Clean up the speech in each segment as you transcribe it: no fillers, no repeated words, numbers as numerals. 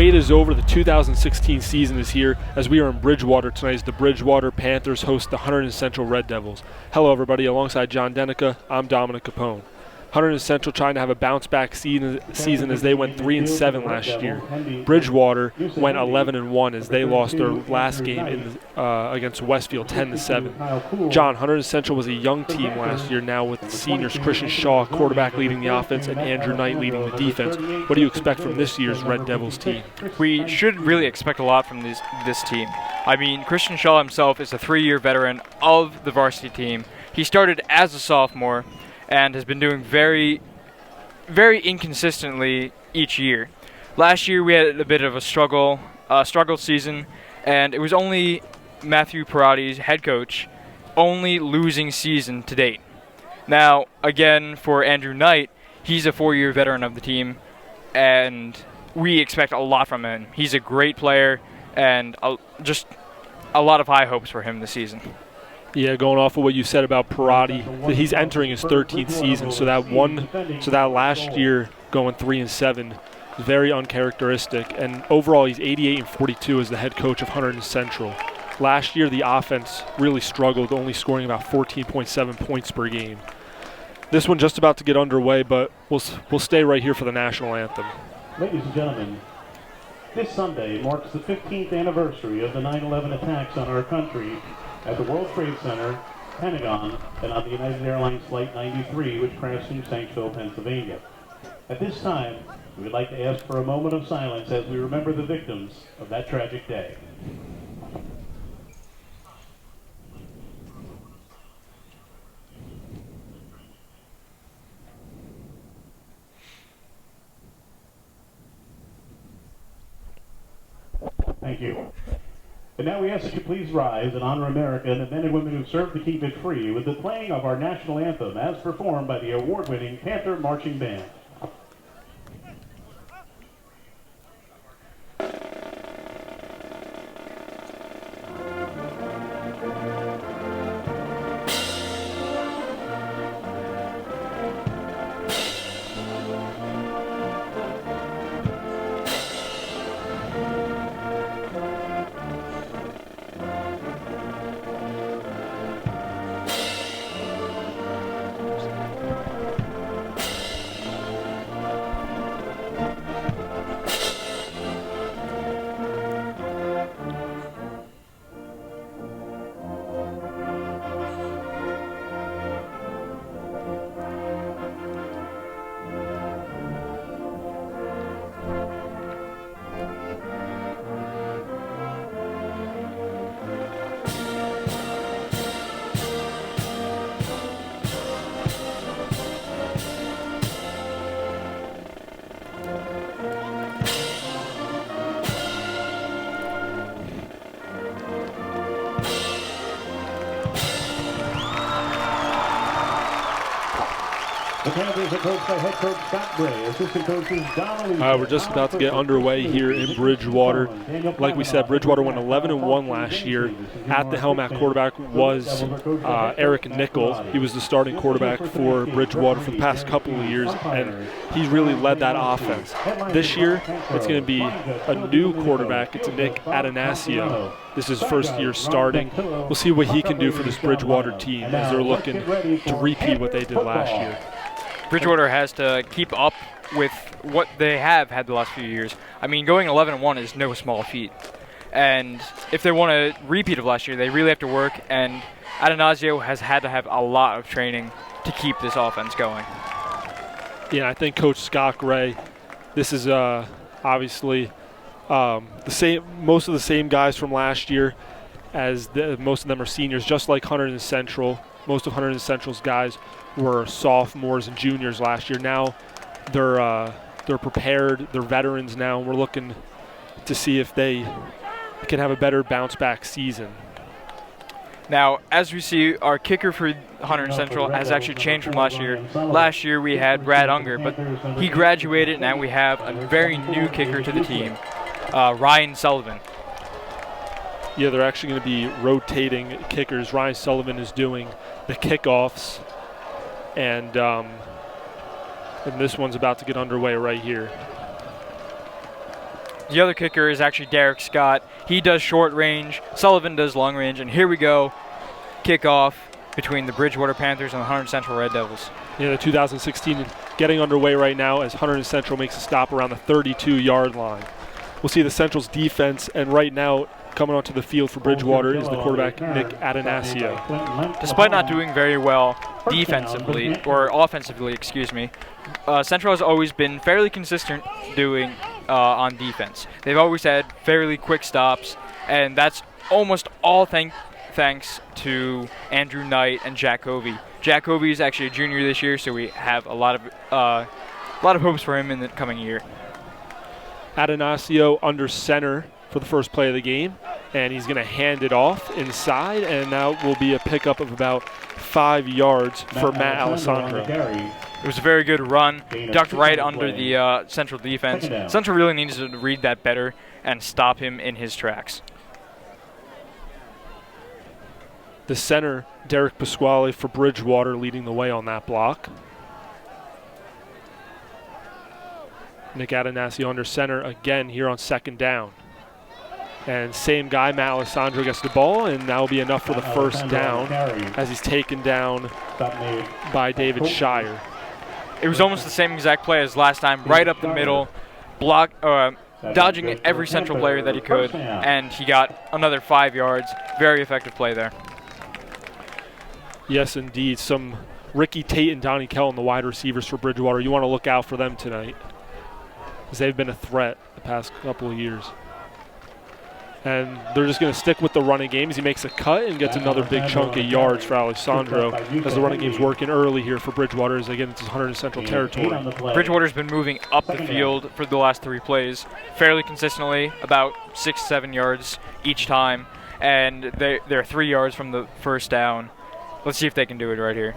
wait is over. The 2016 season is here as we are in Bridgewater tonight as the Bridgewater Panthers host the Hun Central Red Devils. Hello, everybody. Alongside John Denica, I'm Dominic Capone. Hun Central trying to have a bounce-back season as they went 3-7 last year. Bridgewater went 11-1 as they lost their last game against Westfield 10-7. John, Hun Central was a young team last year now with seniors Christian Shaw, quarterback, leading the offense, and Andrew Knight leading the defense. What do you expect from this year's Red Devils team? We should really expect a lot from this team. I mean, Christian Shaw himself is a 3-year veteran of the varsity team. He started as a sophomore and has been doing very, very inconsistently each year. Last year we had a bit of a struggle season, and it was only Matthew Parati's head coach only losing season to date. Now, again, for Andrew Knight, he's a 4-year veteran of the team, and we expect a lot from him. He's a great player, and just a lot of high hopes for him this season. Yeah, going off of what you said about Parati, he's entering his 13th season, so that last year going 3-7 is very uncharacteristic. And overall, he's 88-42 as the head coach of Hun Central. Last year, the offense really struggled, only scoring about 14.7 points per game. This one just about to get underway, but we'll stay right here for the national anthem. Ladies and gentlemen, this Sunday marks the 15th anniversary of the 9/11 attacks on our country at the World Trade Center, Pentagon, and on the United Airlines Flight 93, which crashed from Shanksville, Pennsylvania. At this time, we would like to ask for a moment of silence as we remember the victims of that tragic day. Thank you. And now we ask that you please rise and honor America and the men and women who served to keep it free with the playing of our national anthem as performed by the award-winning Panther Marching Band. The Panthers are coached by head coach Scott Gray, assistant coaches Don. We're just about to get underway here in Bridgewater. Like we said, Bridgewater went 11-1 last year. At the helm at quarterback was Eric Nickel. He was the starting quarterback for Bridgewater for the past couple of years, and he's really led that offense. This year, it's going to be a new quarterback. It's Nick Adanasio. This is his first year starting. We'll see what he can do for this Bridgewater team as they're looking to repeat what they did last year. Bridgewater has to keep up with what they have had the last few years. I mean, going 11-1 is no small feat. And if they want a repeat of last year, they really have to work, and Adanasio has had to have a lot of training to keep this offense going. Yeah, I think Coach Scott Gray, this is obviously most of the same guys from last year, as most of them are seniors, just like Hunterdon Central. Most of Hunterdon Central's guys were sophomores and juniors last year. Now they're prepared. They're veterans now, and we're looking to see if they can have a better bounce-back season. Now, as we see, our kicker for Hunterdon Central has actually changed from last year. Last year we had Brad Unger, but he graduated, and now we have a very new kicker to the team, Ryan Sullivan. Yeah, they're actually going to be rotating kickers. Ryan Sullivan is doing the kickoffs, and this one's about to get underway right here. The other kicker is actually Derek Scott. He does short range. Sullivan does long range. And here we go. Kickoff between the Bridgewater Panthers and the Hun Central Red Devils. Yeah, the 2016 getting underway right now as Hun Central makes a stop around the 32-yard line. We'll see the Central's defense, and right now coming onto the field for Bridgewater is the quarterback, Nick Adanasio. Despite not doing very well defensively, or offensively, excuse me, Central has always been fairly consistent doing on defense. They've always had fairly quick stops, and that's almost all thanks to Andrew Knight and Jack Covey. Jack Covey is actually a junior this year, so we have a lot of hopes for him in the coming year. Adanasio under center for the first play of the game, and he's going to hand it off inside, and now will be a pickup of about 5 yards for Matt Alessandro. It was a very good run, ducked right under the Central defense. Central really needs to read that better and stop him in his tracks. The center, Derek Pasquale for Bridgewater, leading the way on that block. Nick Adanasio under center again here on second down. And same guy, Matt Alessandro, gets the ball, and that will be enough for the first down as he's taken down by David Shire. It was almost the same exact play as last time, right up the middle, dodging every Central player that he could, and he got another 5 yards. Very effective play there. Yes, indeed. Some Ricky Tate and Donnie Kell, the wide receivers for Bridgewater. You want to look out for them tonight, because they've been a threat the past couple of years. And they're just going to stick with the running game as he makes a cut and gets another big chunk of yards for Alessandro as the running game's working early here for Bridgewater as they get into Hun Central territory. Bridgewater's been moving up the field for the last 3 plays fairly consistently, about 6-7 yards each time, and they're 3 yards from the first down. Let's see if they can do it right here.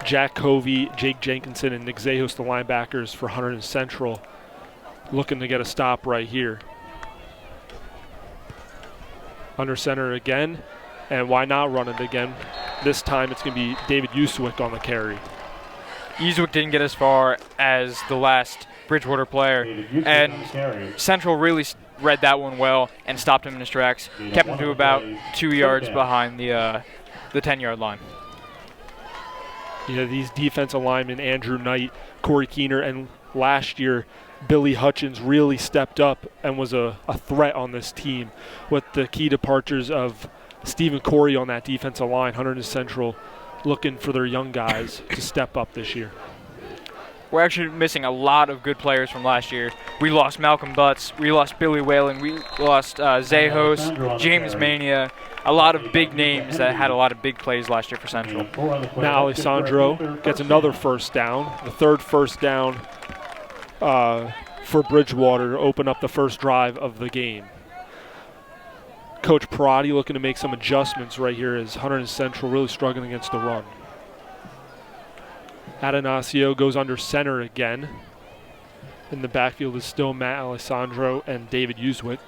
Jack Covey, Jake Jenkinson, and Nick Zahos, the linebackers for Hunterdon Central, looking to get a stop right here. Under center again, and why not run it again? This time it's going to be David Uswick on the carry. Uswick didn't get as far as the last Bridgewater player, and Central really read that one well and stopped him in his tracks, kept him to about 2 yards behind the 10-yard line. You know, these defensive linemen, Andrew Knight, Corey Keener, and last year Billy Hutchins really stepped up and was a threat on this team with the key departures of Stephen Corey on that defensive line. Hunterdon Central looking for their young guys to step up this year. We're actually missing a lot of good players from last year. We lost Malcolm Butts, we lost Billy Whalen, we lost Zahos, James Mania, a lot of big names that had a lot of big plays last year for Central. Now Alessandro gets another first down, the third first down for Bridgewater to open up the first drive of the game. Coach Parati looking to make some adjustments right here as Hunterdon Central really struggling against the run. Adanasio goes under center again. In the backfield is still Matt Alessandro and David Uswick.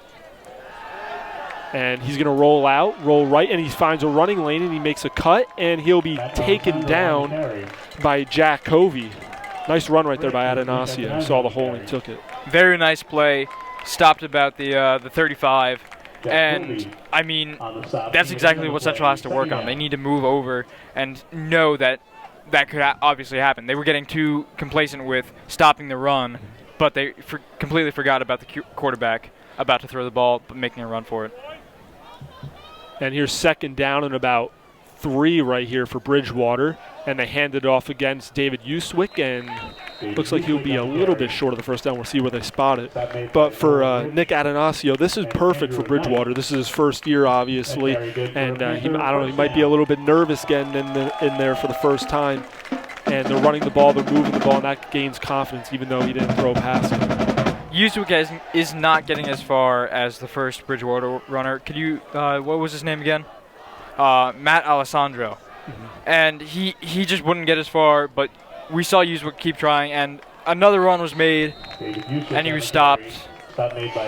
And he's going to roll out, roll right, and he finds a running lane, and he makes a cut, and he'll be taken down by Jack Covey. Nice run right there by Adanasio. Saw the hole and took it. Very nice play. Stopped about the 35. And, I mean, that's exactly what Central has to work on. They need to move over and know that that could obviously happen. They were getting too complacent with stopping the run, but they completely forgot about the quarterback about to throw the ball, but making a run for it. And here's second down and about 3 right here for Bridgewater. And they hand it off against David Uswick, and looks like he'll be a little bit short of the first down. We'll see where they spot it. But for Nick Adanasio, this is perfect for Bridgewater. This is his first year, obviously, and I don't know, he might be a little bit nervous getting in there for the first time. And they're running the ball, they're moving the ball, and that gains confidence, even though he didn't throw a pass. Uswick is not getting as far as the first Bridgewater runner. Could you, what was his name again? Matt Alessandro. Mm-hmm. And he just wouldn't get as far, but we saw Uswick keep trying, and another run was made, and he was stopped,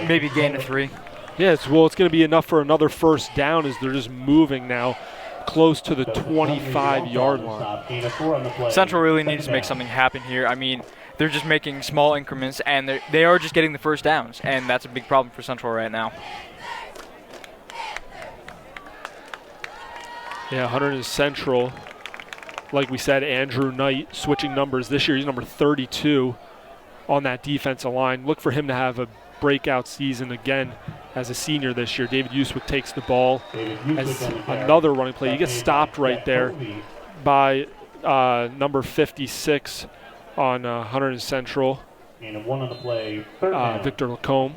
maybe gain of 3. Yeah, it's going to be enough for another first down as they're just moving now close to the 25-yard line. Central really needs to make something happen here. I mean, they're just making small increments, and they are just getting the first downs, and that's a big problem for Central right now. Yeah, Hunterdon Central, like we said, Andrew Knight switching numbers. This year he's number 32 on that defensive line. Look for him to have a breakout season again as a senior this year. David Uswick takes the ball as another running play. He gets stopped right there by number 56 on Hunterdon Central, Victor Lacombe.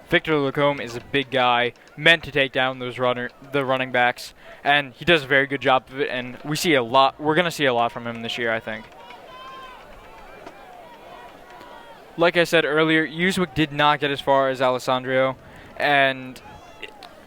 Victor Lacombe is a big guy, meant to take down the running backs, and he does a very good job of it, and we see a lot. We're going to see a lot from him this year, I think. Like I said earlier, Uswick did not get as far as Alessandro, and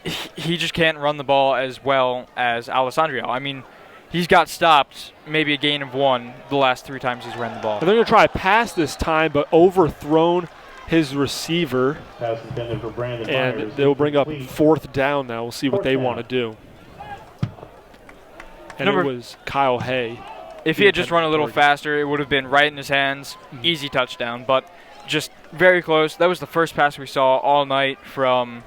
he just can't run the ball as well as Alessandro. I mean, he's got stopped, maybe a gain of 1 the last 3 times he's run the ball. And they're going to try a pass this time, but overthrown his receiver, and they'll bring up 4th down now. We'll see what they want to do. And it was Kyle Hay. If he had just run a little faster, it would have been right in his hands, easy touchdown, but just very close. That was the first pass we saw all night from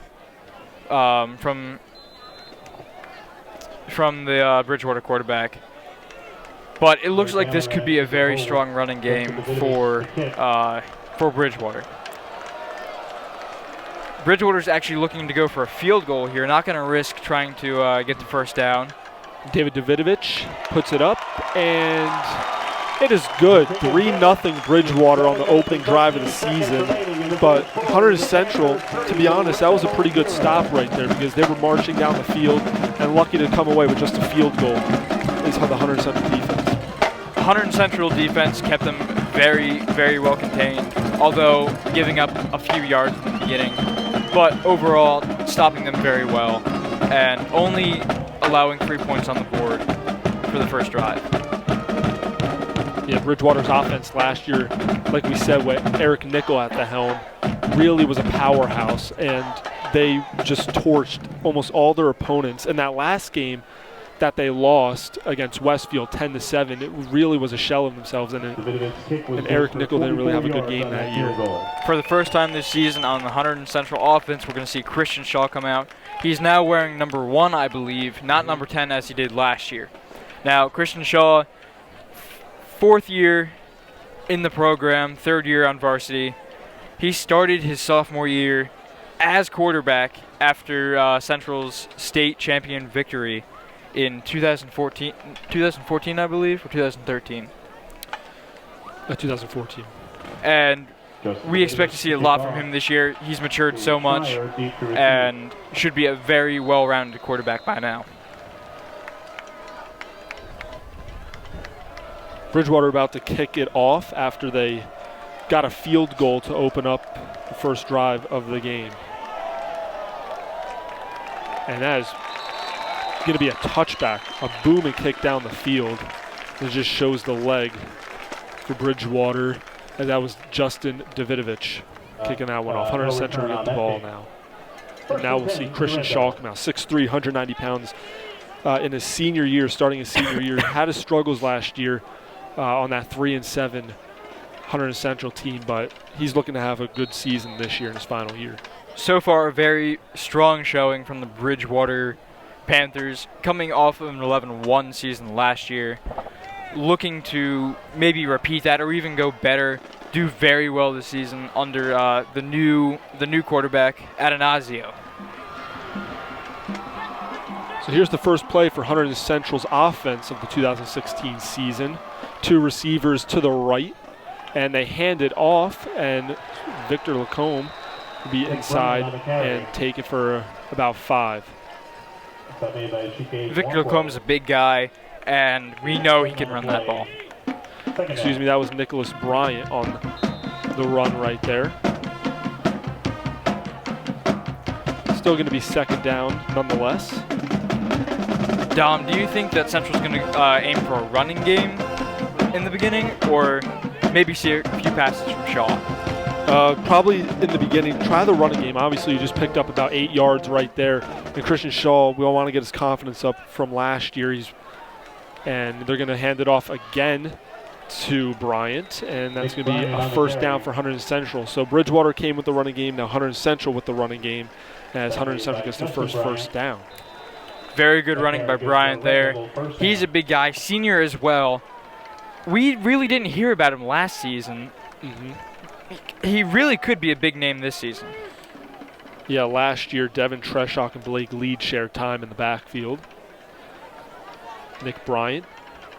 the Bridgewater quarterback. But it looks like this could be a very strong running game for Bridgewater. Bridgewater's actually looking to go for a field goal here, not going to risk trying to get the first down. David Davidovich puts it up, and it is good. 3-0 Bridgewater on the opening drive of the season. But Hunterdon Central, to be honest, that was a pretty good stop right there because they were marching down the field and lucky to come away with just a field goal is how the Hunterdon Central defense. Hunterdon Central defense kept them very, very well contained, although giving up a few yards in the beginning. But overall, stopping them very well and only allowing 3 points on the board for the first drive. Yeah, Bridgewater's offense last year, like we said, with Eric Nickel at the helm, really was a powerhouse, and they just torched almost all their opponents. In that last game that they lost against Westfield 10-7, it really was a shell of themselves, and Eric Nickel didn't really have a good game that year. For the first time this season on the Hunterdon Central offense, we're going to see Christian Shaw come out. He's now wearing number 1, I believe, not number 10 as he did last year. Now, Christian Shaw, 4th year in the program, 3rd year on varsity. He started his sophomore year as quarterback after Central's state champion victory in 2014, I believe, or 2013? 2014. And we expect to see a lot from him this year. He's matured so much and should be a very well-rounded quarterback by now. Bridgewater about to kick it off after they got a field goal to open up the first drive of the game. And that is going to be a touchback, a booming kick down the field. It just shows the leg for Bridgewater, and that was Justin Davidovich kicking that one off. Hunterdon Central will get the ball now. And now we'll see Christian Shaw come out, 6'3", 190 pounds in his senior year, starting his senior year. Had his struggles last year on that 3-7 Hunterdon Central team, but he's looking to have a good season this year in his final year. So far, a very strong showing from the Bridgewater Panthers, coming off of an 11-1 season last year, looking to maybe repeat that or even go better, do very well this season under the new quarterback, Atanasio. So here's the first play for Hunterdon Central's offense of the 2016 season. 2 receivers to the right, and they hand it off, and Victor Lacombe will be inside and take it for about 5. Victor Lacombe is a big guy, and we know he can run that ball. Excuse me, that was Nicholas Bryant on the run right there. Still going to be 2nd down nonetheless. Dom, do you think that Central's going to aim for a running game in the beginning, or maybe see a few passes from Shaw? Probably in the beginning, try the running game. Obviously, you just picked up about 8 yards right there. And Christian Shaw, we want to get his confidence up from last year. And they're going to hand it off again to Bryant, and that's going to be a first down for Hunterdon Central. So Bridgewater came with the running game, now Hunterdon Central with the running game, as Hunterdon Central gets the first down. Very good running by Bryant there. He's a big guy, senior as well. We really didn't hear about him last season. He really could be a big name this season. Yeah, last year Devin Treshock and Blake Lead shared time in the backfield. Nick Bryant,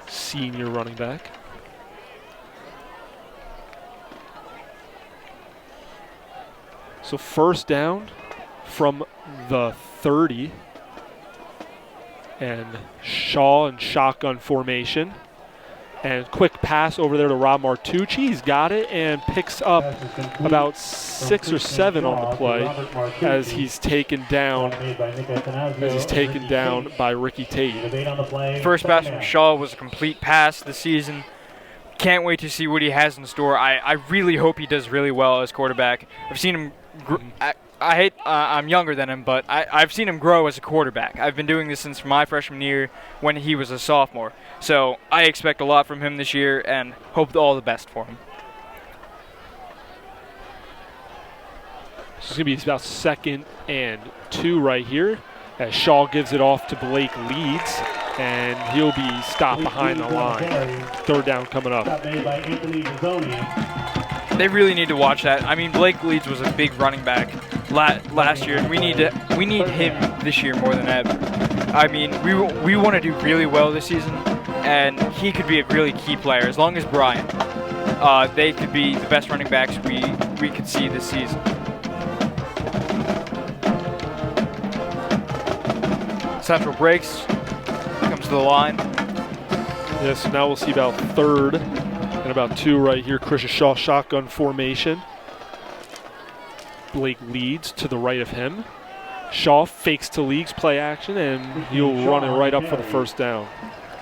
senior running back. So first down from the 30. And Shaw in shotgun formation. And quick pass over there to Rob Martucci. He's got it and picks up about 6 or 7 on the play as he's taken down by Ricky Tate. First pass from Shaw was a complete pass this season. Can't wait to see what he has in store. I really hope he does really well as quarterback. I've seen him. I'm younger than him, but I've seen him grow as a quarterback. I've been doing this since my freshman year when he was a sophomore. So I expect a lot from him this year and hope all the best for him. So it's going to be about 2nd and 2 right here as Shaw gives it off to Blake Leeds, and he'll be stopped behind the line. Third down coming up. They really need to watch that. I mean, Blake Leeds was a big running back last year, and we need him this year more than ever. I mean, we want to do really well this season, and he could be a really key player as long as Bryant. They could be the best running backs we could see this season. Central breaks, comes to the line. Yes, so now we'll see about 3rd and about 2 right here. Christian Shaw shotgun formation. Blake Leeds to the right of him. Shaw fakes to Leeds, play action, and he'll run it right up for the first down.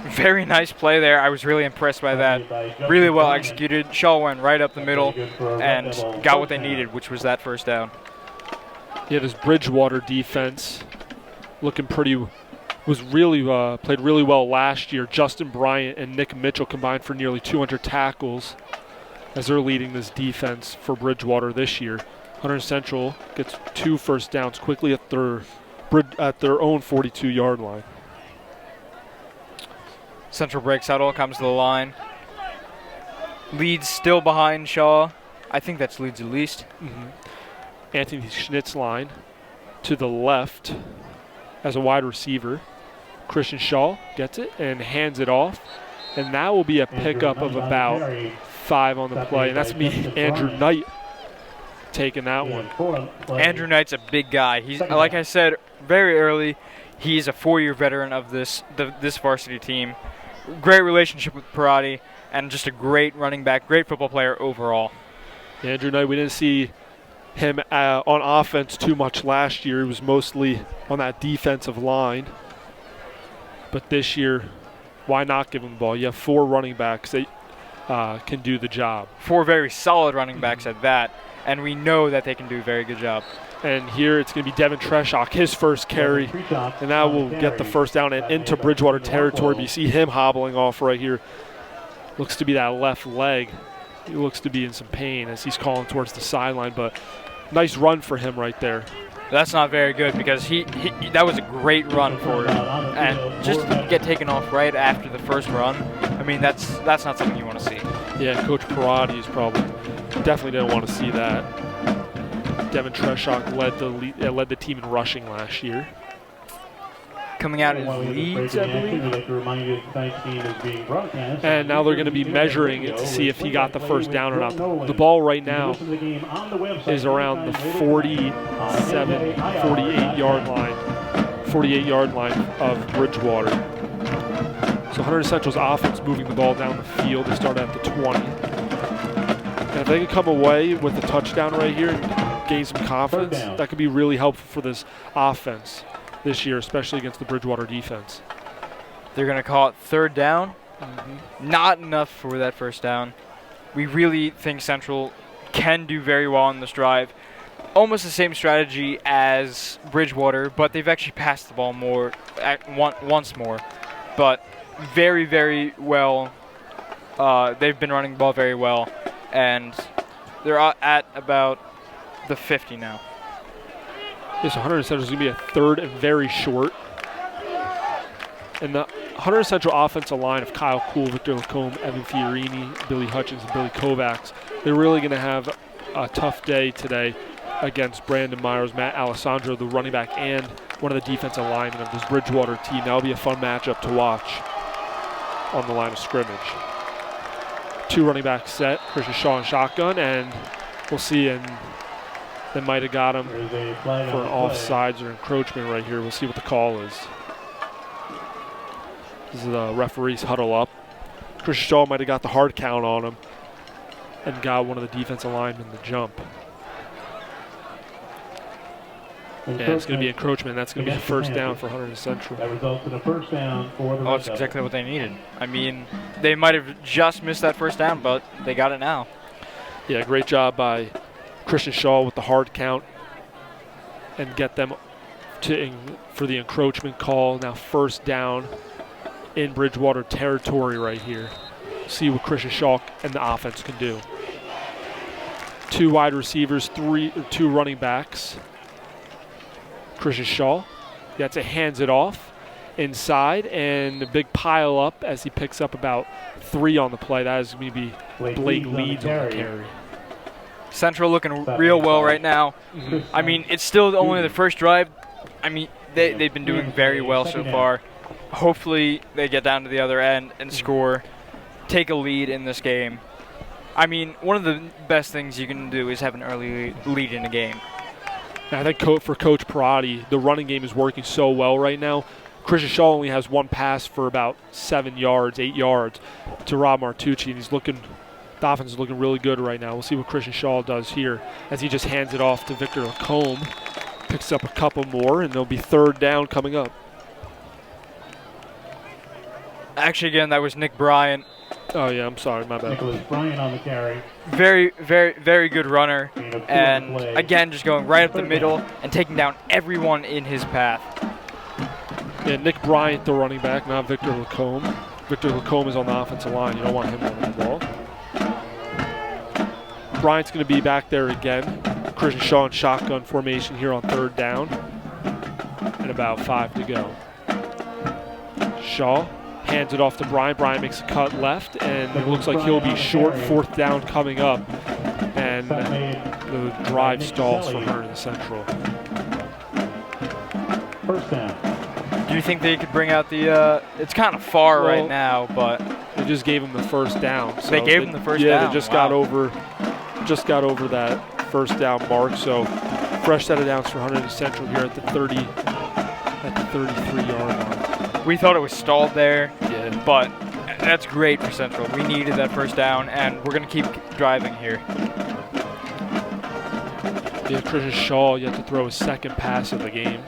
Very nice play there. I was really impressed by that. Really well executed. Shaw went right up the middle and got what they needed, which was that first down. Yeah, this Bridgewater defense looking was really played really well last year. Justin Bryant and Nick Mitchell combined for nearly 200 tackles as they're leading this defense for Bridgewater this year. Hunterdon Central gets 2 first downs quickly at their own 42-yard line. Central breaks out, all comes to the line. Leeds still behind Shaw. I think that's Leeds at least. Anthony Schnitzline to the left as a wide receiver. Christian Shaw gets it and hands it off. And that will be a pickup of about 5 on the play. And that's me, Andrew Knight, taking that one. Andrew Knight's a big guy. He's, like I said very early, he's a 4-year veteran of this varsity team. Great relationship with Parati, and just a great running back, great football player overall. Andrew Knight, we didn't see him on offense too much last year. He was mostly on that defensive line. But this year, why not give him the ball? You have 4 running backs that can do the job. 4 very solid running backs at that, and we know that they can do a very good job. And here it's going to be Devin Treshock, his first carry, and that will get the first down and into Bridgewater territory. But you see him hobbling off right here. Looks to be that left leg. He looks to be in some pain as he's calling towards the sideline, but nice run for him right there. That's not very good because he that was a great run for him. And just to get taken off right after the first run, I mean, that's not something you want to see. Yeah, Coach Parati is definitely didn't want to see that. Devin Treshock led the team in rushing last year. Coming out as Leeds, I believe. And now they're going to be measuring it to see if he got the first down or not. The ball right now is around the 48-yard line of Bridgewater. So Hunterdon Central's offense moving the ball down the field. They start at the 20. And if they can come away with a touchdown right here and gain some confidence, that could be really helpful for this offense this year, especially against the Bridgewater defense. They're going to call it third down. Not enough for that first down. We really think Central can do very well on this drive. Almost the same strategy as Bridgewater, but they've actually passed the ball more once more. But very, very well They've been running the ball very well, and they're at about the 50 now. This Hunterdon Central is going to be a third and very short. And the Hunterdon Central offensive line of Kyle Kuhl, Victor Lacombe, Evan Fiorini, Billy Hutchins, and Billy Kovacs, they're really going to have a tough day today against Brandon Myers, Matt Alessandro, the running back, and one of the defensive linemen of this Bridgewater team. That'll be a fun matchup to watch on the line of scrimmage. 2 running backs set, Christian Shaw in shotgun, and we'll see, and they might have got him for an offsides or encroachment right here. We'll see what the call is. This is the referees huddle up. Christian Shaw might have got the hard count on him and got one of the defensive linemen to jump. And it's going to be encroachment. That's going to be the first down for Hunterdon Central. That results in a first down for the That's exactly what they needed. I mean, they might have just missed that first down, but they got it now. Yeah, great job by Christian Shaw with the hard count and get them for the encroachment call. Now first down in Bridgewater territory right here. See what Christian Shaw and the offense can do. 2 wide receivers, 2 running backs. Christian Shaw gets it, hands it off inside, and a big pile up as he picks up about 3 on the play. That is going to be Blake Leeds on the carry. Central looking real well right now. I mean, it's still only the first drive. I mean, they've been doing very well so far. Hopefully they get down to the other end and score, take a lead in this game. I mean, one of the best things you can do is have an early lead in a game. I think for Coach Perotti, the running game is working so well right now. Christian Shaw only has 1 pass for about 7 yards, 8 yards to Rob Martucci, and the offense is looking really good right now. We'll see what Christian Shaw does here as he just hands it off to Victor Lacombe, picks up a couple more, and there'll be third down coming up. Actually, again, that was Nick Bryant. Oh, yeah, I'm sorry, my bad. Nicholas Bryant on the carry. Very, very, very good runner. And, again, just going right up the middle and taking down everyone in his path. Yeah, Nick Bryant, the running back, not Victor Lacombe. Victor Lacombe is on the offensive line. You don't want him on the ball. Bryant's going to be back there again. Christian Shaw in shotgun formation here on third down. And about 5 to go. Shaw hands it off to Bryant. Bryant makes a cut left, and it looks like he'll be short. Fourth down coming up, and the drive stalls for Hunterdon Central. First down. Do you think they could bring out the it's kind of far right now, but they just gave him the first down. So they gave him the first down? Yeah, they just got over that first down mark. So fresh set of downs for Hunterdon Central here at the 33-yard mark. We thought it was stalled there, yeah, but that's great for Central. We needed that first down, and we're going to keep driving here. Yeah, Christian Shaw yet to throw his second pass of the game.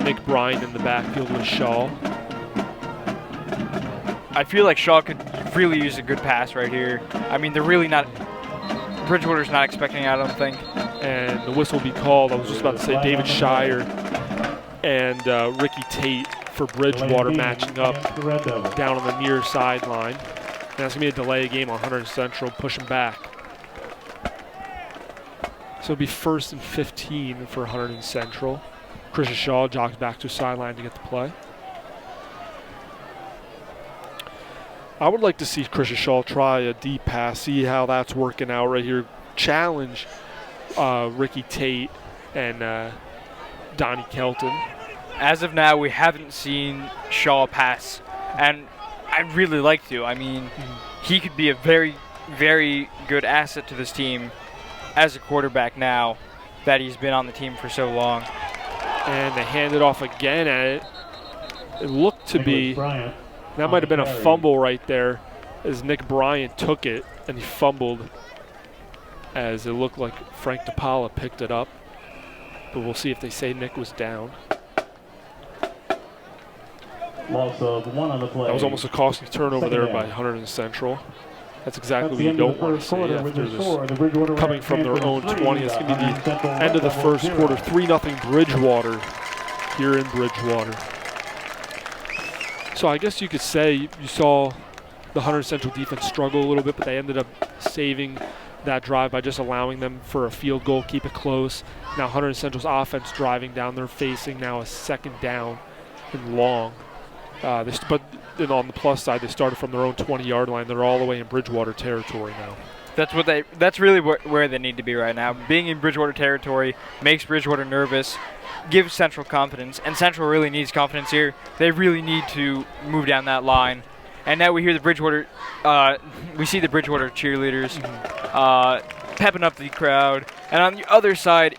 Nick Bryant in the backfield with Shaw. I feel like Shaw could really use a good pass right here. I mean, they're really not – Bridgewater's not expecting it, I don't think. And the whistle will be called. I was just about to say David Shire and Ricky Tate for Bridgewater matching up down on the near sideline. And that's going to be a delay game on Hunterdon Central, pushing back. So it'll be 1st and 15 for Hunterdon Central. Christian Shaw jogs back to sideline to get the play. I would like to see Christian Shaw try a deep pass, see how that's working out right here. Challenge Ricky Tate and Donnie Kelton. As of now, we haven't seen Shaw pass, and I'd really like to. I mean, he could be a very, very good asset to this team as a quarterback now that he's been on the team for so long. And they hand it off again at it. It looked to be, that might have been a fumble right there as Nick Bryant took it and he fumbled, as it looked like Frank DePaula picked it up. But we'll see if they say Nick was down. Loss of 1 on the play. That was almost a costly turnover there by Hunterdon Central. That's exactly what you don't want to see after this. Coming from their own 20, it's going to be the end of the first quarter. 3-0 Bridgewater here in Bridgewater. So I guess you could say you saw the Hunter Central defense struggle a little bit, but they ended up saving that drive by just allowing them for a field goal, keep it close. Now Hunter Central's offense driving down, they're facing now a second down and long. But then on the plus side, they started from their own 20-yard line. They're all the way in Bridgewater territory now. That's really where they need to be right now. Being in Bridgewater territory makes Bridgewater nervous, gives Central confidence, and Central really needs confidence here. They really need to move down that line. And now we hear we see the Bridgewater cheerleaders pepping up the crowd. And on the other side,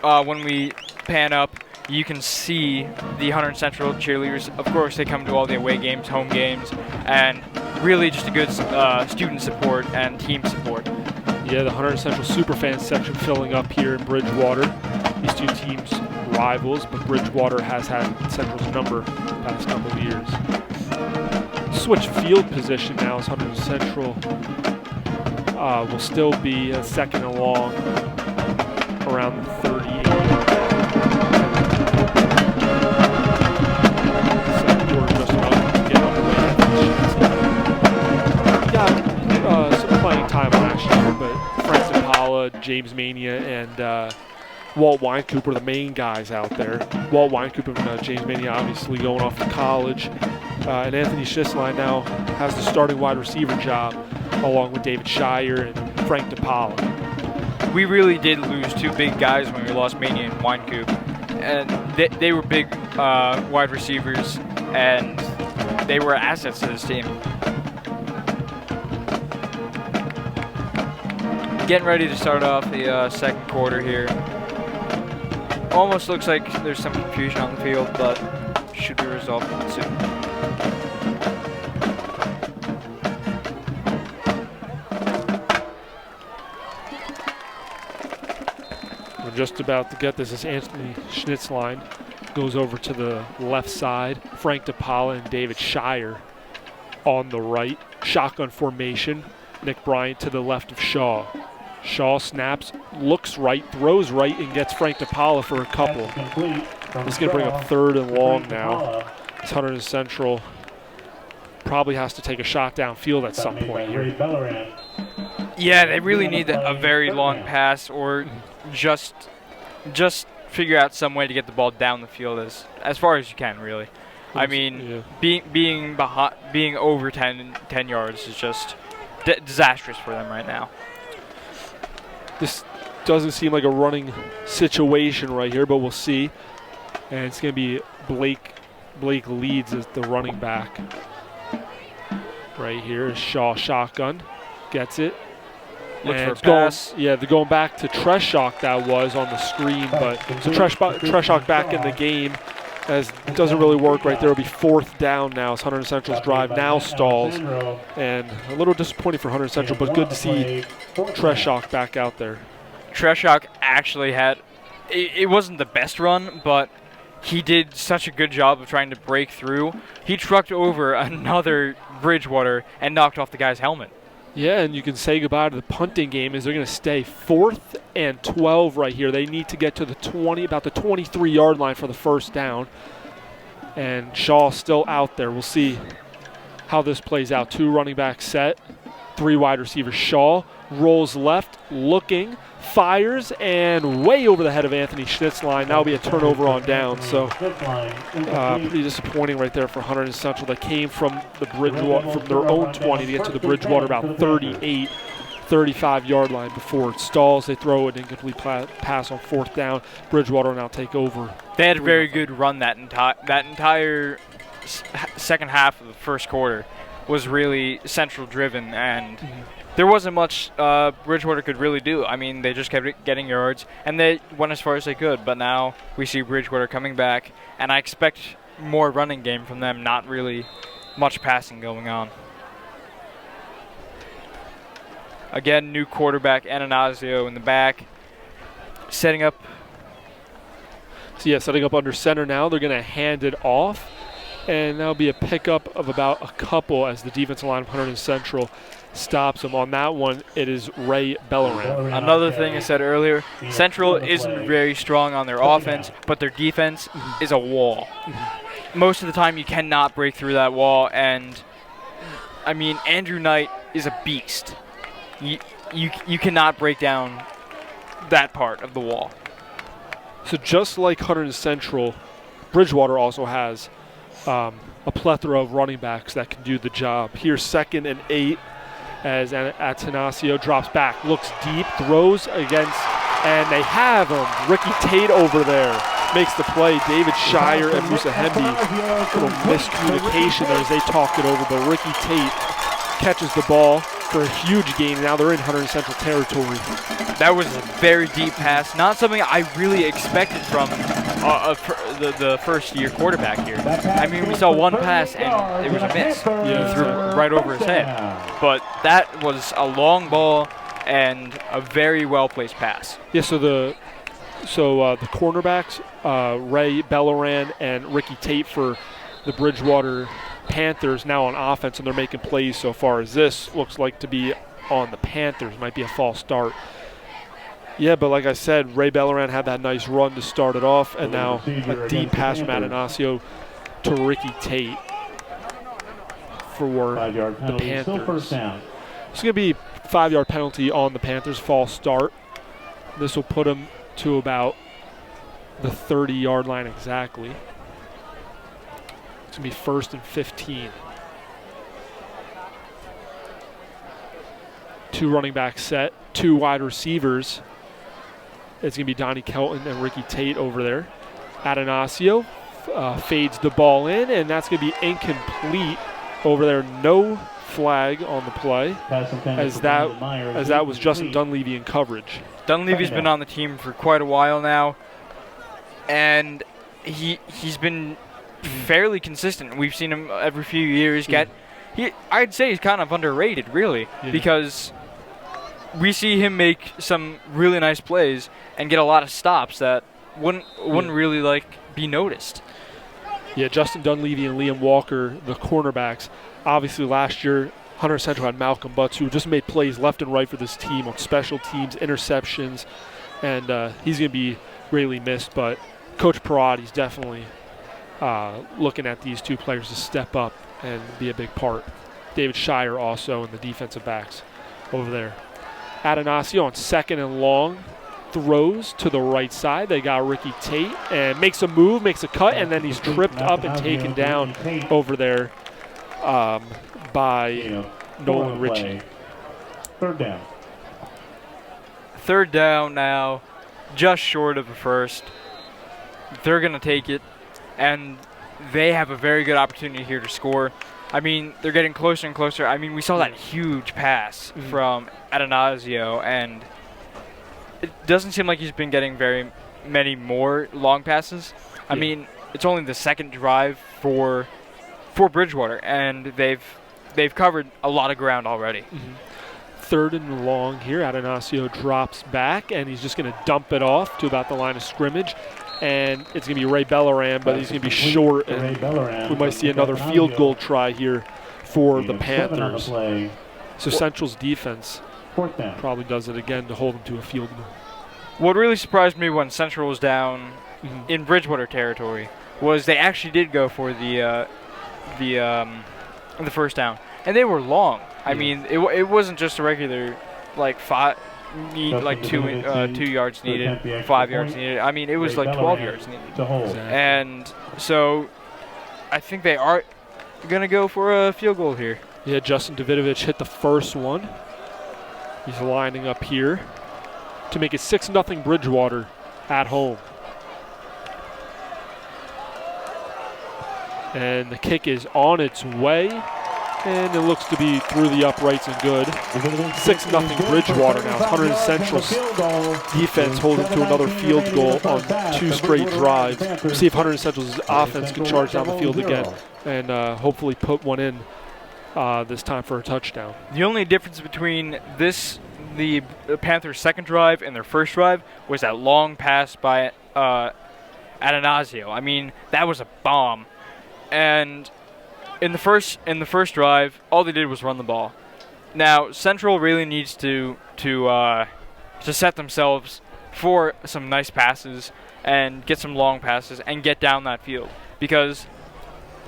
when we pan up, you can see the Hunter Central cheerleaders. Of course, they come to all the away games, home games, and really just a good student support and team support. Yeah, the Hunter Central Superfans section filling up here in Bridgewater. These two teams rivals, but Bridgewater has had Central's number the past couple of years. Switch field position now as Hunter Central will still be a second and long around the 38. Second quarter just about to get underway. Got some playing time last year, but Frank DePaula, James Mania, and Walt Winecooper, the main guys out there. Walt Winecooper and James Mania obviously going off to college. And Anthony Schisline now has the starting wide receiver job along with David Shire and Frank DePaula. We really did lose two big guys when we lost Mania and Winecoop. And they were big wide receivers, and they were assets to this team. Getting ready to start off the second quarter here. Almost looks like there's some confusion on the field, but should be resolved soon. We're just about to get this as Anthony Schnitzline goes over to the left side. Frank DePaula and David Shire on the right. Shotgun formation. Nick Bryant to the left of Shaw. Shaw snaps, looks right, throws right, and gets Frank DePaula for a couple. He's going to bring up third and long now. Hunterdon Central probably has to take a shot downfield at some point here. Yeah, they really need a very long pass, or just figure out some way to get the ball down the field as far as you can, really. I mean, yeah. being over 10 yards is just disastrous for them right now. This doesn't seem like a running situation right here, but we'll see. And it's going to be Blake Leeds as the running back. Right here is Shaw shotgun. Gets it. Looks and for a pass. They're going back to Treshok that was on the screen, but so Treshok back in the game as it doesn't really work right there. It'll be fourth down now as Hunter Central's drive now stalls. And a little disappointing for Hunter Central, but good to see Treshok back out there. Treshok actually had, it wasn't the best run, but he did such a good job of trying to break through. He trucked over another Bridgewater and knocked off the guy's helmet. Yeah, and you can say goodbye to the punting game as they're going to stay 4th and 12 right here. They need to get to the about the 23-yard line for the first down. And Shaw still out there. We'll see how this plays out. 2 running back set, 3 wide receivers. Shaw rolls left, looking, fires, and way over the head of Anthony Schnitzline. Now will be a turnover on down. So pretty disappointing right there for Hunter Central. They came from the Bridgewater, from their own 20 to get to the Bridgewater about 38, 35-yard line before it stalls. They throw an incomplete pass on 4th down. Bridgewater will now take over. They had a very good run that entire second half of the first quarter was really Central driven, and there wasn't much Bridgewater could really do. I mean, they just kept getting yards, and they went as far as they could. But now we see Bridgewater coming back, and I expect more running game from them, not really much passing going on. Again, new quarterback, Ananazio in the back, setting up. So, yeah, setting up under center now. They're going to hand it off, and that'll be a pickup of about a couple as the defensive line of Hunterdon Central stops him. On that one, it is Ray Bellerin. Another thing I said earlier, Central isn't very strong on their offense, but their defense is a wall. most of the time you cannot break through that wall, and I mean, Andrew Knight is a beast. You cannot break down that part of the wall. So just like Hunterdon Central, Bridgewater also has a plethora of running backs that can do the job. Here's 2nd and 8 as Atanasio drops back, looks deep, throws against, and they have him. Ricky Tate over there makes the play. David Shire and Musa Hemby, little miscommunication there as they talked it over, but Ricky Tate catches the ball for a huge gain. Now they're in Hunterdon Central territory. That was a very deep pass, not something I really expected from the first-year quarterback here. I mean, we saw one pass and it was a miss. Yeah, threw right over his head. But that was a long ball and a very well-placed pass. Yeah, so the cornerbacks, Ray Belleran and Ricky Tate for the Bridgewater Panthers now on offense, and they're making plays so far as this looks like to be on the Panthers. Might be a false start. Yeah, but like I said, Ray Belleran had that nice run to start it off, and now a deep pass from Atanasio to Ricky Tate for the Panthers. It's going to be 5-yard penalty on the Panthers, false start. This will put them to about the 30-yard line exactly. It's going to be 1st and 15. 2 running back set, 2 wide receivers. It's going to be Donnie Kelton and Ricky Tate over there. Atanasio fades the ball in, and that's going to be incomplete over there. No flag on the play, as that was Justin Dunleavy in coverage. Dunleavy's been on the team for quite a while now, and he's been fairly consistent. We've seen him every few years get. I'd say he's kind of underrated, really, because we see him make some really nice plays and get a lot of stops that wouldn't really be noticed. Yeah, Justin Dunleavy and Liam Walker, the cornerbacks. Obviously, last year, Hunterdon Central had Malcolm Butts, who just made plays left and right for this team on special teams, interceptions, and he's going to be greatly missed. But Coach Parati's definitely looking at these 2 players to step up and be a big part. David Shire also in the defensive backs over there. Atanasio on 2nd and long, throws to the right side. They got Ricky Tate and makes a move, makes a cut, and then he's tripped up and taken down over there by Nolan Ritchie. 3rd down. 3rd down now, just short of a first. They're going to take it, and they have a very good opportunity here to score. I mean, they're getting closer and closer. I mean, we saw that huge pass from Atanasio, and it doesn't seem like he's been getting very many more long passes. I mean, it's only the 2nd drive for Bridgewater, and they've covered a lot of ground already. 3rd and long here. Atanasio drops back, and he's just going to dump it off to about the line of scrimmage. And it's going to be Ray Belleran, but he's going to be short, and we might see another field goal try here for the Panthers. So Central's defense probably does it again to hold them to a field goal. What really surprised me when Central was down in Bridgewater territory was they actually did go for the 1st down, and they were long. I mean, it wasn't just a regular 2 yards needed, 5 yards needed. I mean, it was 12 yards needed. And so I think they are going to go for a field goal here. Yeah, Justin Davidovich hit the first one. He's lining up here to make it 6-0 Bridgewater at home. And the kick is on its way, and it looks to be through the uprights and good. 6-0 Bridgewater now. Hunterdon Central's defense holding to another field goal on 2 straight drives. We'll see if Hunterdon Central's offense can charge down the field again and hopefully put one in this time for a touchdown. The only difference between the Panthers' 2nd drive and their 1st drive was that long pass by Atanasio. I mean, that was a bomb. And in the first drive, all they did was run the ball. Now Central really needs to set themselves for some nice passes and get some long passes and get down that field, because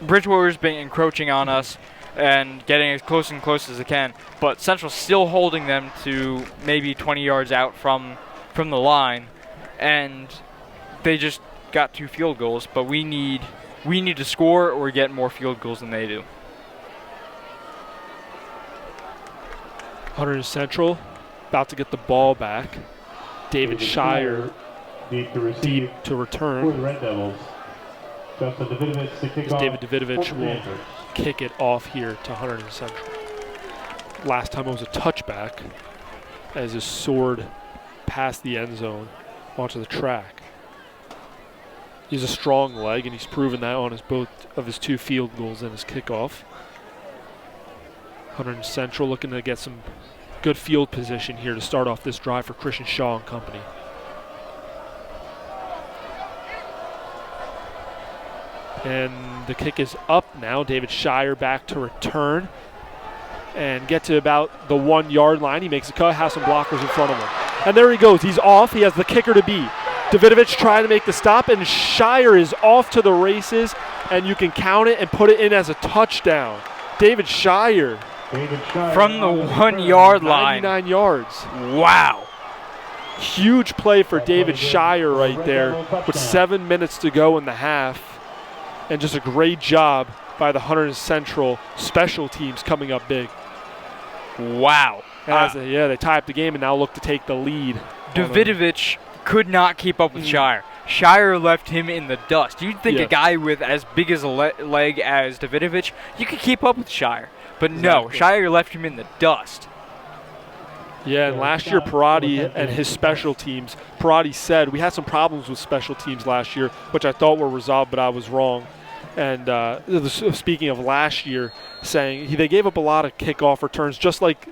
Bridgewater's been encroaching on us and getting as close and close as they can, but Central's still holding them to maybe 20 yards out from the line, and they just got 2 field goals. But we need to score or get more field goals than they do. Hunterdon Central about to get the ball back. David Shire deep to deep to for the return. Red Devils. Justin Davidovich to kick off. David Davidovich for the will Panthers. kick it off here to Hunterdon Central. Last time it was a touchback as his soared past the end zone onto the track. He's a strong leg, and he's proven that on both of his 2 field goals and his kickoff. Hunterdon Central looking to get some good field position here to start off this drive for Christian Shaw and company. And the kick is up now. David Shire back to return and get to about the 1 yard line. He makes a cut, has some blockers in front of him. And there he goes. He's off. He has the kicker to beat. Davidovich trying to make the stop, and Shire is off to the races, and you can count it and put it in as a touchdown. David Shire. From the 1 yard line. 99 yards. Wow. Huge play for David Shire right there with 7 minutes to go in the half. And just a great job by the Hunterdon Central special teams coming up big. Wow. They tie up the game and now look to take the lead. Davidovich could not keep up with Shire. Shire left him in the dust. You'd think a guy with as big as a leg as Davidovich, you could keep up with Shire. But no, Shire left him in the dust. Yeah, and last year Parati and his special teams, Parati said, we had some problems with special teams last year, which I thought were resolved, but I was wrong. And speaking of last year, saying they gave up a lot of kickoff returns, just like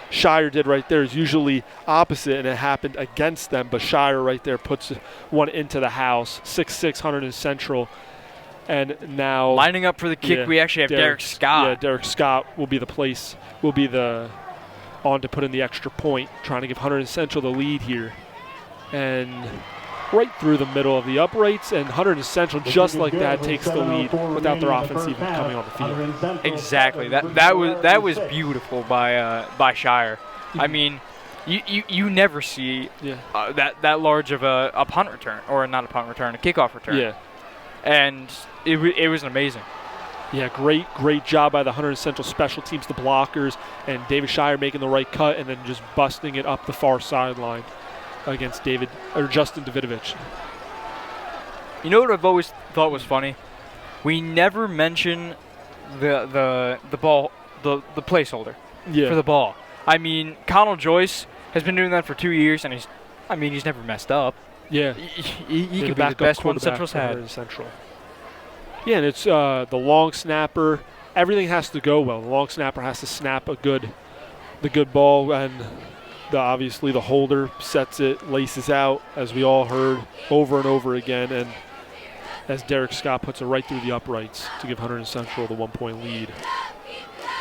Shire did right there. Is usually opposite, and it happened against them. But Shire right there puts one into the house. 6'6", Hunterdon Central. And now lining up for the kick, we actually have Derek Scott. Yeah, Derek Scott will be on to put in the extra point, trying to give Hunterdon Central the lead here. And right through the middle of the uprights, and Hunterdon Central just like that takes the lead without their offense even coming on the field. Exactly. That was beautiful by Shire. I mean, you never see that large of a punt return, or not a punt return, a kickoff return. Yeah. And it was amazing. Yeah, great job by the Hunterdon Central special teams, the blockers, and David Shire making the right cut and then just busting it up the far sideline against Justin Davidovich. You know what I've always thought was funny? We never mention the ball, the placeholder for the ball. I mean, Connell Joyce has been doing that for 2 years, and he's never messed up. Yeah, he could be the best one Central's had. Central. Yeah, and it's the long snapper. Everything has to go well. The long snapper has to snap the good ball, and obviously the holder sets it, laces out, as we all heard over and over again. And as Derek Scott puts it right through the uprights to give Hunterdon Central the 1 point lead.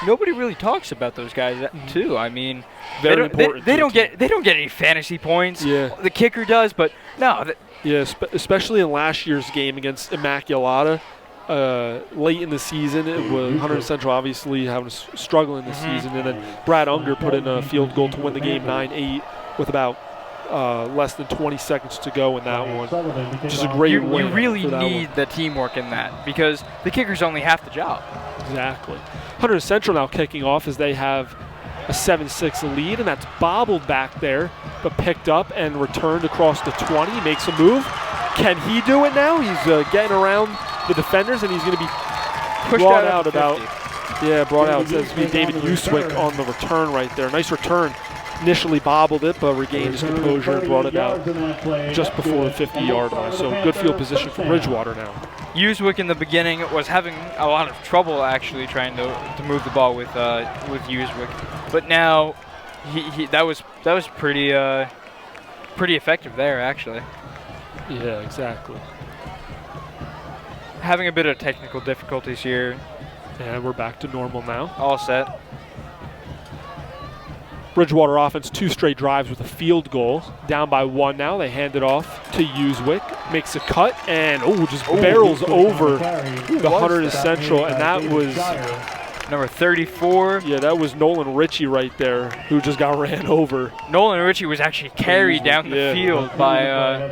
Nobody really talks about those guys too. I mean, very important. They don't get any fantasy points. Yeah, the kicker does, but no. Especially in last year's game against Immaculata. Late in the season, it was Hunterdon Central obviously struggling this season, and then Brad Unger put in a field goal to win the game 9-8 with about less than 20 seconds to go in that one. Just a great win. You really need the teamwork in that, because the kicker's only half the job. Exactly. Hunterdon Central now kicking off as they have a 7-6 lead, and that's bobbled back there, but picked up and returned across the 20. Makes a move. Can he do it now? He's getting around the defenders, and he's going to be brought out about. Yeah, brought out. It says to be David Uswick on the return right there. Nice return. Initially bobbled it, but regained his composure and brought it out just before the 50-yard line. So good field position for Bridgewater now. Uswick in the beginning was having a lot of trouble actually trying to move the ball with Uswick, but now that was pretty effective there actually. Yeah, exactly. Having a bit of technical difficulties here. And we're back to normal now. All set. Bridgewater offense 2 straight drives with a field goal. Down by 1 now. They hand it off to Uswick. Makes a cut and just barrels over the Hunterdon Central, and that was number 34. Yeah, that was Nolan Ritchie right there, who just got ran over. Nolan Ritchie was actually carried down the field by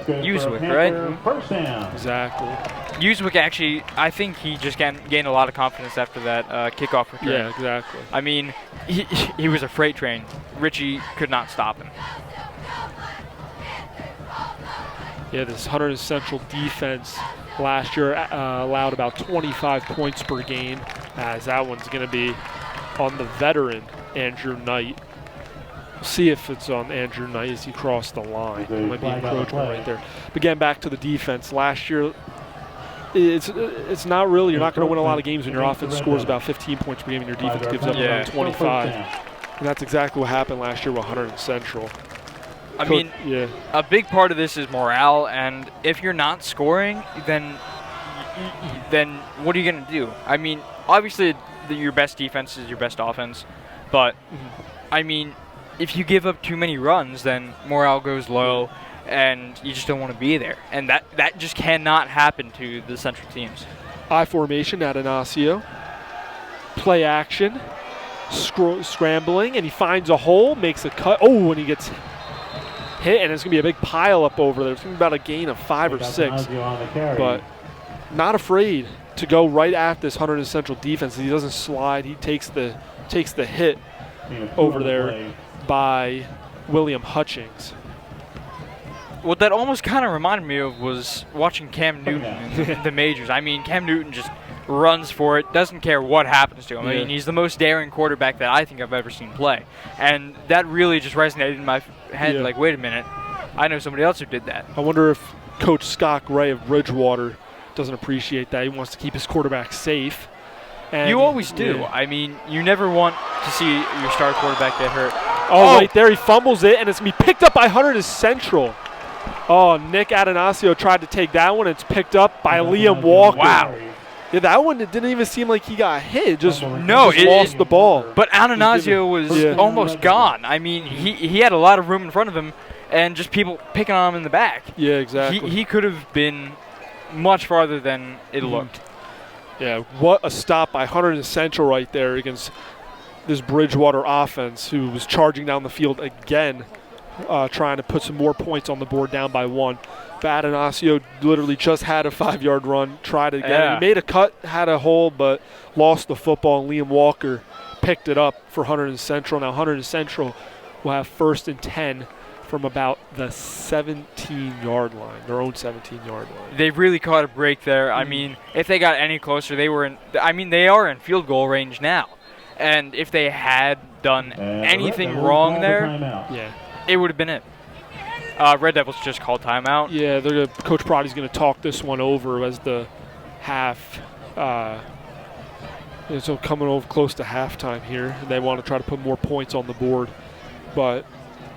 Uswick, right? First down. Exactly. Uswick actually, I think he just gained a lot of confidence after that kickoff return. Yeah, exactly. I mean, he was a freight train. Ritchie could not stop him. Yeah, this Hunterdon Central defense last year allowed about 25 points per game, as that one's going to be on the veteran, Andrew Knight. We'll see if it's on Andrew Knight as he crossed the line. It might be encroachment right there. But getting back to the defense, last year, it's not really, you're not going to win a lot of games when your offense scores about 15 points per game and your defense gives up about 25. And that's exactly what happened last year with Hunterdon Central. I mean, a big part of this is morale, and if you're not scoring, then what are you going to do? I mean, obviously your best defense is your best offense, but I mean, if you give up too many runs, then morale goes low, and you just don't want to be there. And that just cannot happen to the Central teams. I formation, Atanasio. Play action. Scrambling, and he finds a hole, makes a cut. Oh, and he gets hit, and it's going to be a big pile up over there. It's going to be about a gain of 5 or 6. But not afraid to go right at this Hunterdon Central defense. He doesn't slide. He takes the hit over there by William Hutchings. What that almost kind of reminded me of was watching Cam Newton in the majors. I mean, Cam Newton just runs for it, doesn't care what happens to him. I mean, he's the most daring quarterback that I think I've ever seen play. And that really just resonated in my head, like, wait a minute, I know somebody else who did that. I wonder if Coach Scott Gray of Bridgewater doesn't appreciate that. He wants to keep his quarterback safe. And you always do. I mean, you never want to see your star quarterback get hurt. Oh, right there, he fumbles it, and it's going to be picked up by Hunterdon Central. Oh, Nick Atanasio tried to take that one. It's picked up by Liam Walker. Wow. Yeah, that one, it didn't even seem like he got hit. Just lost the ball. But Atanasio was almost gone. I mean, he had a lot of room in front of him and just people picking on him in the back. Yeah, exactly. He could have been much farther than it looked. Yeah, what a stop by Hunterdon Central right there against this Bridgewater offense, who was charging down the field again, trying to put some more points on the board, down by 1. Atanasio literally just had a 5-yard run, tried it again. Yeah. He made a cut, had a hole, but lost the football, and Liam Walker picked it up for Hunterdon Central. Now Hunterdon Central will have 1st and 10 from about the 17-yard line, their own 17-yard line. They really caught a break there. I mean, if they got any closer, they were in. I mean, they are in field goal range now, and if they had done anything wrong there, it would have been it. Red Devils just called timeout. Yeah, Coach Proddy's going to talk this one over as the half. So coming over close to halftime here. They want to try to put more points on the board. But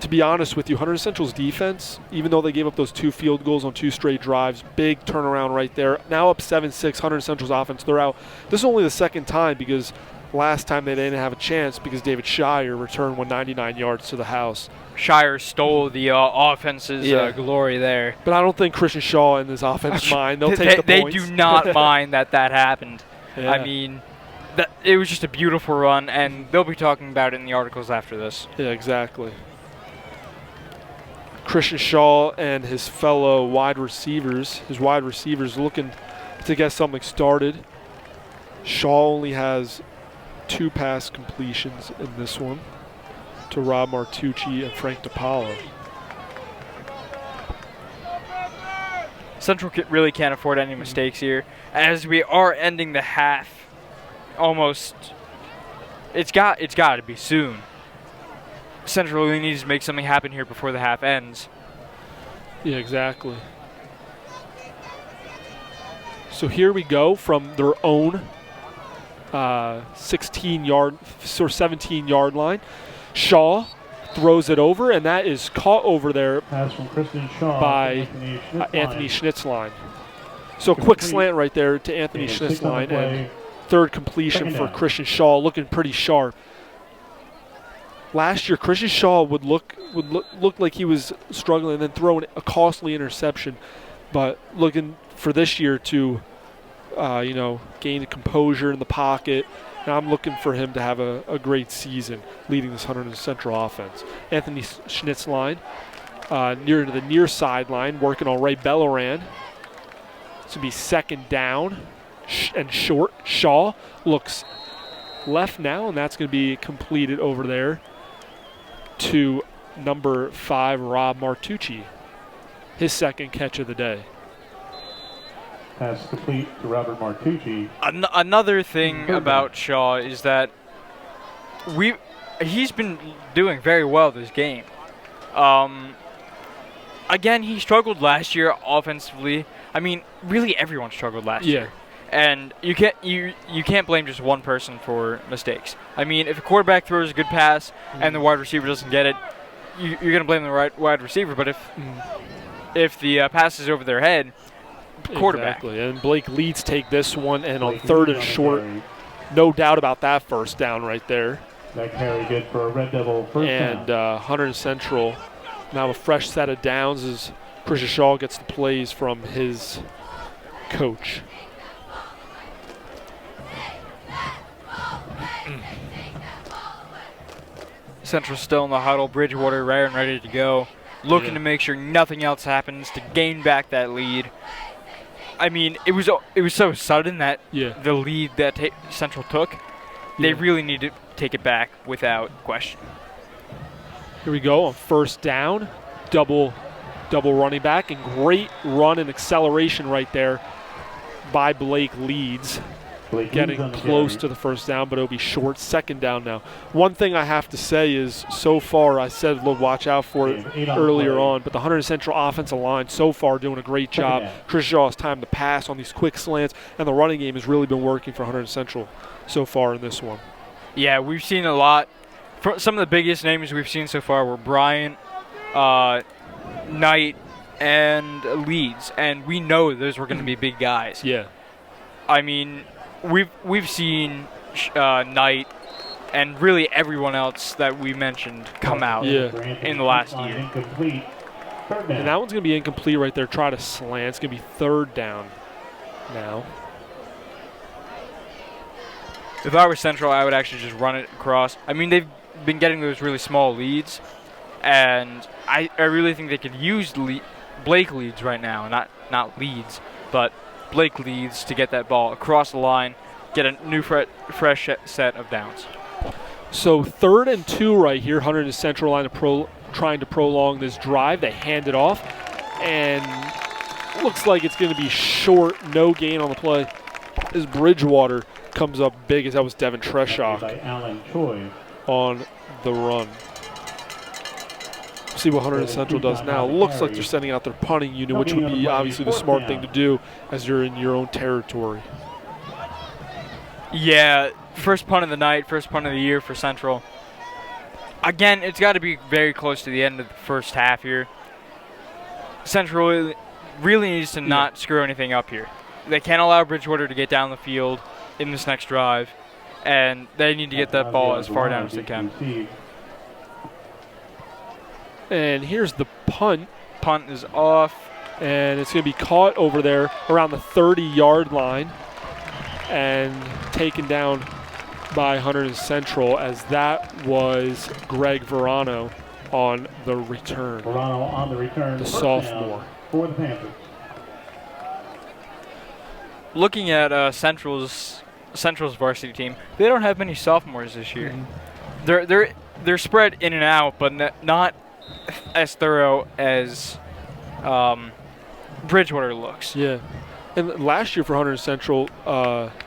to be honest with you, Hunterdon Central's defense, even though they gave up those 2 field goals on 2 straight drives, big turnaround right there. Now up 7-6, Hunterdon Central's offense, they're out. This is only the 2nd time, because last time they didn't have a chance because David Shire returned 199 yards to the house. Shire stole the offense's glory there. But I don't think Christian Shaw and his offense mind. They'll take the points. They do not mind that happened. Yeah. I mean, it was just a beautiful run, and they'll be talking about it in the articles after this. Yeah, exactly. Christian Shaw and his fellow wide receivers, looking to get something started. Shaw only has 2 pass completions in this one to Rob Martucci and Frank DiPaolo. Central really can't afford any mistakes here, as we are ending the half. Almost, it's got to be soon. Central really needs to make something happen here before the half ends. Yeah, exactly. So here we go from their own 16-yard or 17-yard line. Shaw throws it over, and that is caught over there by Anthony Schnitzline. So quick slant right there to Anthony Schnitzline, and 3rd completion for Christian Shaw, looking pretty sharp. last year Christian Shaw would look like he was struggling and then throw a costly interception. But looking for this year to, gain composure in the pocket. And I'm looking for him to have a great season leading this Hunterdon Central offense. Anthony Schnitzline near to the near sideline, working on Ray Belloran. It's going to be second down and short. Shaw looks left now, and that's going to be completed over there to number 5, Rob Martucci. His second catch of the day. Pass complete to Robert Martucci. Another thing about Shaw is that he's been doing very well this game. Again, he struggled last year offensively. I mean, really everyone struggled last year. And you can't blame just one person for mistakes. I mean, if a quarterback throws a good pass and the wide receiver doesn't get it, you're going to blame the wide receiver. But if the pass is over their head, quarterback. Exactly. And Blake Leeds take this one, and on third and short, no doubt about that first down right there. That carry good for a Red Devil first down. And Hunterdon Central now a fresh set of downs as Christian Shaw gets the plays from his coach. Central still in the huddle. Bridgewater-Raritan ready to go. Looking to make sure nothing else happens to gain back that lead. I mean, it was so sudden that the lead that Central took, they really need to take it back without question. Here we go on first down. Double running back, and great run and acceleration right there by Blake Leeds. Getting close to the first down, but it'll be short. Second down now. One thing I have to say is, so far, I said watch out for it earlier on, but the Hunterdon Central offensive line so far doing a great job. Chris Shaw has time to pass on these quick slants, and the running game has really been working for Hunterdon Central so far in this one. Yeah, we've seen a lot. Some of the biggest names we've seen so far were Bryant, Knight, and Leeds, and we know those were going to be big guys. Yeah. I mean, we've seen Knight and really everyone else that we mentioned come out in the last year. And that one's going to be incomplete right there. Try to slant. It's going to be third down now. If I were Central, I would actually just run it across. I mean, they've been getting those really small leads, and I really think they could use Blake Leeds right now, not Leeds, but Blake Leeds to get that ball across the line, get a new fresh set of downs. So 3rd and 2 right here. Hunterdon Central line trying to prolong this drive. They hand it off, and looks like it's going to be short. No gain on the play as Bridgewater comes up big, as that was Devin Treshock on the run. See what Hunterdon Central does now. Looks like they're sending out their punting unit, which would be obviously the smart thing to do as you're in your own territory. Yeah, first punt of the night, first punt of the year for Central. Again, it's got to be very close to the end of the first half here. Central really needs to not screw anything up here. They can't allow Bridgewater to get down the field in this next drive, and they need to get that ball as far down as they can. And here's the punt. Punt is off. And it's going to be caught over there around the 30-yard line and taken down by Hunterdon Central, as that was Greg Verano on the return. Verano on the return. The sophomore. For the Panthers. Looking at Central's varsity team, they don't have many sophomores this year. They're spread in and out, but not as thorough as Bridgewater looks. Yeah. And last year for Hunterdon Central,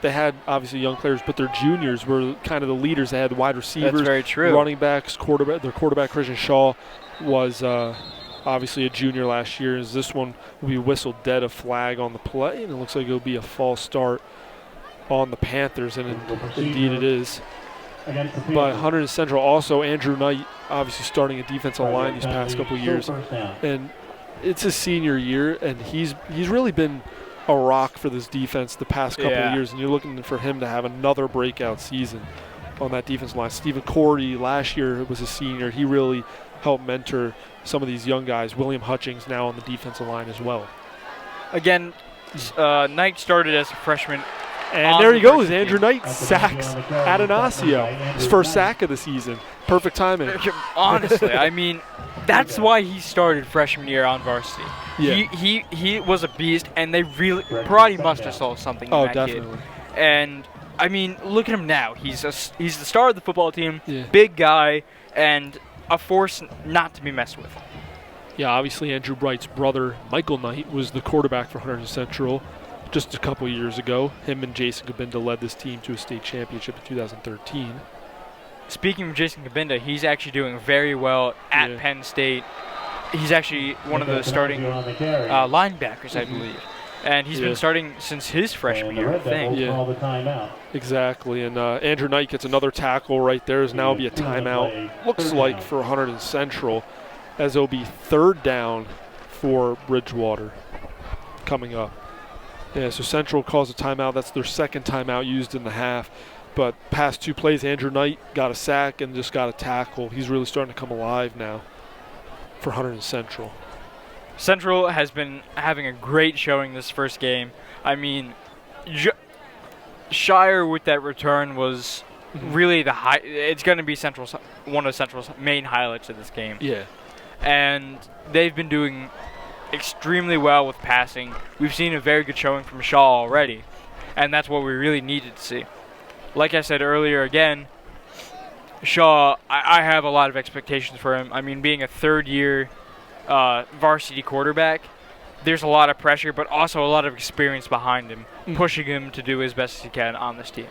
they had obviously young players, but their juniors were kind of the leaders. They had the wide receivers, that's very true, running backs, quarterback. Their quarterback, Christian Shaw, was obviously a junior last year. As this one will be whistled dead, a flag on the play, and it looks like it'll be a false start on the Panthers, and indeed it is. But Hunterdon Central also, Andrew Knight, obviously starting a defensive line these past couple of years, and it's his senior year, and he's really been a rock for this defense the past couple of years, and you're looking for him to have another breakout season. on that defensive line. Stephen Corey last year was a senior. He really helped mentor some of these young guys. William Hutchings now on the defensive line as well. Again, Knight started as a freshman. And there he goes. Andrew Knight sacks Atanasio. His first sack of the season. Perfect timing. Honestly, I mean, that's why he started freshman year on varsity. Yeah. He was a beast, and they really probably must have saw something in that definitely. kid. And I mean, look at him now. He's the star of the football team. Yeah. Big guy, and a force not to be messed with. Yeah, obviously Andrew Bright's brother, Michael Knight, was the quarterback for Hunterdon Central just a couple years ago. Him and Jason Kabinda led this team to a state championship in 2013. Speaking of Jason Kabinda, he's actually doing very well at Penn State. He's actually one of the starting linebackers, I believe. And he's been starting since his freshman year, I think. Yeah, exactly. And Andrew Knight gets another tackle right there. There's now be a timeout, looks like, for Hunterdon Central, as it'll be third down for Bridgewater coming up. Yeah, so Central calls a timeout. That's their second timeout used in the half. But past two plays, Andrew Knight got a sack and just got a tackle. He's really starting to come alive now for Hunterdon Central. Central has been having a great showing this first game. I mean, Shire with that return was really the high. It's going to be one of Central's main highlights of this game. Yeah. And they've been doing extremely well with passing. We've seen a very good showing from Shaw already, and that's what we really needed to see. Like I said earlier, again, Shaw, I have a lot of expectations for him. I mean, being a third-year varsity quarterback, there's a lot of pressure, but also a lot of experience behind him, pushing him to do his best as he can on this team.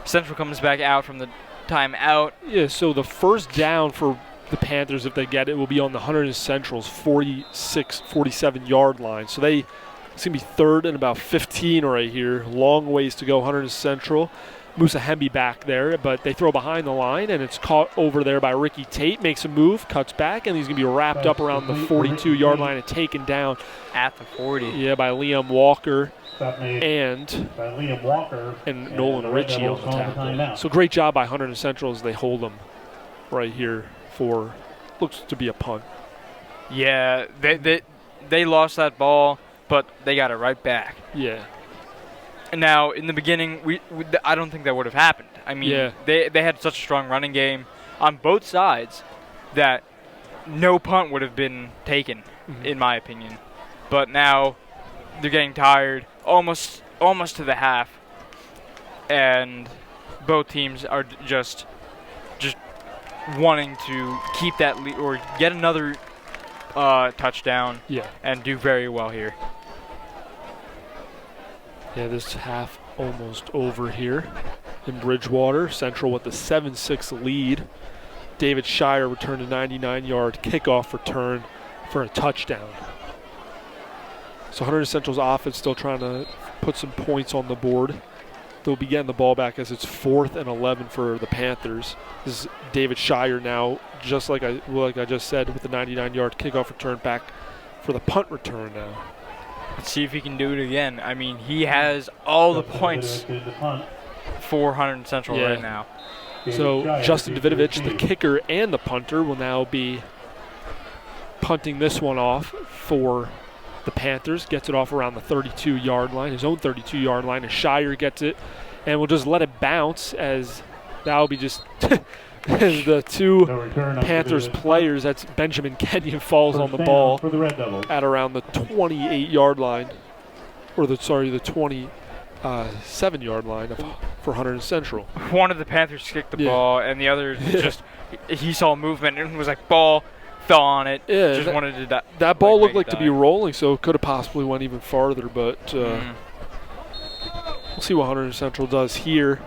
Central comes back out from the timeout. Yeah, so the first down for the Panthers, if they get it, will be on the Hunterdon Central's 47-yard line. So it's going to be third and about 15 right here. Long ways to go, Hunterdon Central. Musa Hemby back there, but they throw behind the line, and it's caught over there by Ricky Tate. Makes a move, cuts back, and he's going to be wrapped up around the 42-yard line and taken down. At the 40. Yeah, by Liam Walker and and Nolan Ritchie on the tackle. So great job by Hunterdon Central as they hold them right here for looks to be a punt. Yeah, they lost that ball, but they got it right back. Yeah. Now, in the beginning, I don't think that would have happened. I mean, they had such a strong running game on both sides that no punt would have been taken, in my opinion. But now they're getting tired, almost to the half, and both teams are just wanting to keep that lead or get another touchdown and do very well here. Yeah, this half almost over here in Bridgewater. Central with the 7-6 lead. David Shire returned a 99-yard kickoff return for a touchdown. So Hunterdon Central's offense still trying to put some points on the board. They'll be getting the ball back as it's 4th and 11 for the Panthers. This is David Shire now, just like I just said, with the 99-yard kickoff return back for the punt return now. Let's see if he can do it again. I mean, he has all the points for Hunterdon Central right now. So Justin Davidovich, the kicker and the punter, will now be punting this one off for the Panthers. Gets it off around the 32-yard line, his own 32-yard line, and Shire gets it. And we'll just let it bounce as that will be just as the two Panthers players, that's Benjamin Kenyon, falls on the ball at around the 28-yard line, or the 27-yard line for Hunterdon Central. One of the Panthers kicked the ball, and the other he saw movement and was like, ball, fell on it. Yeah, just wanted to that ball looked like to be rolling, so it could have possibly went even farther, but we'll see what Hunterdon Central does here,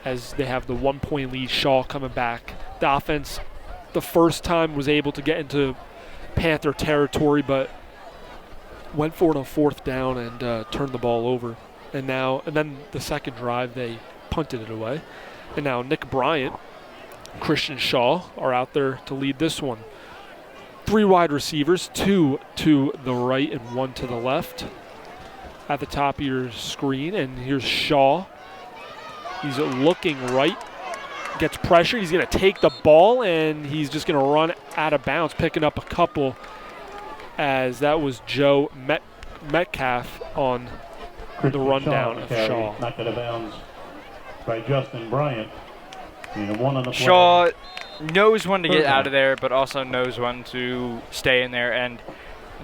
as they have the 1-point lead. Shaw coming back. The offense, the first time, was able to get into Panther territory, but went for it on 4th down and turned the ball over. And then the second drive, they punted it away. And now Nick Bryant, Christian Shaw are out there to lead this one. 3 wide receivers, 2 to the right and 1 to the left. at the top of your screen. And here's Shaw. He's looking right, gets pressure. He's going to take the ball, and he's just going to run out of bounds, picking up a couple, as that was Joe Metcalf on the rundown of Shaw. Knocked out of bounds by Justin Bryant. And one on the play. Shaw knows when to get out of there, but also knows when to stay in there, and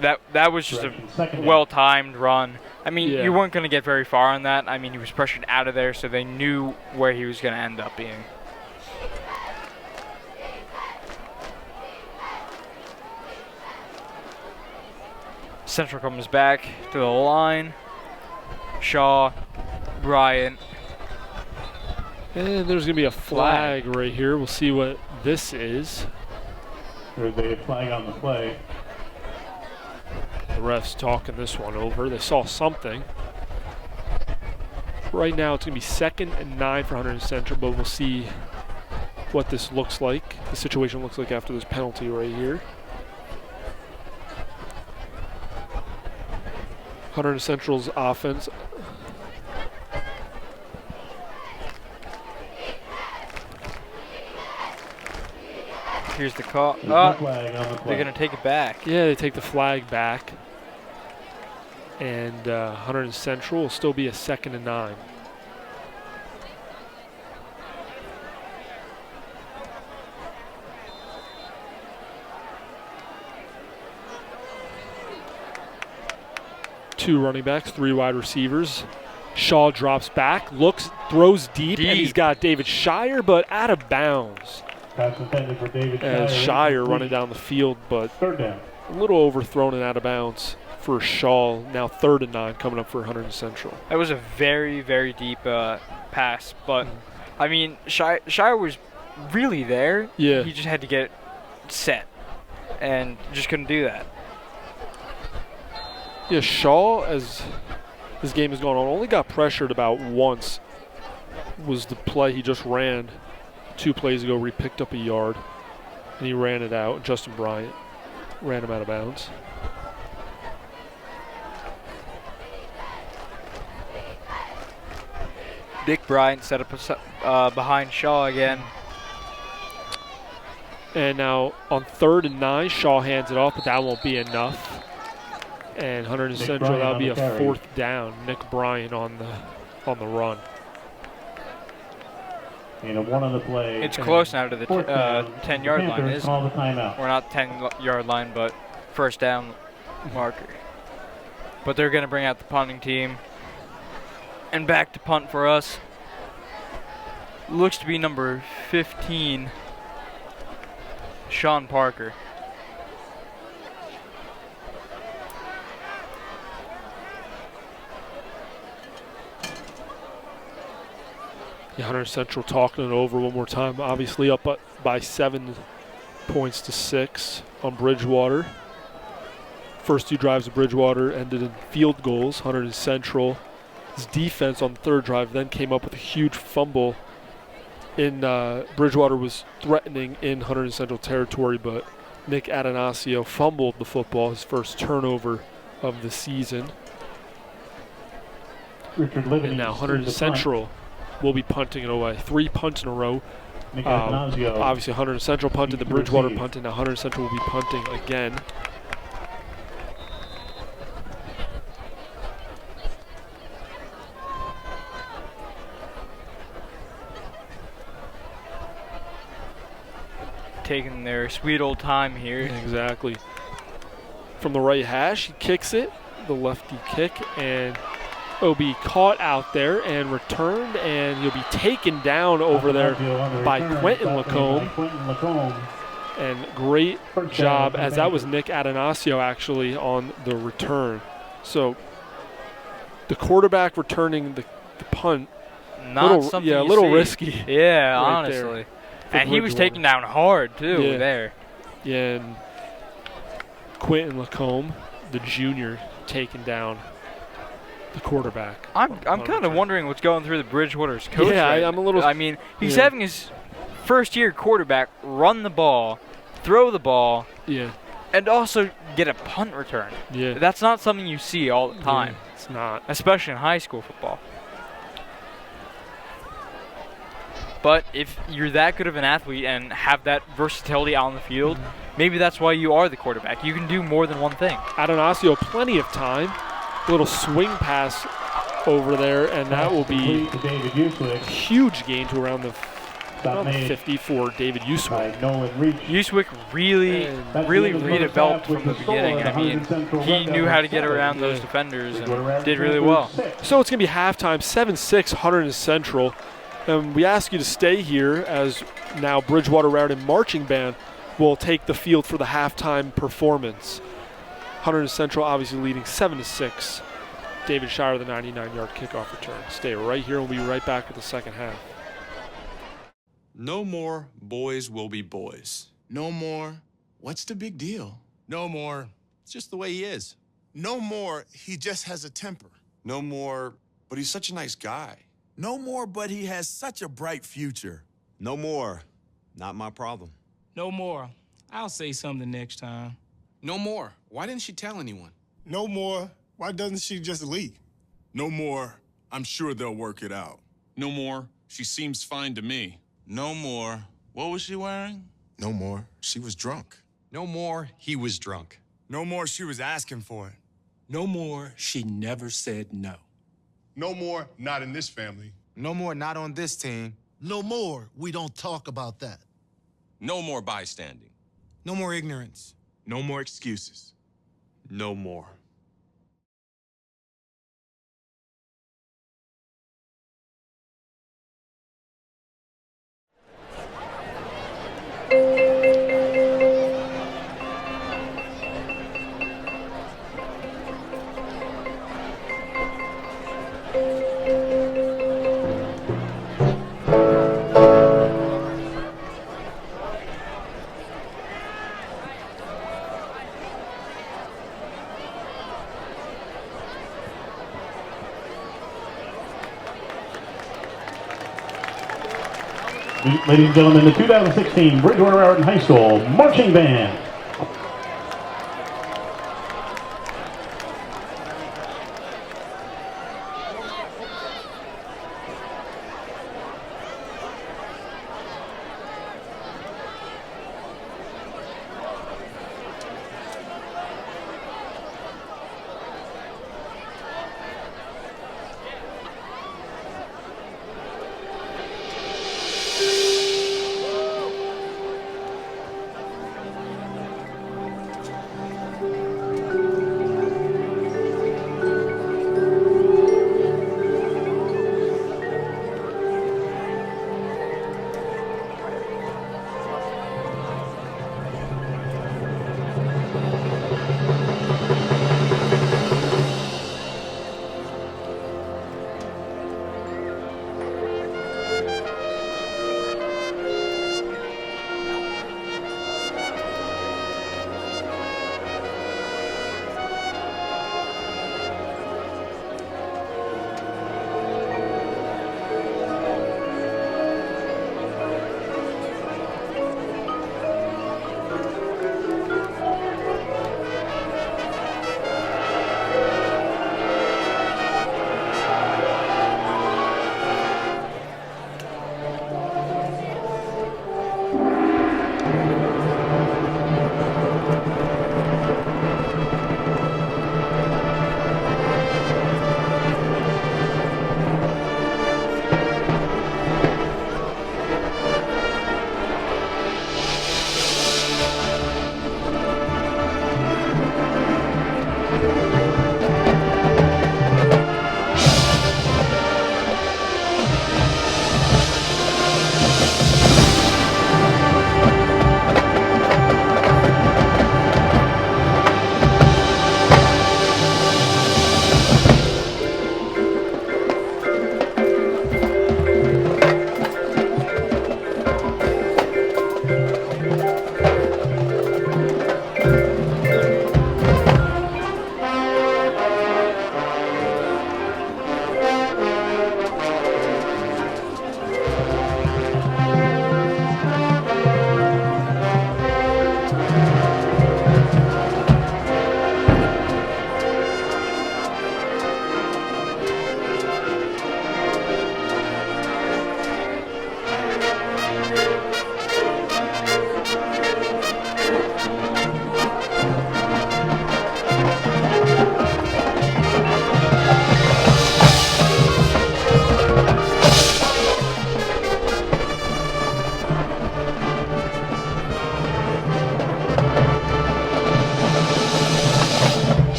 that was just a well-timed run. I mean, you weren't going to get very far on that. I mean, he was pressured out of there, so they knew where he was going to end up being. Central comes back to the line. Shaw, Bryant. And there's going to be a flag right here. We'll see what this is. There's a flag on the play. The refs talking this one over. They saw something. Right now it's going to be 2nd and 9 for Hunterdon Central, but we'll see what this looks like. The situation looks like after this penalty right here. Hunterdon Central's offense. Here's the call. Oh, they're going to take it back. Yeah, they take the flag back. And Hunterdon Central will still be a 2nd and 9. Two running backs, 3 wide receivers. Shaw drops back, looks, throws deep, and he's got David Shire, but out of bounds. Pass intended for David Shire. As Shire running down the field, but 3rd down. A little overthrown and out of bounds for Shaw. Now 3rd and 9 coming up for Hunterdon Central. That was a very, very deep pass, but I mean, Shire was really there. Yeah. He just had to get set, and just couldn't do that. Yeah, Shaw, as this game has gone on, only got pressured about once. Was the play he just ran 2 plays ago where he picked up a yard and he ran it out. Justin Bryant ran him out of bounds. Nick Bryant set up behind Shaw again. And now on 3rd and 9, Shaw hands it off, but that won't be enough. And Hunterdon Central, that'll be a 4th down. Nick Bryant on the run. And a 1 on the play. It's close now to the 10-yard line, isn't call it? the timeout. Or not 10-yard line, but 1st down marker. But they're going to bring out the punting team. And back to punt for us. Looks to be number 15, Sean Parker. Yeah, Hunterdon Central talking it over one more time. Obviously up by 7 points to 6 on Bridgewater. First 2 drives of Bridgewater ended in field goals. Hunterdon Central's defense on the 3rd drive then came up with a huge fumble. Bridgewater was threatening in Hunterdon Central territory, but Nick Adanasio fumbled the football, his first turnover of the season. And now Hunterdon Central will be punting it away. 3 punts in a row. Obviously, Hunterdon Central punted, the Bridgewater punted. Now Hunterdon Central will be punting again. Taking their sweet old time here. Exactly. From the right hash, he kicks it, the lefty kick, and it'll be caught out there and returned, and he'll be taken down over there by Quentin Lacombe. And great job, as that was Nick Adanasio actually on the return. So the quarterback returning the punt, Not a little risky. Yeah, right honestly. there. And he was taken down hard too there. Yeah, and Quentin Lacombe, the junior, taking down the quarterback. I'm kind of wondering what's going through the Bridgewater's coach. Yeah, right I'm a little. I mean, he's having his first-year quarterback run the ball, throw the ball, Yeah. and also get a punt return. Yeah. That's not something you see all the time. Yeah. It's not. especially in high school football. But if you're that good of an athlete and have that versatility out on the field, maybe that's why you are the quarterback. You can do more than one thing. Adonasio, plenty of time. A little swing pass over there, and that will be Complete to David Uswick. huge gain to around the Stop made 50 for David by Uswick. Nolan Reach. Uswick really That's really the end of the redeveloped first half from the with the score, beginning. the I mean, Hun Central he Red knew how to Devils get around 7. those defenders and Bridgewater-Raritan did really well. 6. So it's going to be halftime, 7-6, Hunterdon Central. And we ask you to stay here as now Bridgewater-Raritan Marching Band will take the field for the halftime performance. Hunterdon Central obviously leading 7-6. David Shire, the 99-yard kickoff return. Stay right here. We'll be right back with the second half. No more boys will be boys. No more, what's the big deal? No more, it's just the way he is. No more, he just has a temper. No more, but he's such a nice guy. No more, but he has such a bright future. No more, not my problem. No more. I'll say something next time. No more. Why didn't she tell anyone? No more. Why doesn't she just leave? No more, I'm sure they'll work it out. No more. She seems fine to me. No more, what was she wearing? No more, she was drunk. No more, he was drunk. No more, she was asking for it. No more, she never said no. No more, not in this family. No more, not on this team. No more, we don't talk about that. No more bystanding. No more ignorance. No more excuses. No more. Ladies and gentlemen, the 2016 Bridgewater-Raritan High School Marching Band.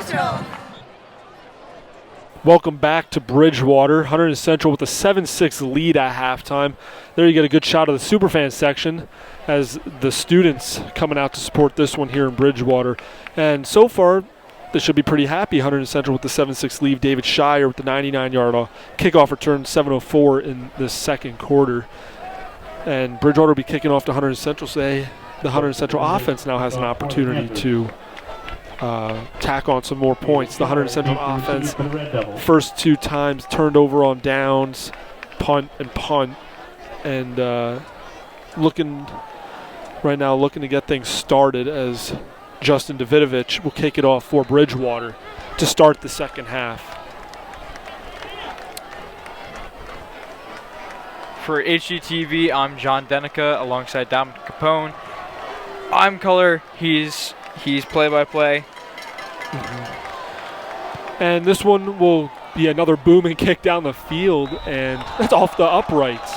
Central. Welcome back to Bridgewater. Hunterdon Central with a 7-6 lead at halftime. There you get a good shot of the Superfan section as the students coming out to support this one here in Bridgewater. And so far, they should be pretty happy. Hunterdon Central with the 7-6 lead. David Shire with the 99-yard kickoff return, 7:04 in the second quarter. And Bridgewater will be kicking off to Hunterdon Central. Say the Hunterdon Central offense now has an opportunity to tack on some more points. The Hunterdon Central offense, first 2 times turned over on downs, punt, and looking to get things started as Justin Davidovich will kick it off for Bridgewater to start the second half. For HGTV, I'm John Denica alongside Dominic Capone. I'm color. He's play-by-play. And this one will be another booming kick down the field, and that's off the uprights.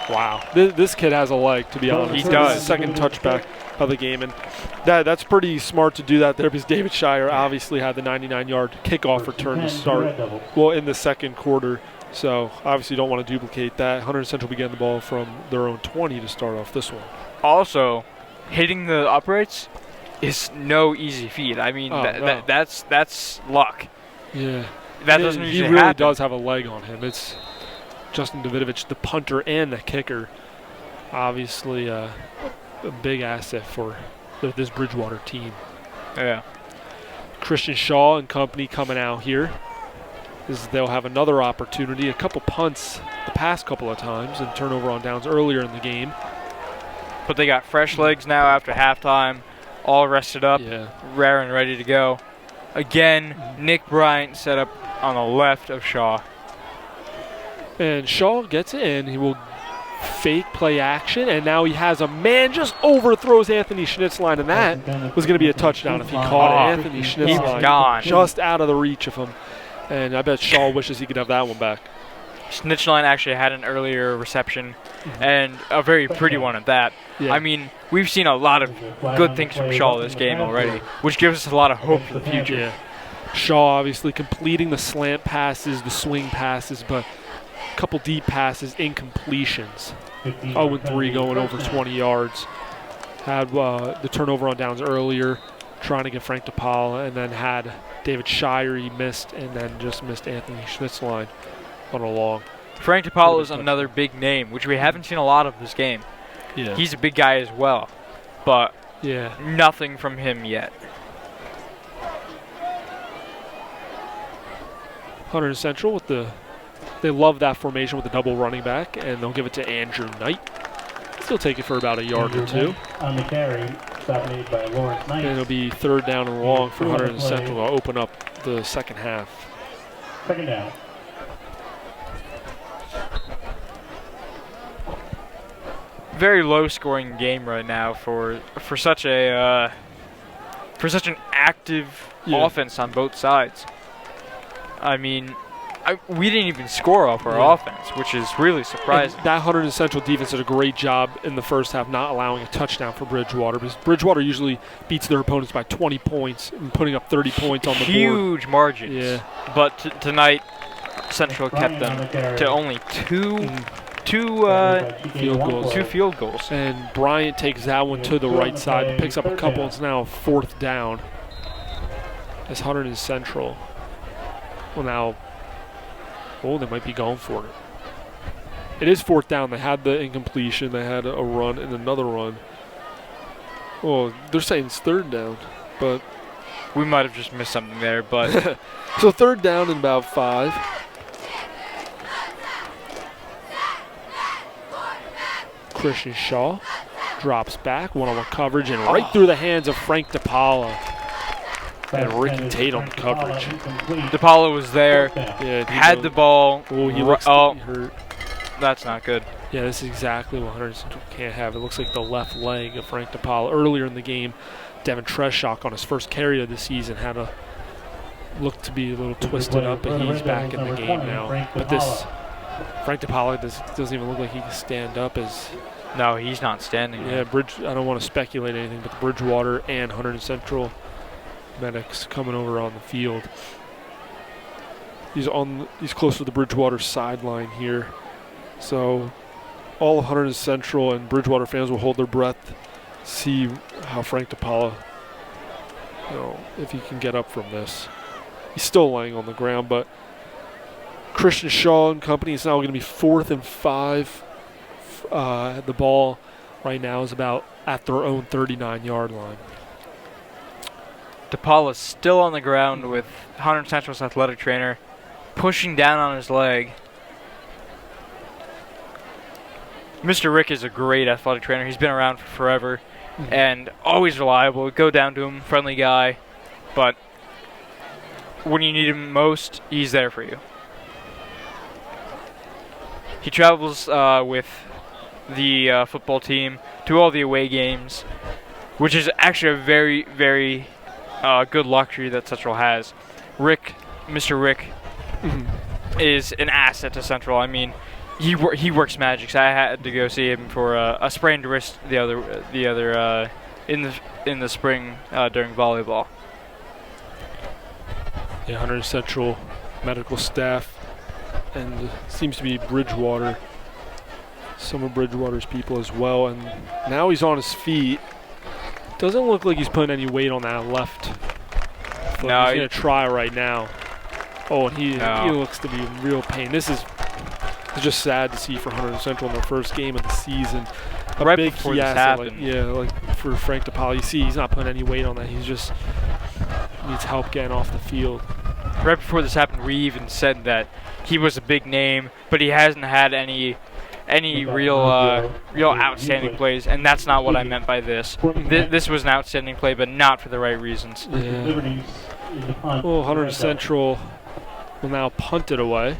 Wow, this kid has a leg, to be honest. He does. Second touchback of the game, and that's pretty smart to do that there because David Shire obviously had the 99-yard kickoff return to start, in the second quarter. So obviously don't want to duplicate that. Hunterdon Central began the ball from their own 20 to start off this one. Also, hitting the uprights is no easy feat. I mean, no. that's luck. Yeah. That doesn't usually happen. He really does have a leg on him. It's Justin Davidovich, the punter and the kicker. Obviously a big asset for this Bridgewater team. Yeah. Christian Shaw and company coming out here. They'll have another opportunity. A couple punts the past couple of times and turnover on downs earlier in the game. But they got fresh legs now after halftime, all rested up, rare and ready to go. Again, Nick Bryant set up on the left of Shaw. And Shaw gets in. He will fake play action, and now he has a man just overthrows Anthony Schnitzline, and that was going to be a touchdown if he caught it. Anthony Schnitzline just out of the reach of him. And I bet Shaw wishes he could have that one back. Schnitzline actually had an earlier reception, and a very pretty one at that. Yeah. I mean, we've seen a lot of good things from Shaw this game already, which gives us a lot of hope for the future. Yeah. Shaw obviously completing the slant passes, the swing passes, but a couple deep passes, incompletions. 0-3 going over 20 yards. Had the turnover on downs earlier, trying to get Frank DePaula, and then had David Shire he missed, and then just missed Anthony Schnitzline on a long. Frank DePaula is another big name, which we haven't seen a lot of this game. Yeah. He's a big guy as well, but yeah, nothing from him yet. Hunterdon Central with they love that formation with the double running back, and they'll give it to Andrew Knight. He'll take it for about a yard or two. On the carry, stop made by Lawrence Knight. And it'll be third down and long for Hunterdon Central to open up the second half. Second down. Very low-scoring game right now for such an active offense on both sides. I mean, we didn't even score off our offense, which is really surprising. And that Hunterdon Central defense did a great job in the first half not allowing a touchdown for Bridgewater, because Bridgewater usually beats their opponents by 20 points and putting up 30 points on the board. Huge margins. Yeah. But tonight, Central kept them to only two field goals. And Bryant takes that one to the right side, picks up a couple. It's now fourth down as Hunterdon Central. Well, now, they might be going for it. It is fourth down. They had the incompletion. They had a run and another run. Oh, they're saying it's third down, but we might have just missed something there. But so third down and about 5. Christian Shaw drops back, one-on-one coverage, and right through the hands of Frank DePaula. And Ricky Tate on the coverage. DePaula was there, had the ball. Oh, he looks hurt. That's not good. Yeah, this is exactly what Hunterdon Central can't have. It looks like the left leg of Frank DePaula. Earlier in the game, Devin Treshock on his first carry of the season had a look to be a little twisted up, but he's back in the game now. But this Frank DePaula doesn't even look like he can stand up. No, he's not standing. Yeah, I don't want to speculate anything, but the Bridgewater and Hunterdon Central medics coming over on the field. He's close to the Bridgewater sideline here. So all of Hunterdon Central and Bridgewater fans will hold their breath, see how Frank DePaula, if he can get up from this. He's still laying on the ground, but Christian Shaw and company is now going to be 4th and 5. The ball right now is about at their own 39-yard line. DePaula's still on the ground with Hunterdon Central's athletic trainer pushing down on his leg. Mr. Rick is a great athletic trainer. He's been around for forever and always reliable. Go down to him, friendly guy, but when you need him most, he's there for you. He travels with the football team to all the away games, which is actually a very, very good luxury that Central has. Mr. Rick, is an asset to Central. I mean, he works magic. So I had to go see him for a sprained wrist the other in the spring during volleyball. Yeah, Hunterdon Central medical staff, and seems to be Bridgewater. Some of Bridgewater's people as well, and now he's on his feet. Doesn't look like he's putting any weight on that left foot. No, he's going to try right now. Oh, and he looks to be in real pain. This is just sad to see for Hunterdon Central in their first game of the season. Right before this happened. Like for Frank DePaula, you see he's not putting any weight on that. He's just needs help getting off the field. Right before this happened, we even said that he was a big name, but he hasn't had any real outstanding plays, and that's not what I meant by this. This was an outstanding play, but not for the right reasons. Yeah. Well, Hunterdon Central will now punt it away,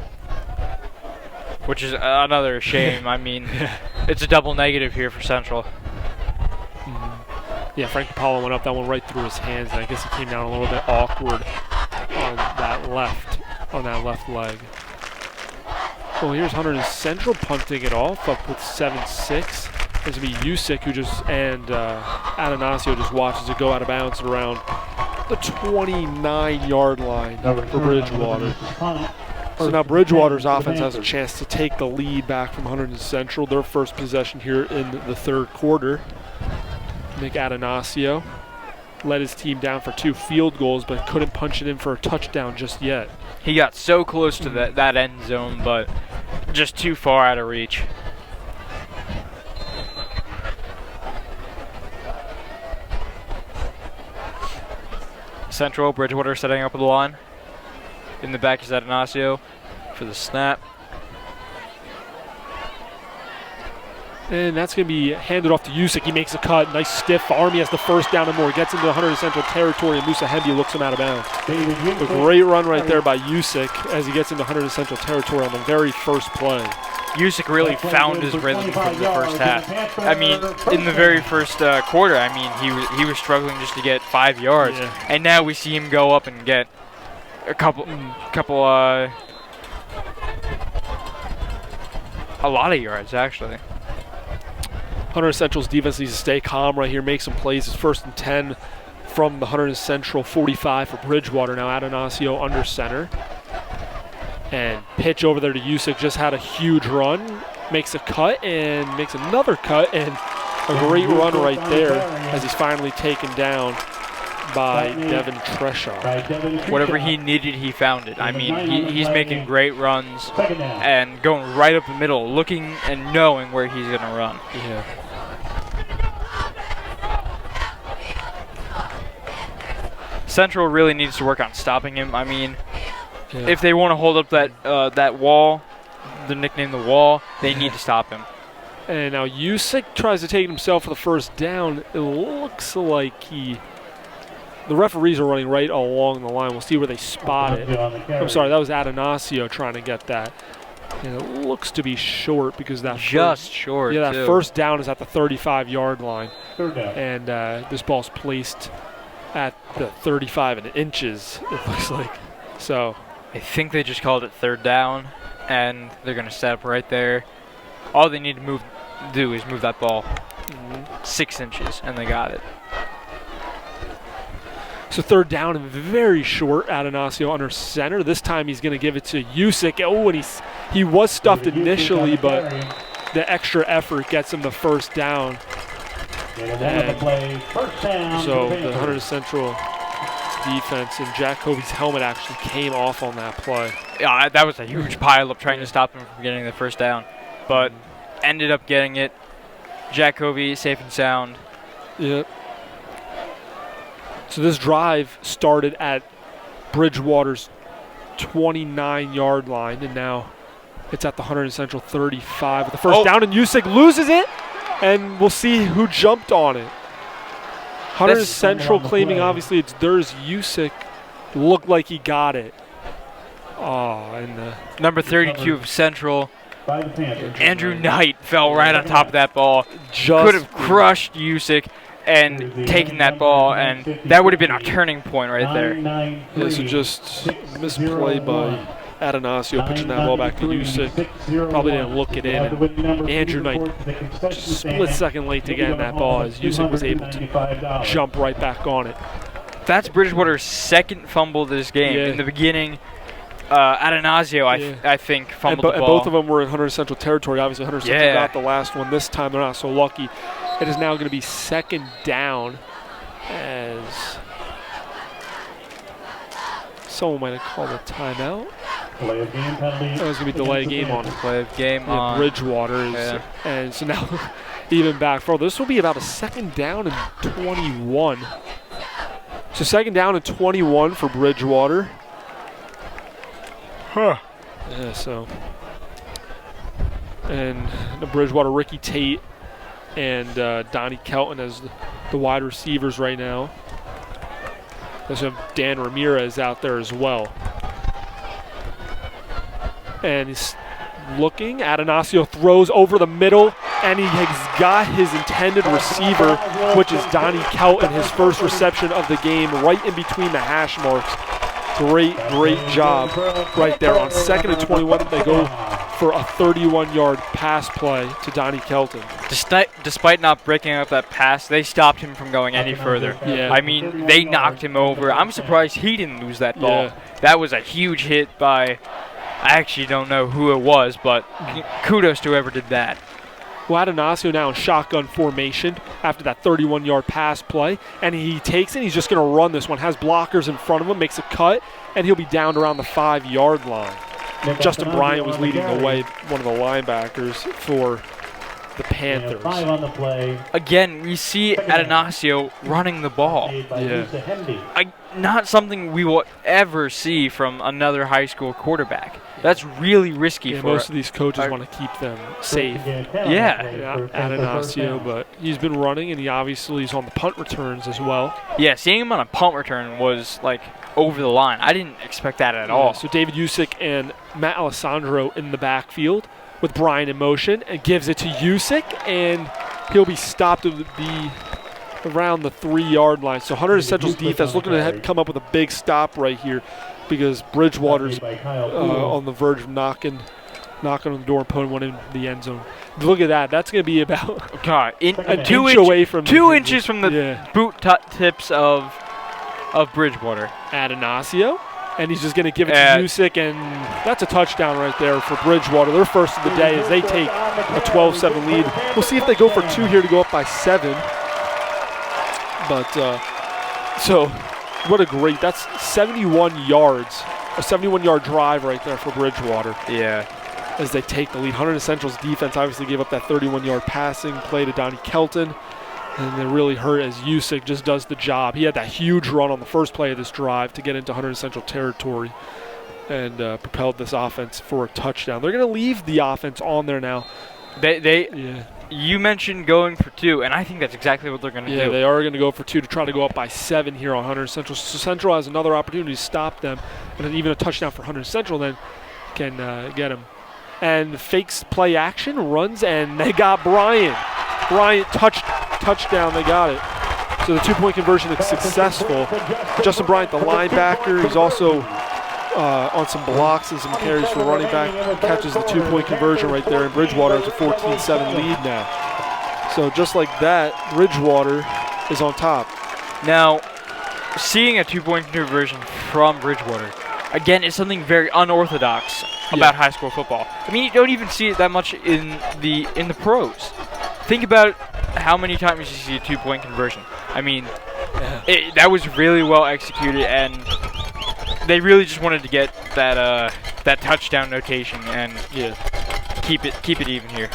which is another shame. I mean, it's a double negative here for Central. Yeah, Frank DePaula went up that one right through his hands, and I guess he came down a little bit awkward on that left leg. Well, here's Hunterdon Central punting it off, up with 7-6. There's going to be Usyk and Atanasio just watches it go out of bounds around the 29-yard line for Bridgewater. So now Bridgewater's offense has a chance to take the lead back from Hunterdon Central. Their first possession here in the third quarter. Nick Atanasio led his team down for 2 field goals, but couldn't punch it in for a touchdown just yet. He got so close to that end zone, but just too far out of reach. Central, Bridgewater setting up with the line. In the back is Atanasio for the snap. And that's going to be handed off to Usyk. He makes a cut. Nice stiff. Army has the first down and more. Gets into Hunterdon Central territory, and Musa Hemby looks him out of bounds. A great run right there by Usyk as he gets into Hunterdon Central territory on the very first play. Usyk really found his rhythm from the first half. I mean, in the very first quarter, I mean, he was struggling just to get 5 yards. Yeah. And now we see him go up and get a lot of yards, actually. Hunterdon Central's defense needs to stay calm right here, make some plays. It's 1st and 10 from the Hunterdon Central 45 for Bridgewater. Now Atanasio under center. And pitch over there to Usyk, just had a huge run. Makes a cut and makes another cut, and a great run right there as he's finally taken down by Devin Treshaw. Whatever he needed, he found it. I mean, he's making great runs and going right up the middle, looking and knowing where he's going to run. Yeah. Central really needs to work on stopping him. I mean, if they want to hold up that wall, the nickname the wall, they need to stop him. And now Usyk tries to take it himself for the first down. It looks like the referees are running right along the line. We'll see where they spot it. I'm sorry, that was Atanasio trying to get that. And it looks to be short because that short. Yeah, that first down is at the 35-yard line. And this ball's placed at the 35 inches, it looks like. So I think they just called it third down, and they're going to set up right there. All they need to do is move that ball 6 inches, and they got it. So So third down and very short. Atanasio under center. This time he's going to give it to Usyk. Oh, and he was stuffed initially, but the extra effort gets him the first down. And so the Hunterdon Central defense and Jack Covey's helmet actually came off on that play. Yeah, that was a huge pileup trying to stop him from getting the first down, but ended up getting it. Jack Covey safe and sound. Yep. So this drive started at Bridgewater's 29-yard line, and now it's at the Hunterdon Central 35 with the first down, and Usyk loses it, and we'll see who jumped on it. Hunterdon Central claiming obviously it's theirs. Usyk looked like he got it. Oh, and the number 32 of Central, Andrew Knight, fell right on top of that ball. Could have crushed Usyk and taken that ball, and that would have been a turning point right there. Yeah, so just misplay by Atanasio, pitching that ball back to Usyk. Probably didn't look it in. And Andrew Knight just a split second late to get in that ball as Usyk was able to jump right back on it. That's Bridgewater's second fumble this game. Yeah. In the beginning, Atanasio, I think, fumbled the ball. And both of them were in Hunterdon Central territory. Obviously, Hunterdon Central got the last one. This time, they're not so lucky. It is now going to be second down as someone might have called a timeout. Delay of game penalty. That was going to be delay of game on play of game on Bridgewater. And so now even back further. This will be about a second down and 21. So second down and 21 for Bridgewater. Yeah, so. And the Bridgewater, Ricky Tate and Donnie Kelton as the wide receivers right now. There's Dan Ramirez out there as well. And he's looking. Atanasio throws over the middle, and he has got his intended receiver, which is Donnie Kelton, his first reception of the game, right in between the hash marks. Great job right there. On second and 21, they go for a 31-yard pass play to Donnie Kelton. Despite not breaking up that pass, they stopped him from going any further. Yeah. I mean, they knocked him over. I'm surprised he didn't lose that ball. Yeah. That was a huge hit by, I actually don't know who it was, but kudos to whoever did that. Well, Atanasio now in shotgun formation after that 31-yard pass play, and he takes it. He's just going to run this one. Has blockers in front of him, makes a cut, and he'll be down around the 5-yard line. Justin Bryant was leading the way, one of the linebackers for the Panthers. Again, we see Atanasio running the ball. Yeah. Not something we will ever see from another high school quarterback. That's really risky for most of these coaches want to keep them safe. Yeah. Atanasio, but he's been running, and he obviously is on the punt returns as well. Yeah, seeing him on a punt return was like over the line. I didn't expect that at all. So David Usyk and Matt Alessandro in the backfield with Brian in motion, and gives it to Usyk, and he'll be stopped at the around the 3-yard line. So Hunterdon Central's defense looking to come up with a big stop right here, because Bridgewater's on the verge of knocking on the door and putting one in the end zone. Look at that. That's going to be about a 2 inch away from 2 inches from the boot tips of Bridgewater. Atanasio, and he's just going to give it to Usyk, and that's a touchdown right there for Bridgewater. Their first of the day as they take a 12-7 lead. We'll see if they go for 2 here to go up by 7. But so what a great, that's 71 yards, a 71-yard drive right there for Bridgewater. Yeah. As they take the lead. Hunterdon Central's defense obviously gave up that 31-yard passing play to Donnie Kelton, and they really hurt as Usyk just does the job. He had that huge run on the first play of this drive to get into Hunterdon Central territory and propelled this offense for a touchdown. They're going to leave the offense on there now. You mentioned going for 2, and I think that's exactly what they're going to do. Yeah, they are going to go for 2 to try to go up by 7 here on Hunterdon Central. So Central has another opportunity to stop them, and then even a touchdown for Hunterdon Central then can get them. And fakes play action, runs, and they got Bryant. Bryant touchdown, they got it. So the 2-point conversion is successful. Justin Bryant, the linebacker, he's also on some blocks and some carries for running back, catches the 2-point conversion right there, and Bridgewater has a 14-7 lead now. So just like that, Bridgewater is on top. Now, seeing a two-point conversion from Bridgewater, again, is something very unorthodox about high school football. I mean, you don't even see it that much in the pros. Think about how many times you see a two-point conversion. I mean, that was really well executed, and they really just wanted to get that touchdown notation and keep it even here.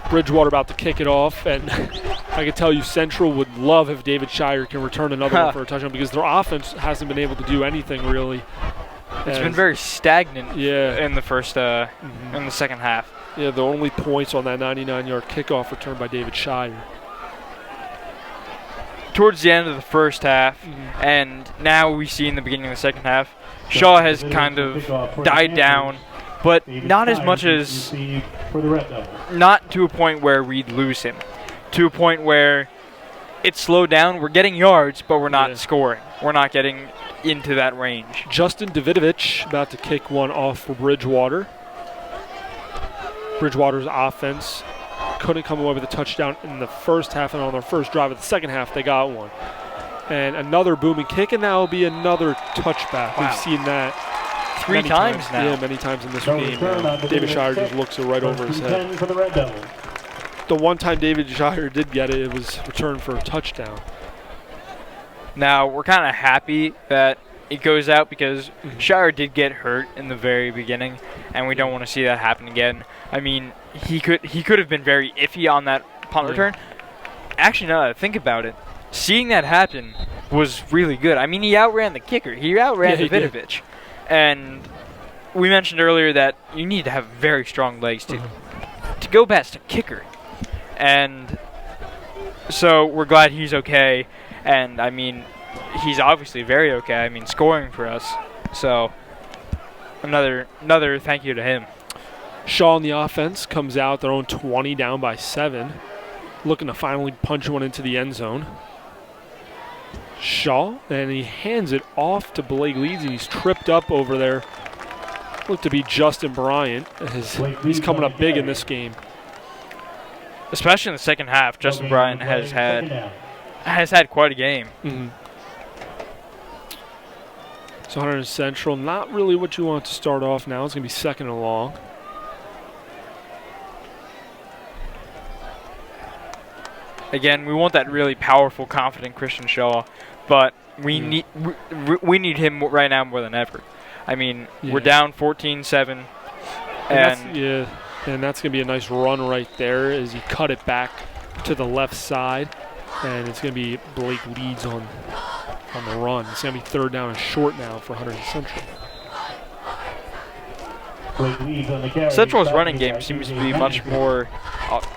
Bridgewater about to kick it off, and I can tell you Central would love if David Shire can return another one for a touchdown, because their offense hasn't been able to do anything really. It's been very stagnant in the first in the second half. Yeah, the only points on that 99-yard kickoff return by David Shire. Towards the end of the first half, and now we see in the beginning of the second half, Shaw has kind of died down, but not as much as, not to a point where we'd lose him, to a point where it's slowed down. We're getting yards, but we're not scoring. We're not getting into that range. Justin Davidovich about to kick one off for Bridgewater. Bridgewater's offense couldn't come away with a touchdown in the first half, and on their first drive of the second half, they got one. And another booming kick, and that will be another touchback. Wow. We've seen that three times now. Yeah, many times in this game. David Shire just looks it right over his head. The one time David Shire did get it, it was returned for a touchdown. Now, we're kind of happy that it goes out because Shire did get hurt in the very beginning, and we don't want to see that happen again. I mean, he could have been very iffy on that punt return. Actually, now that I think about it, seeing that happen was really good. I mean, he outran the kicker. He outran Davidovich. And we mentioned earlier that you need to have very strong legs to go past a kicker. And so we're glad he's okay. And, I mean, he's obviously very okay. I mean, scoring for us. So another thank you to him. Shaw on the offense comes out their own 20, down by 7. Looking to finally punch one into the end zone. Shaw, and he hands it off to Blake Leeds, and he's tripped up over there. Looked to be Justin Bryant. He's coming up big in this game. Especially in the second half, Justin Bryant has had quite a game. So Hunterdon Central, not really what you want to start off now. It's going to be second and long. Again, we want that really powerful, confident Christian Shaw, but we need him right now more than ever. I mean, we're down 14-7, and that's going to be a nice run right there as he cut it back to the left side, and it's going to be Blake Leeds on the run. It's going to be third down and short now for Hunterdon Central. Central's running game seems to be much more.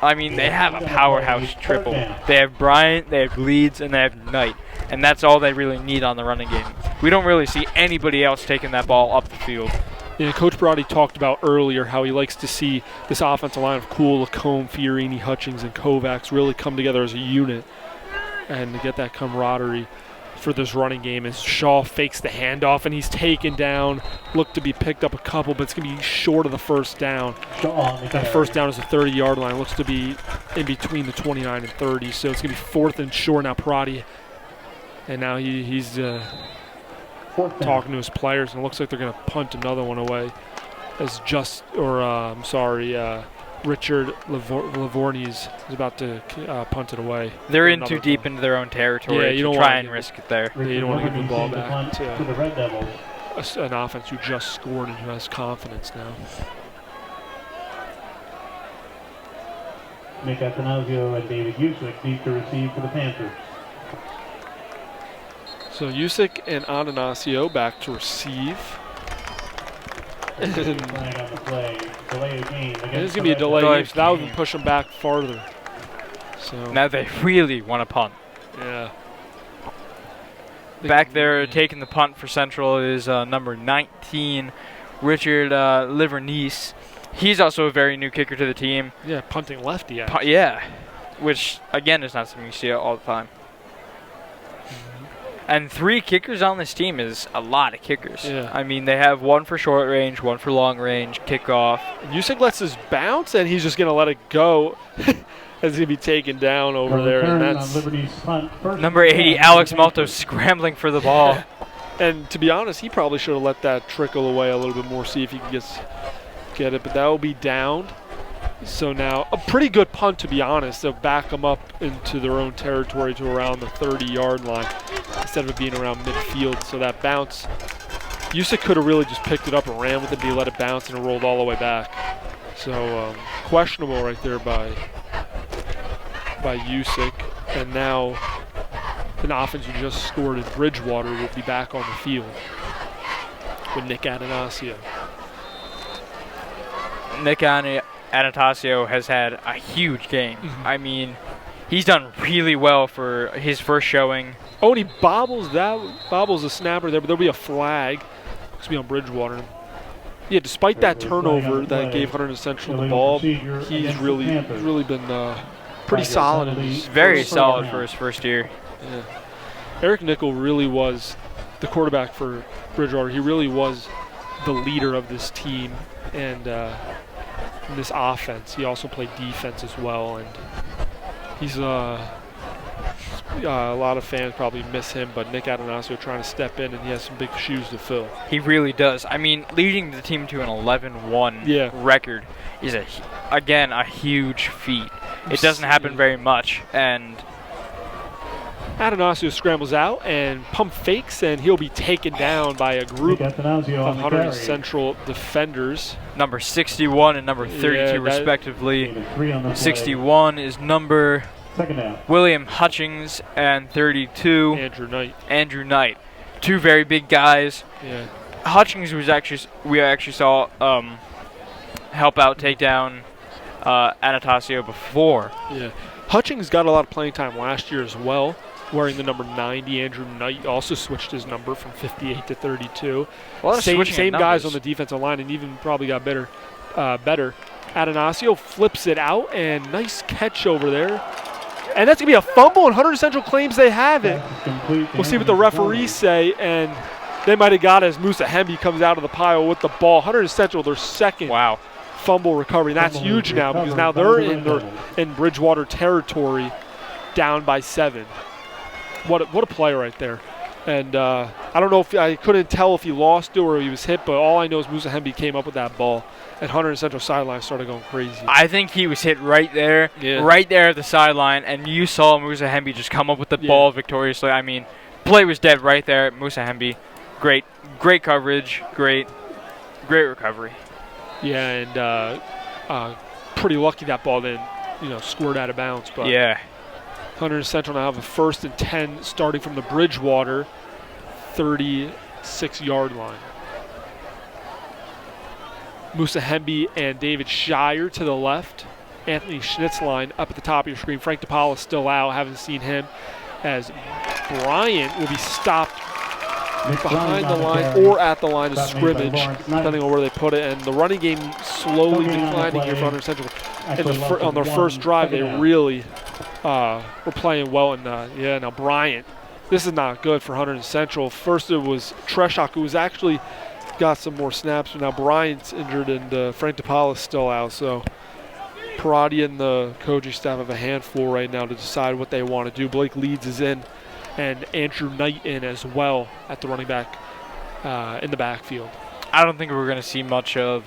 I mean, they have a powerhouse triple. They have Bryant, they have Leeds, and they have Knight. And that's all they really need on the running game. We don't really see anybody else taking that ball up the field. Yeah, Coach Brody talked about earlier how he likes to see this offensive line of Cool, Lacombe, Fiorini, Hutchings, and Kovacs really come together as a unit and to get that camaraderie for this running game. As Shaw fakes the handoff and he's taken down, looked to be picked up a couple, but it's going to be short of the first down. That first down is the 30-yard line. Looks to be in between the 29 and 30, so it's going to be fourth and short now. Parati, and now he's talking to his players, and it looks like they're going to punt another one away. As Richard Lavorny is about to punt it away. They're in too deep into their own territory to try and risk it there. You don't want to give the ball back to the Red Devils. An offense who just scored and who has confidence now. Nick Atanasio and David Usick deep to receive for the Panthers. So Usick and Atanasio back to receive. And there's going to be a delay. That would push them back farther. So now they really want to punt. Yeah. Back there taking the punt for Central is number 19, Richard Livernice. He's also a very new kicker to the team. Yeah, punting lefty. Which, again, is not something you see all the time. And 3 kickers on this team is a lot of kickers. Yeah. I mean, they have one for short range, one for long range, kickoff. And Usick lets this bounce, and he's just going to let it go. as he'd be taken down over there. And that's number 80, Alex Malto, scrambling for the ball. And to be honest, he probably should have let that trickle away a little bit more, see if he can get it. But that will be downed. So now a pretty good punt, to be honest. They'll back them up into their own territory to around the 30-yard line instead of it being around midfield. So that bounce, Usyk could have really just picked it up and ran with it, but he let it bounce and it rolled all the way back. So questionable right there by Usyk. And now an offense who just scored in Bridgewater will be back on the field with Nick Atanasio. Nick Atanasio has had a huge game. I mean, he's done really well for his first showing. Oh, and he bobbles the snapper there, but there'll be a flag. It's be on Bridgewater. Yeah, despite that turnover that gave Hunterdon Central the ball, he's really been pretty solid. He's very solid for his first year. Yeah. Eric Nickel really was the quarterback for Bridgewater. He really was the leader of this team and in this offense. He also played defense as well, and he's a lot of fans probably miss him, but Nick Atanasio trying to step in, and he has some big shoes to fill. He really does. I mean, leading the team to an 11-1 record is, again, a huge feat. It doesn't happen very much, and Atanasio scrambles out and pump fakes, and he'll be taken down by a group of Hunterdon Central defenders. Number 61 and number 32 respectively. 61 is number William Hutchings, and 32 Andrew Knight. Two very big guys. Yeah. Hutchings we actually saw help out take down Atanasio before. Yeah. Hutchings got a lot of playing time last year as well, wearing the number 90. Andrew Knight also switched his number from 58 to 32. Same guys on the defensive line, and even probably got better. Atanasio flips it out, and nice catch over there. And that's going to be a fumble, and Hunterdon Central claims they have it. We'll see what the referees say, and they might have got it as Musa Hemby comes out of the pile with the ball. Hunterdon Central, their second fumble recovery. And that's huge now, because now they're in Bridgewater territory, down by 7. What a play right there. And I don't know if I couldn't tell if he lost it or he was hit, but all I know is Musa Hemby came up with that ball, and Hunterdon Central sideline started going crazy. I think he was hit right there, right there at the sideline, and you saw Musa Hemby just come up with the ball victoriously. I mean, play was dead right there. Musa Hemby, great coverage, great recovery. Yeah, and pretty lucky that ball didn't, squirt out of bounds. But yeah. Hunterdon Central now have a 1st and 10 starting from the Bridgewater 36-yard line. Musa Hemby and David Shire to the left. Anthony Schnitzline up at the top of your screen. Frank DePaula still out. Haven't seen him. As Bryant will be stopped behind the line or at the line of scrimmage, depending on where they put it. And the running game slowly declining here for Hunterdon Central. On their first drive, they really were playing well. And now Bryant. This is not good for Hunterdon Central. First it was Treshak, who was actually got some more snaps, but now Bryant's injured and Frank DePaula's still out. So Parati and the coaching staff have a handful right now to decide what they want to do. Blake Leeds is in, and Andrew Knight in as well at the running back in the backfield. I don't think we're going to see much of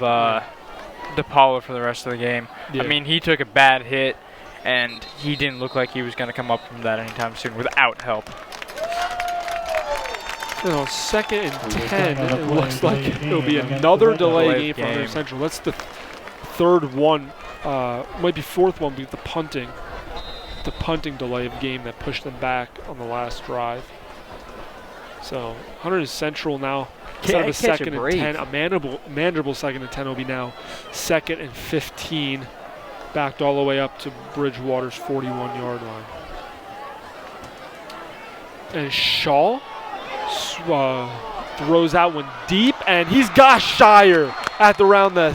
DePaula for the rest of the game. Yeah. I mean, he took a bad hit, and he didn't look like he was going to come up from that anytime soon without help. 2nd and 10, it looks like it'll be another delay game for Hunterdon Central. That's the 3rd one, might be 4th one, but the punting delay of game that pushed them back on the last drive. So Hunterdon Central now, instead of a 2nd and 10, a manageable 2nd and 10 will be now 2nd and 15, backed all the way up to Bridgewater's 41-yard line. And Shaw throws out one deep, and he's got Shire at around the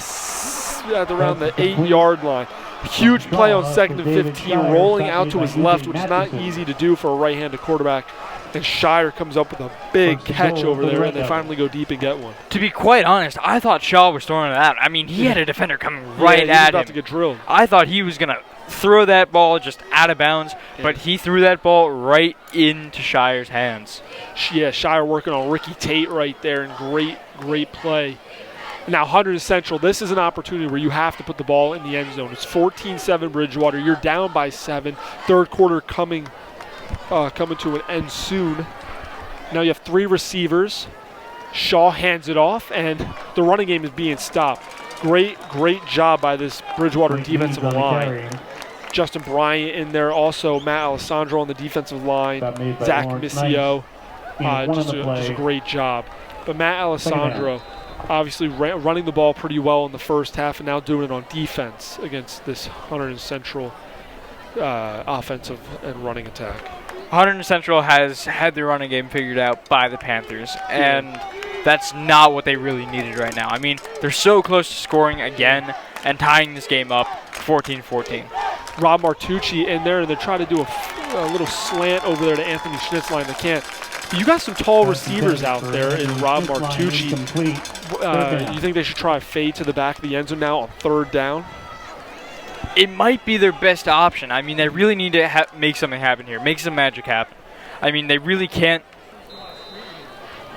8-yard line. Huge play on 2nd and 15, rolling out to his left, which is not easy to do for a right-handed quarterback. And Shire comes up with a big catch over there, and they finally go deep and get one. To be quite honest, I thought Shaw was throwing it out. I mean, he had a defender coming right at him. About to get drilled. I thought he was going to throw that ball just out of bounds, but he threw that ball right into Shire's hands. Yeah, Shire working on Ricky Tate right there, and great play. Now, Hunterdon Central, this is an opportunity where you have to put the ball in the end zone. It's 14-7 Bridgewater. You're down by 7. Third quarter coming to an end soon. Now you have 3 receivers. Shaw hands it off, and the running game is being stopped. Great job by this Bridgewater defensive line. Justin Bryant in there, also Matt Alessandro on the defensive line, Zach Missio. Just a great job. But Matt Alessandro obviously running the ball pretty well in the first half, and now doing it on defense against this Hunterdon Central offensive and running attack. Hunterdon Central has had their running game figured out by the Panthers, and that's not what they really needed right now. I mean, they're so close to scoring again and tying this game up 14-14. Rob Martucci in there, and they're trying to do a little slant over there to Anthony Schnitzline. They can't. But you got some tall receivers out there in Rob Martucci. You think they should try a fade to the back of the end zone now on 3rd down? It might be their best option. I mean, they really need to make something happen here. Make some magic happen. I mean, they really can't.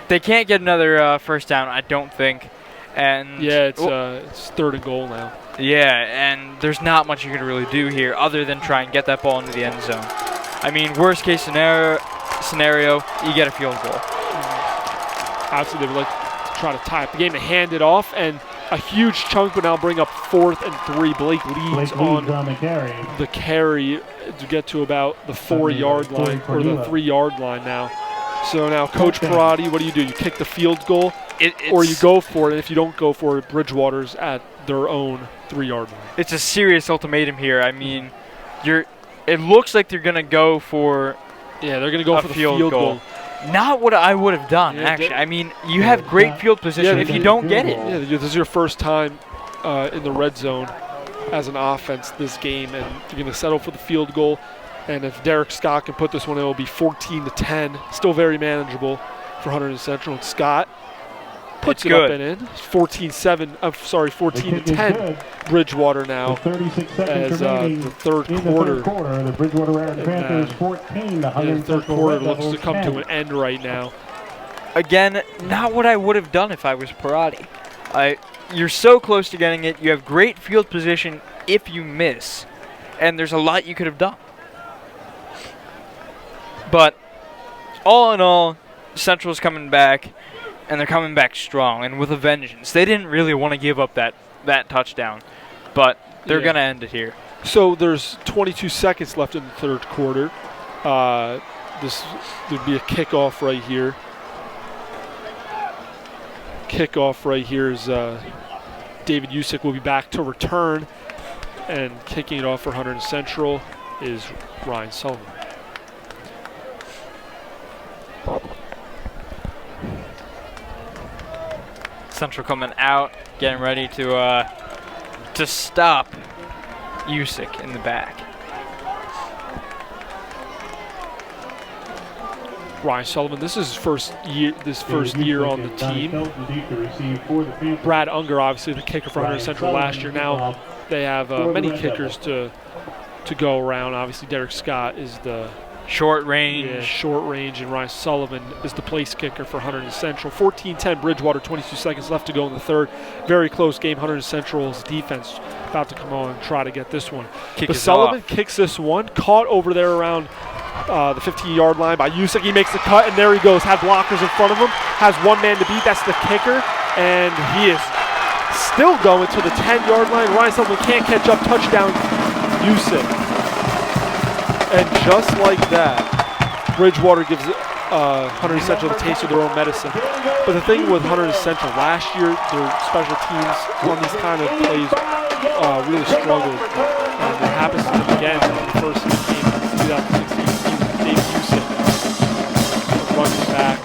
They can't get another first down, I don't think. And yeah, it's 3rd and goal now. Yeah, and there's not much you can really do here other than try and get that ball into the end zone. I mean, worst case scenario, you get a field goal. Obviously, they would like to try to tie up the game. They hand it off, and a huge chunk would now bring up 4th and 3. Blake leads on the carry to get to about the 4-yard line, or the 3-yard line now. So now, Coach Parati, what do? You kick the field goal, or you go for it, and if you don't go for it, Bridgewater's at their own 3-yard line. It's a serious ultimatum here. I mean, it looks like they're going to go for they're going to go for the field goal. Not what I would have done, actually. I mean, you have great field position if you don't get it. Yeah, this is your first time in the red zone as an offense this game, and you're going to settle for the field goal. And if Derek Scott can put this one in, it will be 14-10. Still very manageable for Hunterdon Central. And Scott puts it up and in. 14-10 Bridgewater now as the third quarter. The Bridgewater-Raritan Panthers 14. The third quarter looks to come to an end right now. Again, not what I would have done if I was Parati. You're so close to getting it. You have great field position if you miss. And there's a lot you could have done. But all in all, Central's coming back, and they're coming back strong and with a vengeance. They didn't really want to give up that touchdown, but they're going to end it here. So there's 22 seconds left in the third quarter. There'd be a kickoff right here. Kickoff right here is David Usick will be back to return, and kicking it off for Hunterdon Central is Ryan Sullivan. Central coming out, getting ready to stop Usick in the back. Ryan Sullivan, this is his first year on the team. Brad Unger, obviously the kicker for Hunterdon Central last year. Now they have many kickers to go around. Obviously Derek Scott is the short range, and Ryan Sullivan is the place kicker for Hunterdon Central. 14-10 Bridgewater, 22 seconds left to go in the third. Very close game. Hunterdon Central's defense about to come on and try to get this one. But Sullivan kicks this one, caught over there around the 15-yard line by Usick. He makes the cut, and there he goes. Had blockers in front of him, has one man to beat. That's the kicker, and he is still going to the 10-yard line. Ryan Sullivan can't catch up. Touchdown, Usick. And just like that, Bridgewater gives Hunterdon Central the taste of their own medicine. But the thing with Hunterdon Central, last year, their special teams on these kind of plays really struggled. And it happens to them again in the first game of 2016 season. Dave Usick, running back.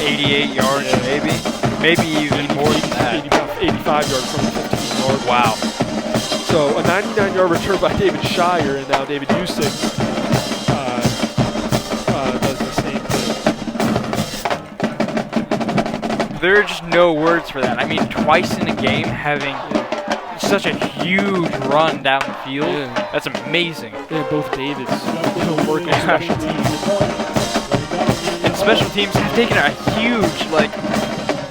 88 yards, maybe even more than that. 85 yards from the 15-yard. Wow. So a 99-yard return by David Shire, and now David Usick does the same thing. There are just no words for that. I mean, twice in a game having such a huge run down the field. Yeah. That's amazing. Yeah, both Davids working special teams. And special teams have taken a huge, like,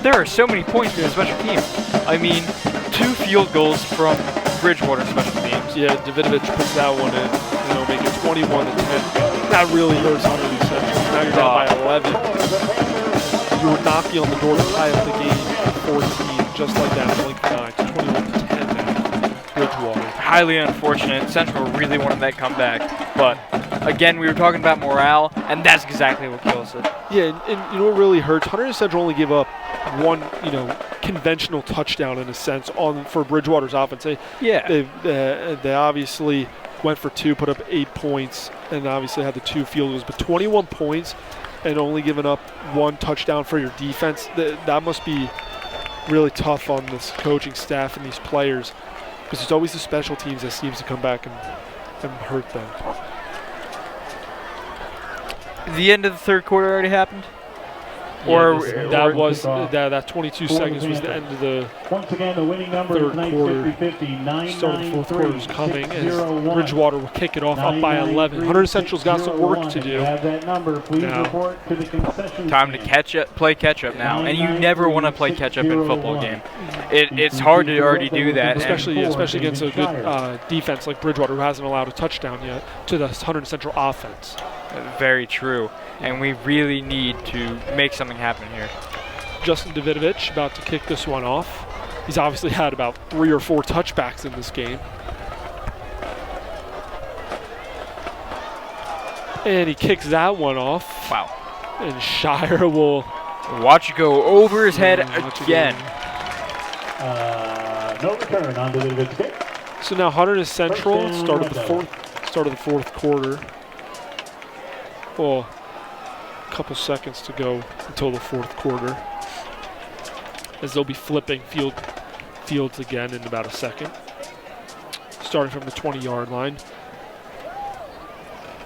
there are so many points in the special teams. I mean, 2 field goals from Bridgewater special teams. Yeah, Davidovich puts that one in, make it 21-10. That really hurts Hunterdon Central. Now you're down by 11. You were knocking on the door to tie up the game at 14, just like that. Blink an eye, 21-10 now. Bridgewater. Highly unfortunate. Central really wanted that comeback, but again, we were talking about morale, and that's exactly what kills it. Yeah, and you know what really hurts? Hunterdon Central only gave up one, conventional touchdown in a sense for Bridgewater's offense. They obviously went for 2, put up 8 points, and obviously had the 2 field goals. But 21 points and only giving up 1 touchdown for your defense, that must be really tough on this coaching staff and these players, because it's always the special teams that seems to come back and hurt them. The end of the third quarter already happened? That 22 seconds was the end of the Once again, the winning number third quarter. 50-50, Start of the fourth quarter is coming as Bridgewater will kick it off up by 11. Hunterdon Central's got some work to do. Have that number. Please report to the concession Time to play catch up now, and you never want to play catch up in a football game. It's hard to already do that, especially against a good defense like Bridgewater, who hasn't allowed a touchdown yet to the Hunterdon Central offense. Very true, and we really need to make something happen here. Justin Davidovich about to kick this one off. He's obviously had about 3 or 4 touchbacks in this game. And he kicks that one off. Wow. And Shire will watch it go over his head again. No return on Davidovich's kick. So now Hunterdon Central start of the fourth quarter. Well, a couple seconds to go until the fourth quarter, as they'll be flipping fields again in about a second. Starting from the 20-yard line.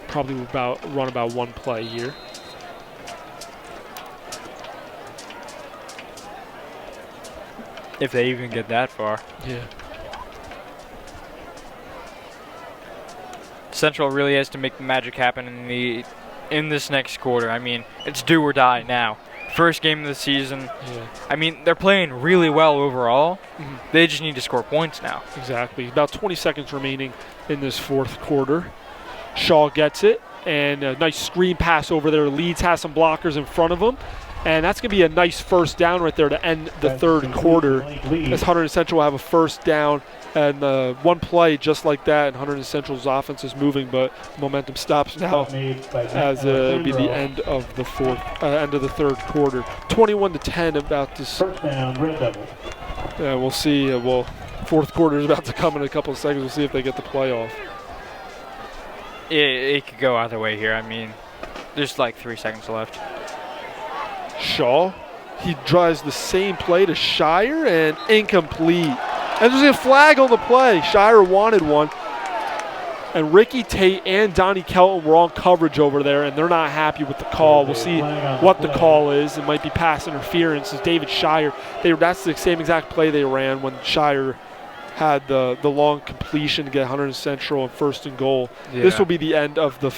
Probably run about 1 play here. If they even get that far. Yeah. Central really has to make the magic happen in this next quarter. I mean, it's do or die now. First game of the season. Yeah. I mean, they're playing really well overall. Mm-hmm. They just need to score points now. Exactly. About 20 seconds remaining in this fourth quarter. Shaw gets it, and a nice screen pass over there. Leeds has some blockers in front of him, and that's going to be a nice first down right there to end the third quarter, as Hunterdon Central will have a first down. And 1 play just like that, and Hunterdon Central's offense is moving, but momentum stops now as it'll be the end of the third quarter. 21-10 about this. First down, Red Devil. We'll see. Fourth quarter is about to come in a couple of seconds. We'll see if they get the playoff. It could go either way here. I mean, there's like 3 seconds left. Shaw, he drives the same play to Shire, and incomplete. And there's a flag on the play. Shire wanted one. And Ricky Tate and Donnie Kelton were on coverage over there, and they're not happy with the call. We'll see what the call is. It might be pass interference. As David Shire, that's the same exact play they ran when Shire had the long completion to get Hunterdon Central in 1st and goal. Yeah. This will be the end of the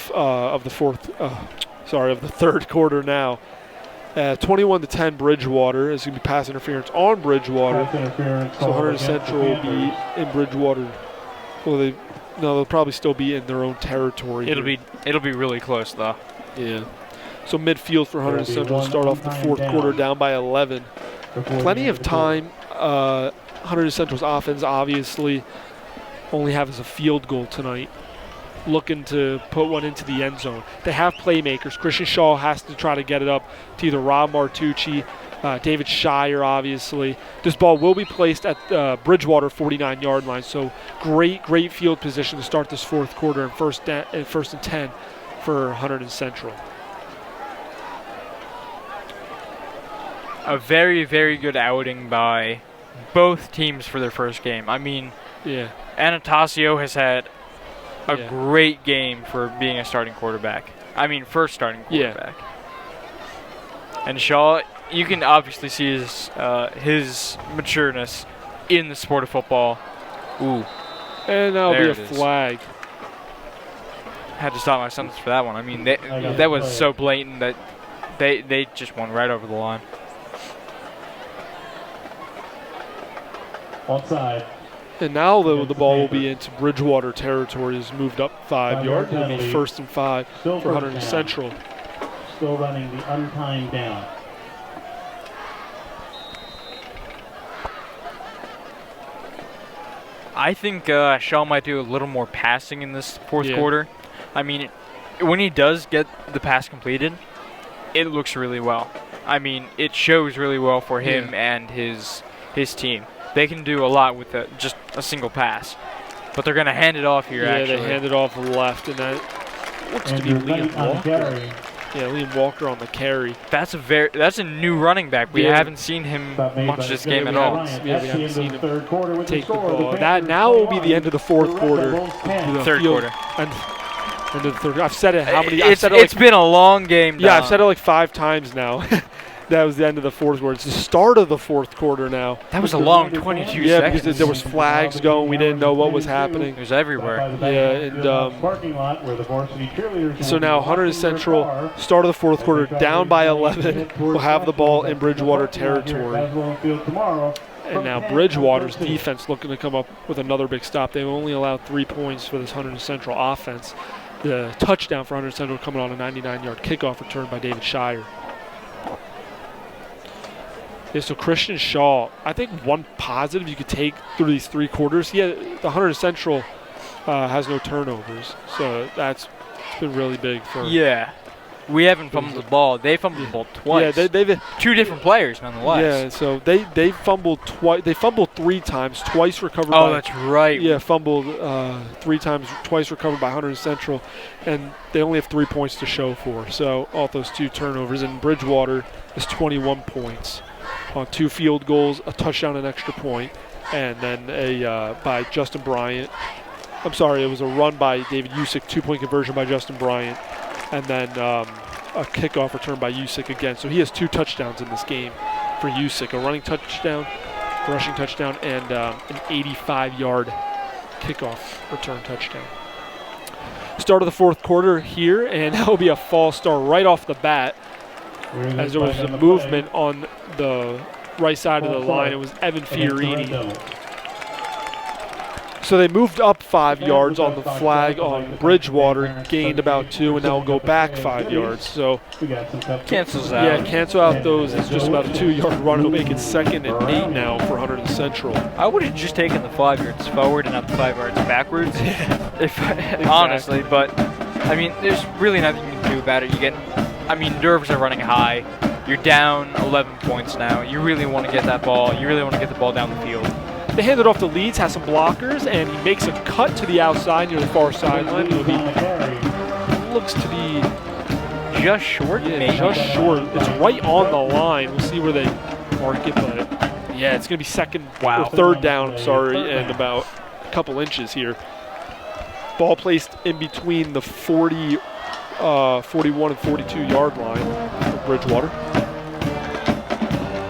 third quarter now. 21-10 Bridgewater is going to be pass interference on Bridgewater. So Hunterdon Central will be in Bridgewater. Well, they'll probably still be in their own territory. It'll be really close though. Yeah. So midfield for Hunterdon Central to start off the fourth quarter down by 11. Plenty of time. Hunterdon Central's offense obviously only has a field goal tonight, looking to put one into the end zone. They have playmakers. Christian Shaw has to try to get it up to either Rob Martucci, David Shire, obviously. This ball will be placed at Bridgewater 49-yard line, so great field position to start this fourth quarter and first and 10 for Hunterdon Central. A very, very good outing by both teams for their first game. I mean, yeah. Anastasio has had a great game for being a starting quarterback. I mean, first starting quarterback. Yeah. And Shaw, you can obviously see his matureness in the sport of football. Ooh. And that'll There be a it is. flag. Had to stop my sentence for that one. I mean, that was so blatant that they just went right over the line. Onside. And now the ball will be into Bridgewater territory. It's moved up 5 yards. It'll be 1st and 5 for Hunterdon Central. Still running the untimed down. I think Shaw might do a little more passing in this fourth quarter. I mean, when he does get the pass completed, it looks really well. I mean, it shows really well for him and his team. They can do a lot with just a single pass. But they're going to hand it off here, actually. Yeah, they hand it off left, and that looks to be Liam Walker. Yeah, Liam Walker on the carry. That's a new running back. We haven't seen him much this game at all. Yeah, we haven't seen him take the ball. That now will be the end of the fourth quarter. Third quarter. And end of the third. I've said it how many? It's been a long game. Yeah, I've said it like 5 times now. That was the end of the fourth quarter. It's the start of the fourth quarter now. That was a long 22 seconds. Yeah, because there was flags going. We didn't know what was happening. It was everywhere. Yeah, and so now Hunterdon Central, start of the fourth quarter, down by 11. Will have the ball in Bridgewater territory. And now Bridgewater's defense looking to come up with another big stop. They've only allowed 3 points for this Hunterdon Central offense. The touchdown for Hunterdon Central coming on a 99-yard kickoff return by David Shire. Yeah, so Christian Shaw, I think one positive you could take through these 3 quarters. The Hunterdon Central has no turnovers, so that's been really big for. Yeah, we haven't fumbled the ball. They fumbled the ball twice. Yeah, they've 2 different players nonetheless. Yeah, so they fumbled twice. They fumbled 3 times, twice recovered. Oh, that's right. Yeah, fumbled 3 times, twice recovered by Hunterdon Central, and they only have 3 points to show for. So off those 2 turnovers, and Bridgewater is 21 points. On 2 field goals, a touchdown, an extra point, and then by Justin Bryant. I'm sorry, it was a run by David Usick, 2-point conversion by Justin Bryant, and then a kickoff return by Usick again. So he has 2 touchdowns in this game for Usick, a running touchdown, a rushing touchdown, and an 85-yard kickoff return touchdown. Start of the fourth quarter here, and that will be a false start right off the bat. As there was a movement on the right side of the line. It was Evan Fiorini. So they moved up 5 yards on the flag on Bridgewater, gained about 2, and now will go back 5 yards. So cancels out. Yeah, cancel out those. It's just about a 2-yard run. It'll make it 2nd and 8 now for Hunterdon Central. I would have just taken the 5 yards forward and not the 5 yards backwards, honestly. But I mean, there's really nothing you can do about it. Nerves are running high. You're down 11 points now. You really want to get that ball. You really want to get the ball down the field. They hand it off to Leeds, has some blockers, and he makes a cut to the outside near the far sideline. Looks to be just short. Yeah, maybe. Just short. It's right on the line. We'll see where they mark it, but yeah, it's going to be second or third down. And about a couple inches here. Ball placed in between the 41 and 42-yard line for Bridgewater.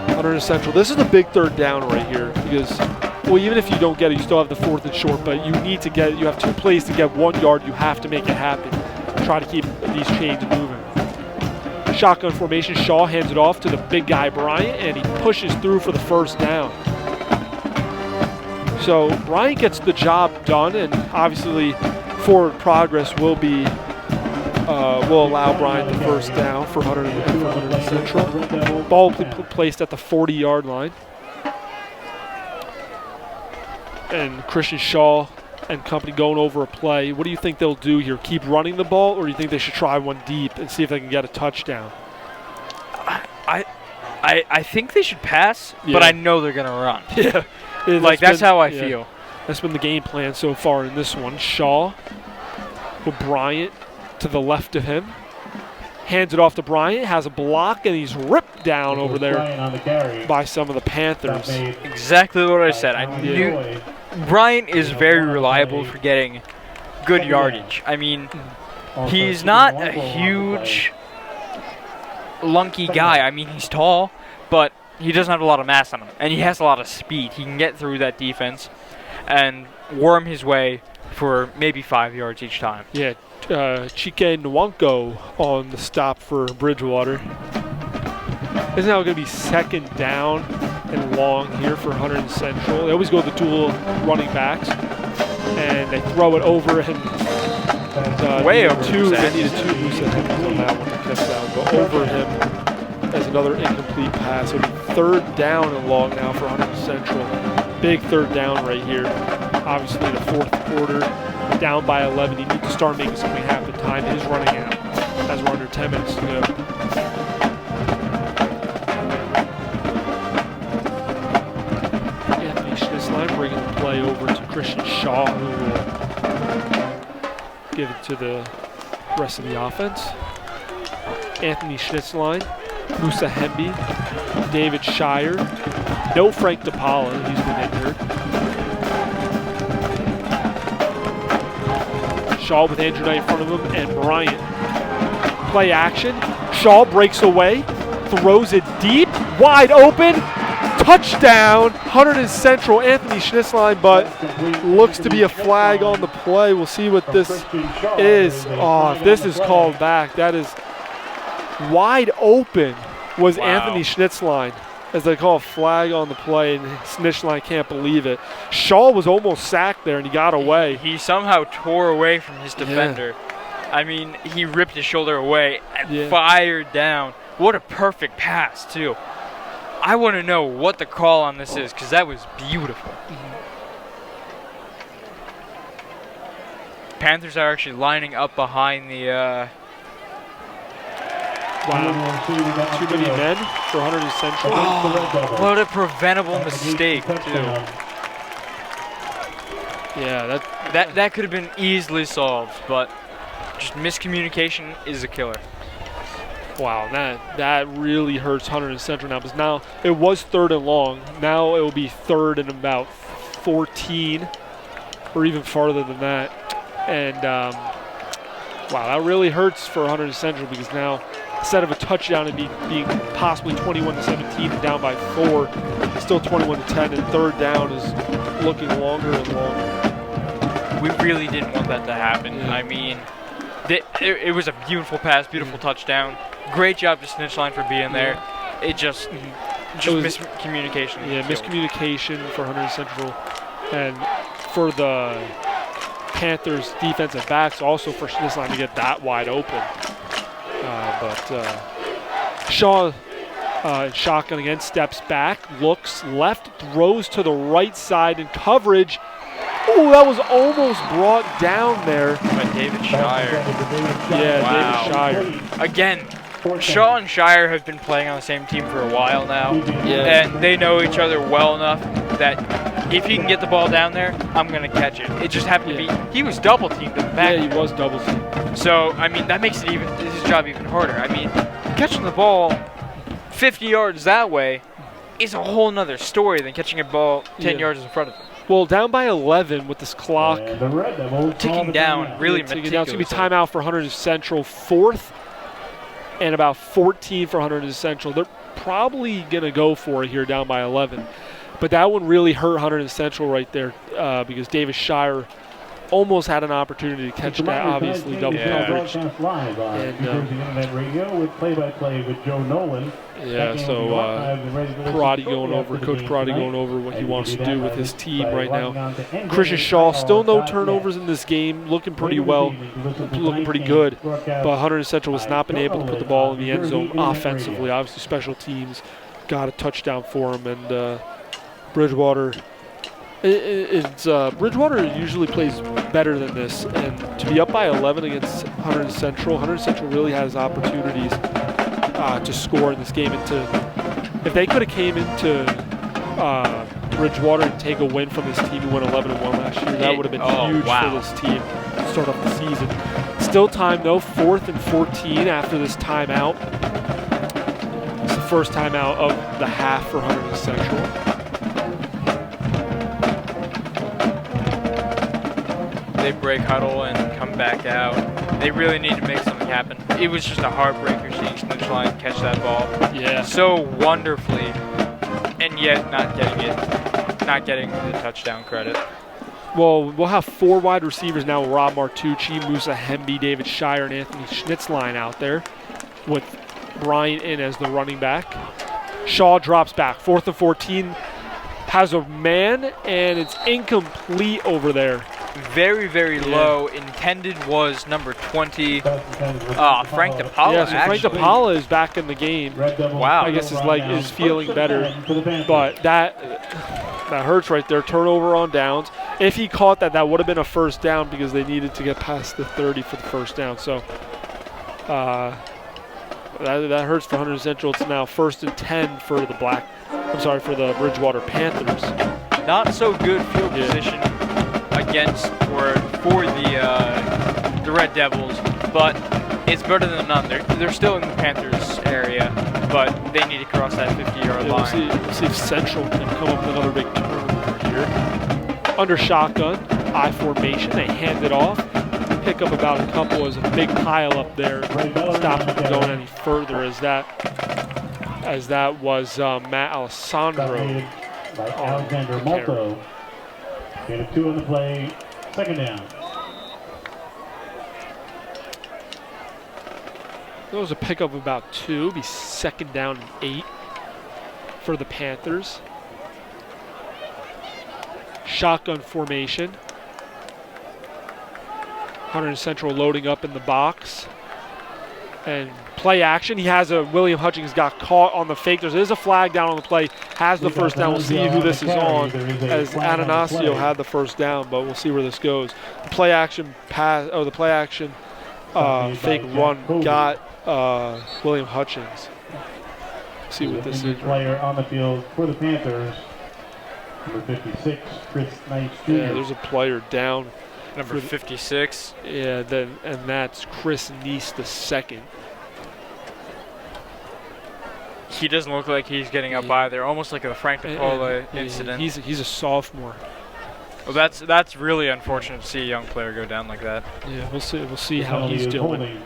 Hunterdon Central. This is the big third down right here because, well, even if you don't get it, you still have the 4th and short, but you need to get it. You have 2 plays to get 1 yard. You have to make it happen. Try to keep these chains moving. Shotgun formation. Shaw hands it off to the big guy, Bryant, and he pushes through for the first down. So Bryant gets the job done, and obviously forward progress will allow Bryant the first down for Hunterdon Central. Ball placed at the 40-yard line. And Christian Shaw and company going over a play. What do you think they'll do here? Keep running the ball, or do you think they should try one deep and see if they can get a touchdown? I think they should pass, but I know they're going to run. Yeah. That's how I feel. That's been the game plan so far in this one. Shaw with Bryant to the left of him. Hands it off to Bryant, has a block, and he's ripped down over there by some of the Panthers. Exactly what I said. I knew Bryant is very reliable for getting good yardage. I mean, he's not a huge, lunky guy. I mean, he's tall, but he doesn't have a lot of mass on him, and he has a lot of speed. He can get through that defense, and worm his way for maybe 5 yards each time. Yeah, Chike Nwanko on the stop for Bridgewater. This is now going to be second down and long here for Hunterdon Central. They always go with the dual running backs, and they throw it over and way over two. his head. They needed 2 loose ends on that one to catch that one, but over him as another incomplete pass. It'll be third down and long now for Hunterdon Central. Big third down right here. Obviously the fourth quarter, down by 11. You need to start making something happen. Time is running out as we're under 10 minutes to go. Anthony Schnitzline bringing the play over to Christian Shaw, who will give it to the rest of the offense. Anthony Schnitzline, Musa Hemby, David Shire. No Frank DePaula, he's been injured. Shaw with Andrew Knight in front of him, and Bryant. Play action. Shaw breaks away, throws it deep, wide open. Touchdown, Hunterdon Central, Anthony Schnitzline, but looks to be a flag on the play. We'll see what this is. Oh, if this is called back, that is wide open was Anthony Schnitzline, as they call a flag on the play, and Schnitzline can't believe it. Shaw was almost sacked there, and he got away. He somehow tore away from his defender. I mean, he ripped his shoulder away and fired down. What a perfect pass, too. I want to know what the call on this is, because that was beautiful. Panthers are actually lining up behind the... Wow, too many men for Hunterdon Central. Oh, what a preventable mistake, too. Yeah, that could have been easily solved, but just miscommunication is a killer. Wow, that really hurts Hunterdon Central now, because now it was third and long. Now it will be third and about 14, or even farther than that. And wow, that really hurts for Hunterdon Central, because now instead of a touchdown and being possibly 21-17 and down by 4, it's still 21-10, and third down is looking longer and longer. We really didn't want that to happen. Yeah. I mean, it was a beautiful pass, beautiful touchdown. Great job to Schnitzline for being there. It just miscommunication. Yeah, miscommunication for Hunterdon Central, and for the Panthers defensive backs, also for Schnitzline to get that wide open. But Shaw, shotgun again, steps back, looks left, throws to the right side in coverage. Oh, that was almost brought down there. By David Shire. Yeah, wow. David Shire. Again, Shaw and Shire have been playing on the same team for a while now, and they know each other well enough that if he can get the ball down there, I'm going to catch it. It just happened to be, he was double teamed in the back. Yeah, he was double teamed. So, I mean, that makes his job even harder. I mean, catching the ball 50 yards that way is a whole nother story than catching a ball 10 yards in front of him. Well, down by 11 with this clock ticking down, really ticking meticulous. down. It's going to be timeout for Hunterdon Central, 4th and about 14 for Hunterdon Central. They're probably going to go for it here down by 11. But that one really hurt Hunterdon Central right there because Davis Shire almost had an opportunity to catch that, obviously, double coverage. Live on New Jersey Internet Radio with play-by-play with Joe Nolan. Yeah, so Parati going over, Coach Parati going over what he wants to do with his team right now. Christian Shaw, still no turnovers in this game, looking pretty well, looking pretty good. But Hunterdon Central has not been able to put the ball in the end zone offensively. Obviously, special teams got a touchdown for him, and Bridgewater. Bridgewater usually plays better than this, and to be up by 11 against Hunterdon Central really has opportunities to score in this game. And if they could have came into Bridgewater and take a win from this team who went 11-1 last year, that would have been huge for this team to start off the season. Still time though, 4th and 14 after this timeout. It's the first timeout of the half for Hunterdon Central. They break huddle and come back out. They really need to make something happen. It was just a heartbreaker seeing Schnitzline catch that ball so wonderfully, and yet not getting the touchdown credit. Well, we'll have 4 wide receivers now. Rob Martucci, Musa Hemby, David Shire, and Anthony Schnitzline out there with Bryant in as the running back. Shaw drops back. 4th and 14. Has a man, and it's incomplete over there. Very, very low. Intended was number 20. Frank DePaula. Yeah, so Frank DePaula is back in the game. Wow. I guess his leg is feeling better. But that hurts right there. Turnover on downs. If he caught that, that would have been a first down because they needed to get past the 30 for the first down. So that hurts for Hunter Central. It's now 1st and 10 for the Bridgewater Panthers. Not so good field position against for the Red Devils, but it's better than none. They're still in the Panthers area, but they need to cross that 50-yard line. We'll see if Central can come up with another big turnover here. Under shotgun, I formation, they hand it off. Pick up about a couple as a big pile up there. Stop them from going any further as that was Matt Alessandro. By Alexander Malto. Gain of 2 on the play, 2nd down. That was a pickup of about 2. Be 2nd down and 8 for the Panthers. Shotgun formation. Hunter Central loading up in the box. And play action. He has William Hutchings got caught on the fake. There is a flag down on the play. Has the first down. We'll see who this is on as Ananasio had the first down, but we'll see where this goes. The play action pass, the play action fake run got William Hutchings. See what this is. Player on the field for the Panthers, number 56, Chris Knight Jr. Yeah, there's a player down. Number 56. Yeah, and that's Chris Neese the second. He doesn't look like he's getting up either. Almost like a Frank DePaula incident. He's a sophomore. Well, that's really unfortunate to see a young player go down like that. Yeah, we'll see how he's doing.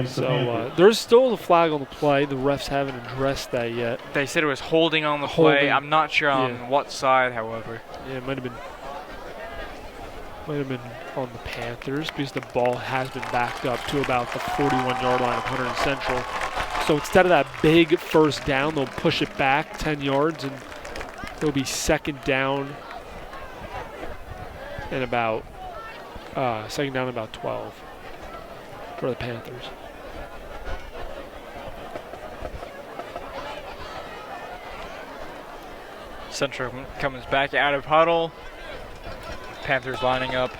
So there's still a flag on the play. The refs haven't addressed that yet. They said it was holding on the play. I'm not sure on what side, however. Yeah, it might have been on the Panthers because the ball has been backed up to about the 41-yard line of Hunterdon Central. So instead of that big first down, they'll push it back 10 yards and it'll be 2nd down and about 12 for the Panthers. Central comes back out of huddle. Panthers lining up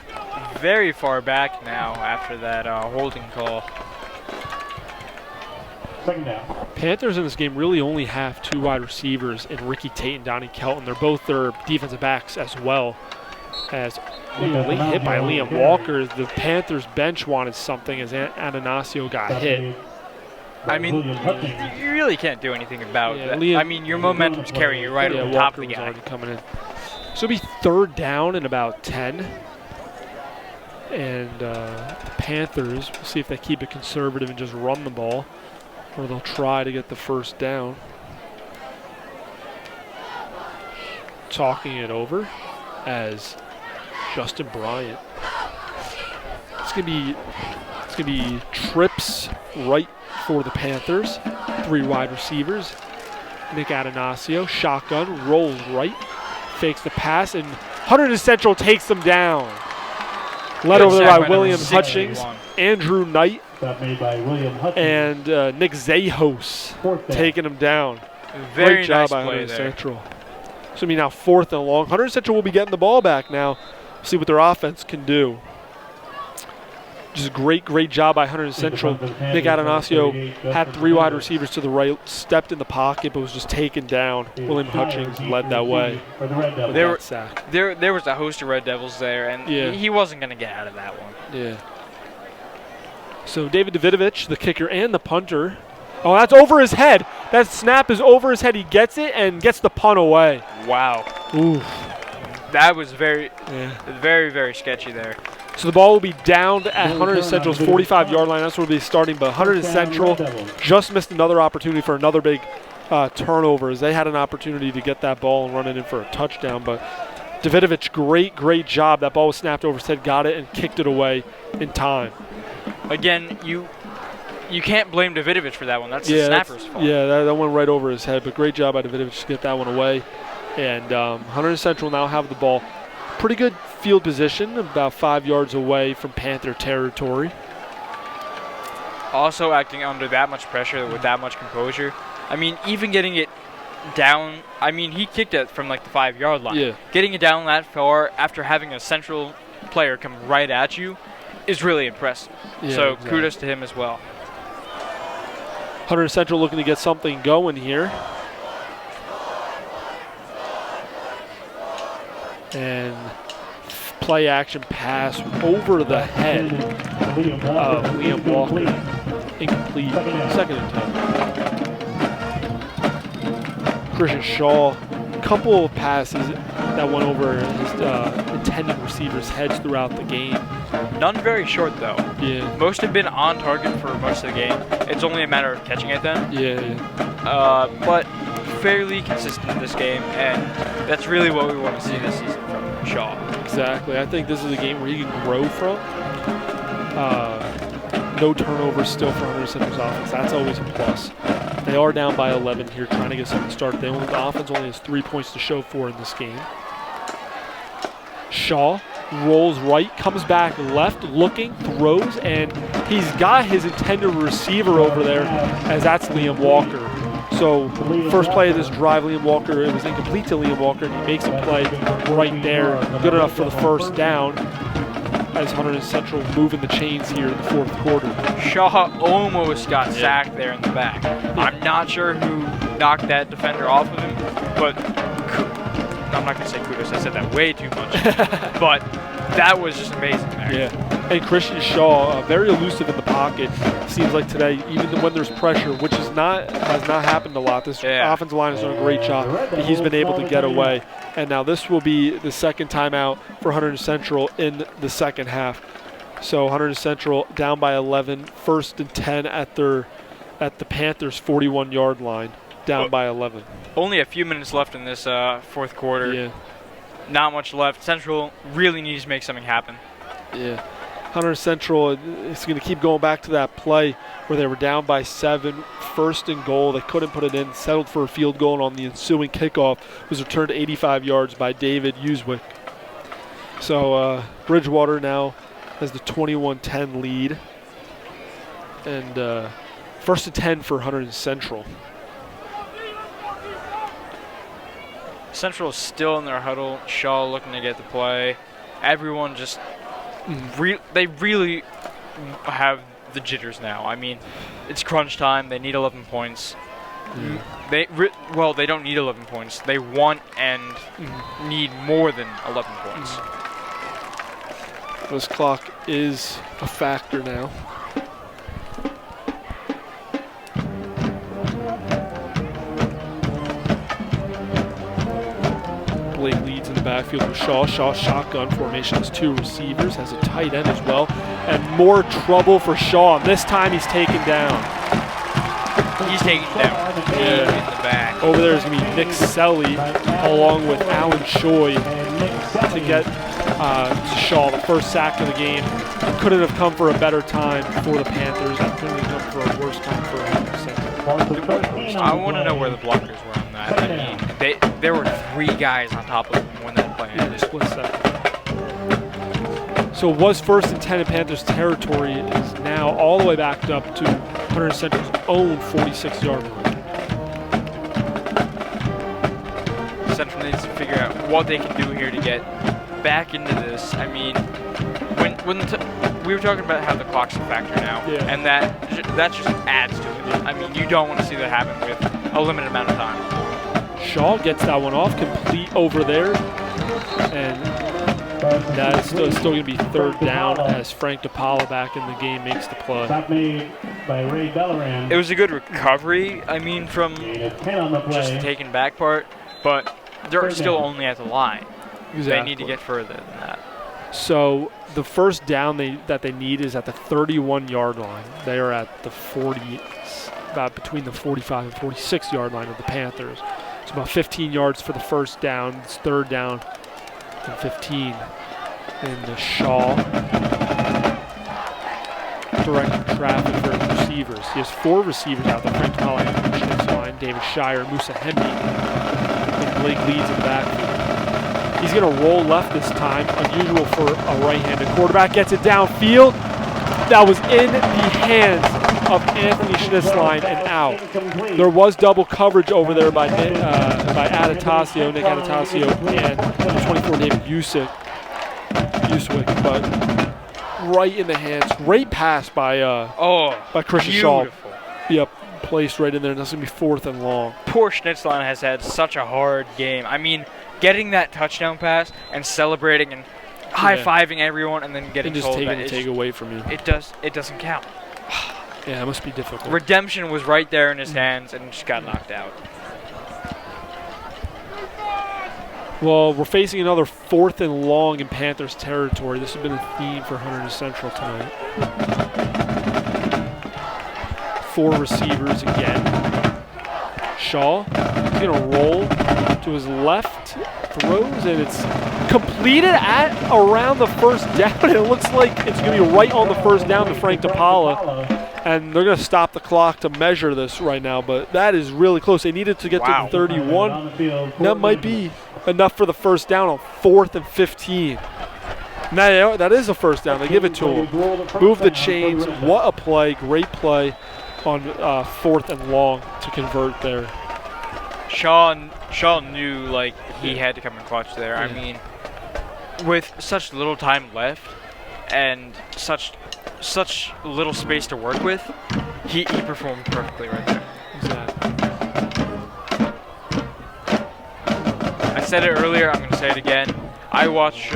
very far back now after that holding call. 2nd down. Panthers in this game really only have 2 wide receivers in Ricky Tate and Donnie Kelton. They're both their defensive backs as well. As late hit by Liam Walker, the Panthers bench wanted something as Ananasio got hit. I mean, you really can't do anything about that. I mean, your momentum's carrying you right over top of the guy. Already coming in. So it'll be 3rd down and about 10. And the Panthers, we'll see if they keep it conservative and just run the ball, or they'll try to get the first down. Talking it over as Justin Bryant. It's gonna be trips right for the Panthers. 3 wide receivers. Nick Adanasio, shotgun, rolls right, fakes the pass, and Hunterdon Central takes them down. Led over there by William Hutchings, Andrew Knight, and Nick Zahos taking them down. Great job by Hunterdon Central. So now 4th and long. Hunterdon Central will be getting the ball back now. See what their offense can do. Just great job by Hunterdon Central. Nick Adanasio had 3 wide receivers to the right, stepped in the pocket, but was just taken down. William Hutchings led that way. There was a host of Red Devils there, and he wasn't going to get out of that one. Yeah. So David Davidovich, the kicker and the punter. Oh, that's over his head. That snap is over his head. He gets it and gets the punt away. Wow. Oof. That was very, very sketchy there. So the ball will be down at Hunterdon Central's 45-yard line. That's where we'll be starting. But Hunterdon Central just missed another opportunity for another big turnover, as they had an opportunity to get that ball and run it in for a touchdown. But Davidovich, great job. That ball was snapped over his head, got it, and kicked it away in time. Again, you can't blame Davidovich for that one. That's the snapper's fault. Yeah, that went right over his head, but great job by Davidovich to get that one away. And Hunterdon Central now have the ball. Pretty good field position, about 5 yards away from Panther territory. Also acting under that much pressure with that much composure. I mean, even getting it down, I mean, he kicked it from like the 5-yard line. Yeah. Getting it down that far after having a Central player come right at you is really impressive. Yeah, so exactly. kudos to him as well. Hunterdon Central looking to get something going here. And play action pass over the head of Liam Walker. Incomplete. Second and 10. Christian Shaw, couple of passes that went over his intended receivers' heads throughout the game. None very short, though. Yeah. Most have been on target for most of the game. It's only a matter of catching it then. Yeah. But fairly consistent in this game, and that's really what we want to see this season from Shaw. Exactly. I think this is a game where he can grow from. No turnovers still for Hunterdon Central's offense. That's always a plus. They are down by 11 here, trying to get something started. The offense only has 3 points to show for in this game. Shaw rolls right, comes back left, looking, throws, and he's got his intended receiver over there, as that's Liam Walker. So first play of this drive, Liam Walker, it was incomplete to Liam Walker, and he makes a play right there, good enough for the first down, as Hunterdon Central moving the chains here in the fourth quarter. Shaw almost got sacked there in the back. I'm not sure who knocked that defender off of him, but I'm not going to say kudos. I said that way too much. But that was just amazing there. Yeah. And Christian Shaw, very elusive in the pocket. Seems like today, even when there's pressure, which has not happened a lot. This offensive line has done a great job. He's been able to get away. And now this will be the second timeout for Hunterdon Central in the second half. So Hunterdon Central down by 11, 1st and 10 at the Panthers' 41-yard line, down by 11. Only a few minutes left in this fourth quarter. Yeah. Not much left. Central really needs to make something happen. Yeah. Hunterdon Central is going to keep going back to that play where they were down by 7, 1st and goal. They couldn't put it in, settled for a field goal, and on the ensuing kickoff was returned 85 yards by David Uswick. So Bridgewater now has the 21-10 lead. And 1st and 10 for Hunterdon Central. Central is still in their huddle. Shaw looking to get the play. Everyone just they really have the jitters now. I mean, it's crunch time. They need 11 points. They don't need 11 points. They want and need more than 11 points. This clock is a factor now. Blake leads in the backfield with Shaw. Shaw shotgun formation has 2 receivers, has a tight end as well. And more trouble for Shaw. This time he's taken down. He's taken down in the back. Over there is going to be Nick Selly along with Alan Choi to get to Shaw, the first sack of the game. Couldn't have come for a better time for the Panthers. Couldn't have come for a worse time for Hunterdon Central. I want to know where the blockers were on that. I mean, there were 3 guys on top of them when that play ended. Split second. So it was 1st and 10 in Panthers territory. It is now all the way backed up to Hunterdon Central's own 46-yard line. Central needs to figure out what they can do here to get back into this. I mean, we were talking about how the clock's a factor now, and that just adds to it. I mean, you don't want to see that happen with a limited amount of time. Shaw gets that one off, complete over there, and that is still going to be 3rd down as Frank DePaula back in the game makes the play. It was a good recovery, I mean, from just the taken back part, but they're still only at the line. Exactly. They need to get further than that. So the first down that they need is at the 31-yard line. They are at the 40, about between the 45 and 46-yard line of the Panthers. It's about 15 yards for the first down. It's 3rd down and 15. And the Shaw directing traffic for his receivers. He has 4 receivers out there. Frank Pollock, Schnitzline, David Shire, Musa Hemby, and Blake Leeds in the backfield. He's going to roll left this time. Unusual for a right-handed quarterback. Gets it downfield. That was in the hands of Anthony Schnitzline and out. There was double coverage over there by Nick Adetasio, and the 24 David Uswick, but right in the hands. Great pass by Christian Shaw. Yep, placed right in there, and that's going to be 4th and long. Poor Schnitzline has had such a hard game. I mean, getting that touchdown pass and celebrating and high-fiving everyone and then getting told that take away from you. It doesn't count. Yeah, it must be difficult. Redemption was right there in his hands and just got knocked out. Well, we're facing another 4th and long in Panthers territory. This has been a theme for Hunterdon Central tonight. 4 receivers again. Shaw, he's going to roll to his left, throws, and it's completed at around the first down. It looks like it's going to be right on the first down to Frank DePaula. And they're going to stop the clock to measure this right now, but that is really close. They needed to get to the 31. That might be enough for the first down on 4th and 15. Now, that is a first down. They give it to him. Move the chains. What a play. Great play on 4th and long to convert there. Shaw knew like he had to come in clutch there. Yeah. I mean, with such little time left and such little space to work with, he performed perfectly right there. Exactly. I said it earlier, I'm going to say it again. I watched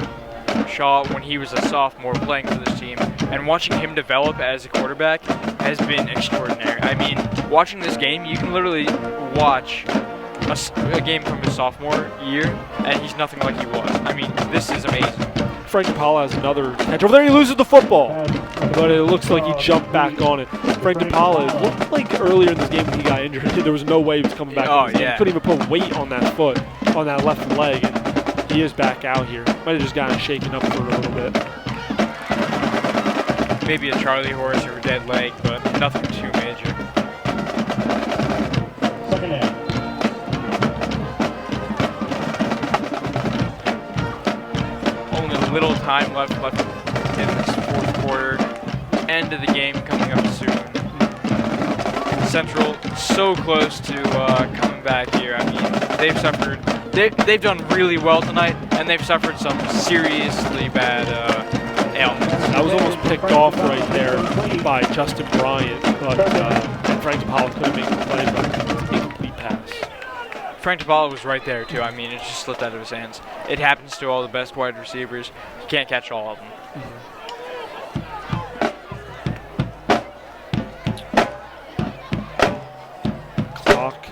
Shaw when he was a sophomore playing for this team, and watching him develop as a quarterback has been extraordinary. I mean, watching this game, you can literally watch a game from his sophomore year, and he's nothing like he was. I mean, this is amazing. Frank DePaula has another catch over there. He loses the football, but it looks like he jumped back on it. Frank DePaula, it looked like earlier in this game when he got injured, there was no way he was coming back. He couldn't even put weight on that foot, on that left leg, and he is back out here. Might have just gotten shaken up for a little bit. Maybe a Charlie horse or a dead leg, but nothing too major. Second down. Little time left in this 4th quarter. End of the game coming up soon. Central so close to coming back here. I mean, they've done really well tonight, and they've suffered some seriously bad ailments. That was almost picked off right there by Justin Bryant, but Frank DePaula couldn't make the play, but it's an incomplete pass. Frank DePaula was right there, too. I mean, it just slipped out of his hands. It happens to all the best wide receivers. You can't catch all of them. Clock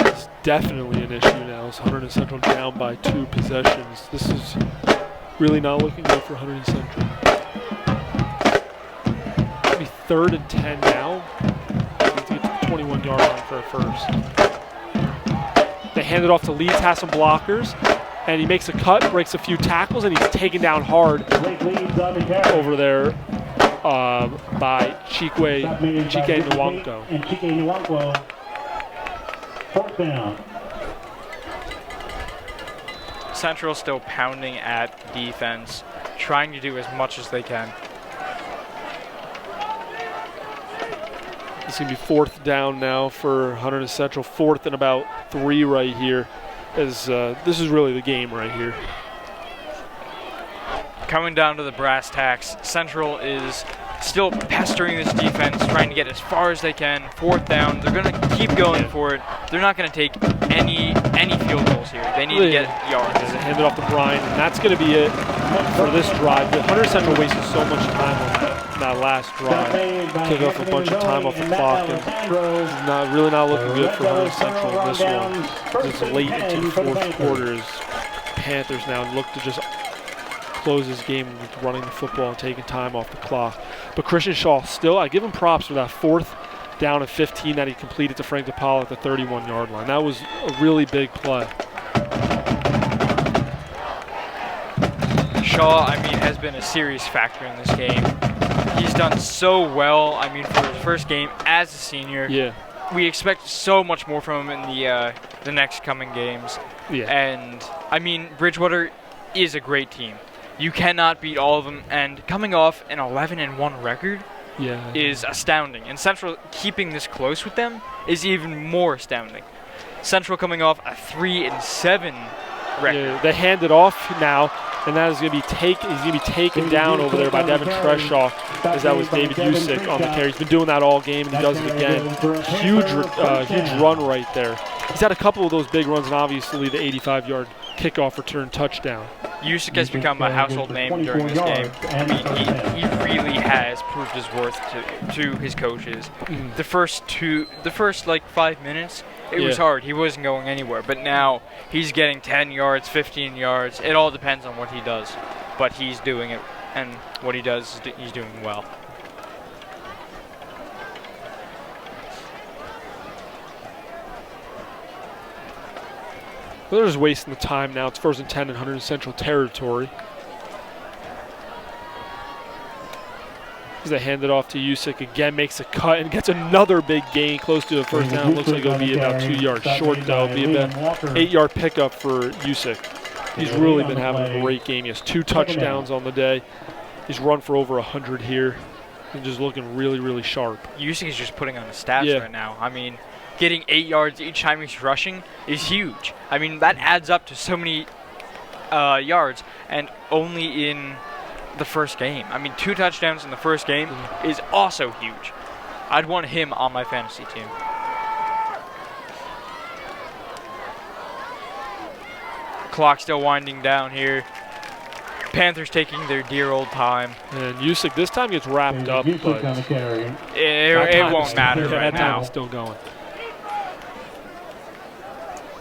is definitely an issue now. It's Hunterdon Central down by 2 possessions. This is really not looking good for Hunterdon Central. It'll be 3rd and 10 now. They need to get to the 21-yard line for a first. They hand it off to Leeds, has some blockers, and he makes a cut, breaks a few tackles, and he's taken down hard over there by Chike Nwanko. And Chike Nwanko, 4th down. Central still pounding at defense, trying to do as much as they can. It's going to be 4th down now for Hunterdon Central. 4th and about 3 right here. As this is really the game right here. Coming down to the brass tacks, Central is still pestering this defense, trying to get as far as they can. 4th down, they're going to keep going for it. They're not going to take any field goals here. They need to get yards. Hand it off to Brian, and that's going to be it for this drive. But Hunterdon Central wasted so much time on that last drive. Take off a bunch of time off the clock, and it's really not looking good for Hunterdon Central in this one. It's late into the 4th quarters. Panthers now look to just close this game with running the football and taking time off the clock. But Christian Shaw still, I give him props for that 4th down and 15 that he completed to Frank DePaula at the 31-yard line. That was a really big play. Shaw, I mean, has been a serious factor in this game. He's done so well, I mean, for his first game as a senior. Yeah. We expect so much more from him in the next coming games. Yeah. And, I mean, Bridgewater is a great team. You cannot beat all of them, and coming off an 11-1 record is astounding. And Central keeping this close with them is even more astounding. Central coming off a 3-7 record. Yeah, they hand it off now, and that is going to be taken down over there by Devin Treshaw, as that was David Usyk on the carry. He's been doing that all game, and he does it again. Huge run right there. He's had a couple of those big runs, and obviously the 85-yard kickoff return touchdown. Usyk has become a household name during this game. I mean, he really has proved his worth to his coaches. The first like 5 minutes, it was hard. He wasn't going anywhere. But now he's getting 10 yards, 15 yards. It all depends on what he does. But he's doing it, and what he does, he's doing well. They're just wasting the time now. It's 1st and 10 in Hun Central territory. As they hand it off to Usyk again, makes a cut and gets another big gain close to the first down. Looks like it'll be about 2 yards short, though. It'll be about 8-yard pickup for Usyk. He's really been having a great game. He has 2 touchdowns on the day. He's run for over 100 here. And just looking really, really sharp. Usyk is just putting on the stats right now. I mean, getting 8 yards each time he's rushing is huge. I mean, that adds up to so many yards, and only in the first game. I mean, 2 touchdowns in the first game is also huge. I'd want him on my fantasy team. Clock still winding down here. Panthers taking their dear old time. And Usyk this time gets wrapped up, but it won't matter right now. It's still going.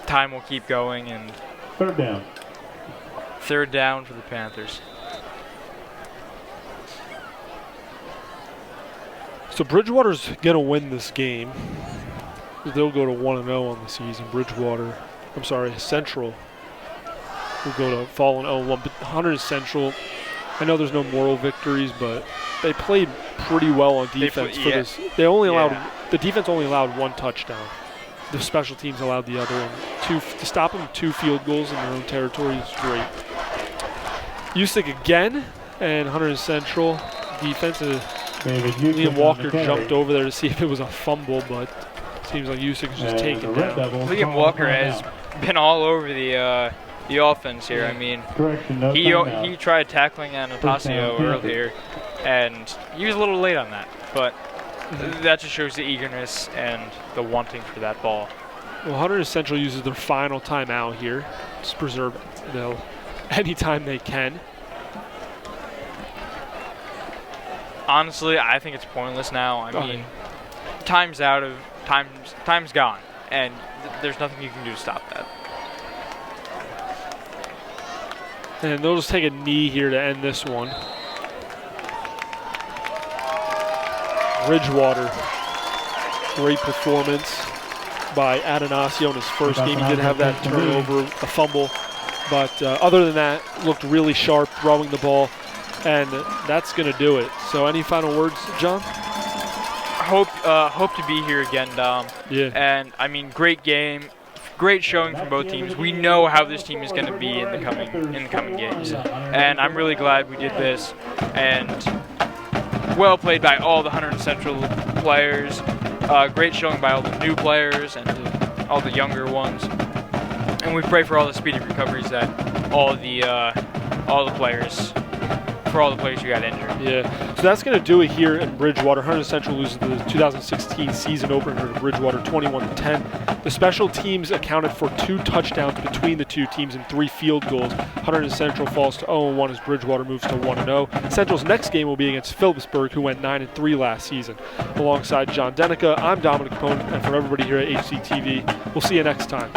Time will keep going, and 3rd down. 3rd down for the Panthers. So Bridgewater's going to win this game. They'll go to 1-0 on the season. Central will go to fall in 0-1. But Hun Central, I know there's no moral victories, but they played pretty well on defense for this. They only allowed the defense only allowed 1 touchdown. The special teams allowed the other, and to stop them 2 field goals in their own territory is great. Usyk again, and Hun Central defense. Liam Walker jumped over there to see if it was a fumble, but it seems like Usyk is just taken down. Liam Walker has been all over the offense here. I mean, he tried tackling Anastasio earlier, and he was a little late on that, but that just shows the eagerness and the wanting for that ball. Well, Hun Central uses their final timeout here to preserve any time they can. Honestly, I think it's pointless now. I mean, time's gone, and there's nothing you can do to stop that. And they'll just take a knee here to end this one. Bridgewater, great performance by Atanasio in his first game. He did have that turnover, a fumble, but other than that, looked really sharp throwing the ball, and that's going to do it. So any final words, John? Hope to be here again, Dom. Yeah. And, I mean, great game. Great showing from both teams. We know how this team is going to be in the coming games, and I'm really glad we did this. And well played by all the Hun Central players. Great showing by all the new players and all the younger ones. And we pray for all the speedy recoveries that all the players who got injured. Yeah, so that's going to do it here in Bridgewater. Hun Central loses the 2016 season opener to Bridgewater 21-10. The special teams accounted for 2 touchdowns between the 2 teams and 3 field goals. Hun Central falls to 0-1 as Bridgewater moves to 1-0. Central's next game will be against Phillipsburg, who went 9-3 last season. Alongside John Denica, I'm Dominic Capone, and for everybody here at HCTV, we'll see you next time.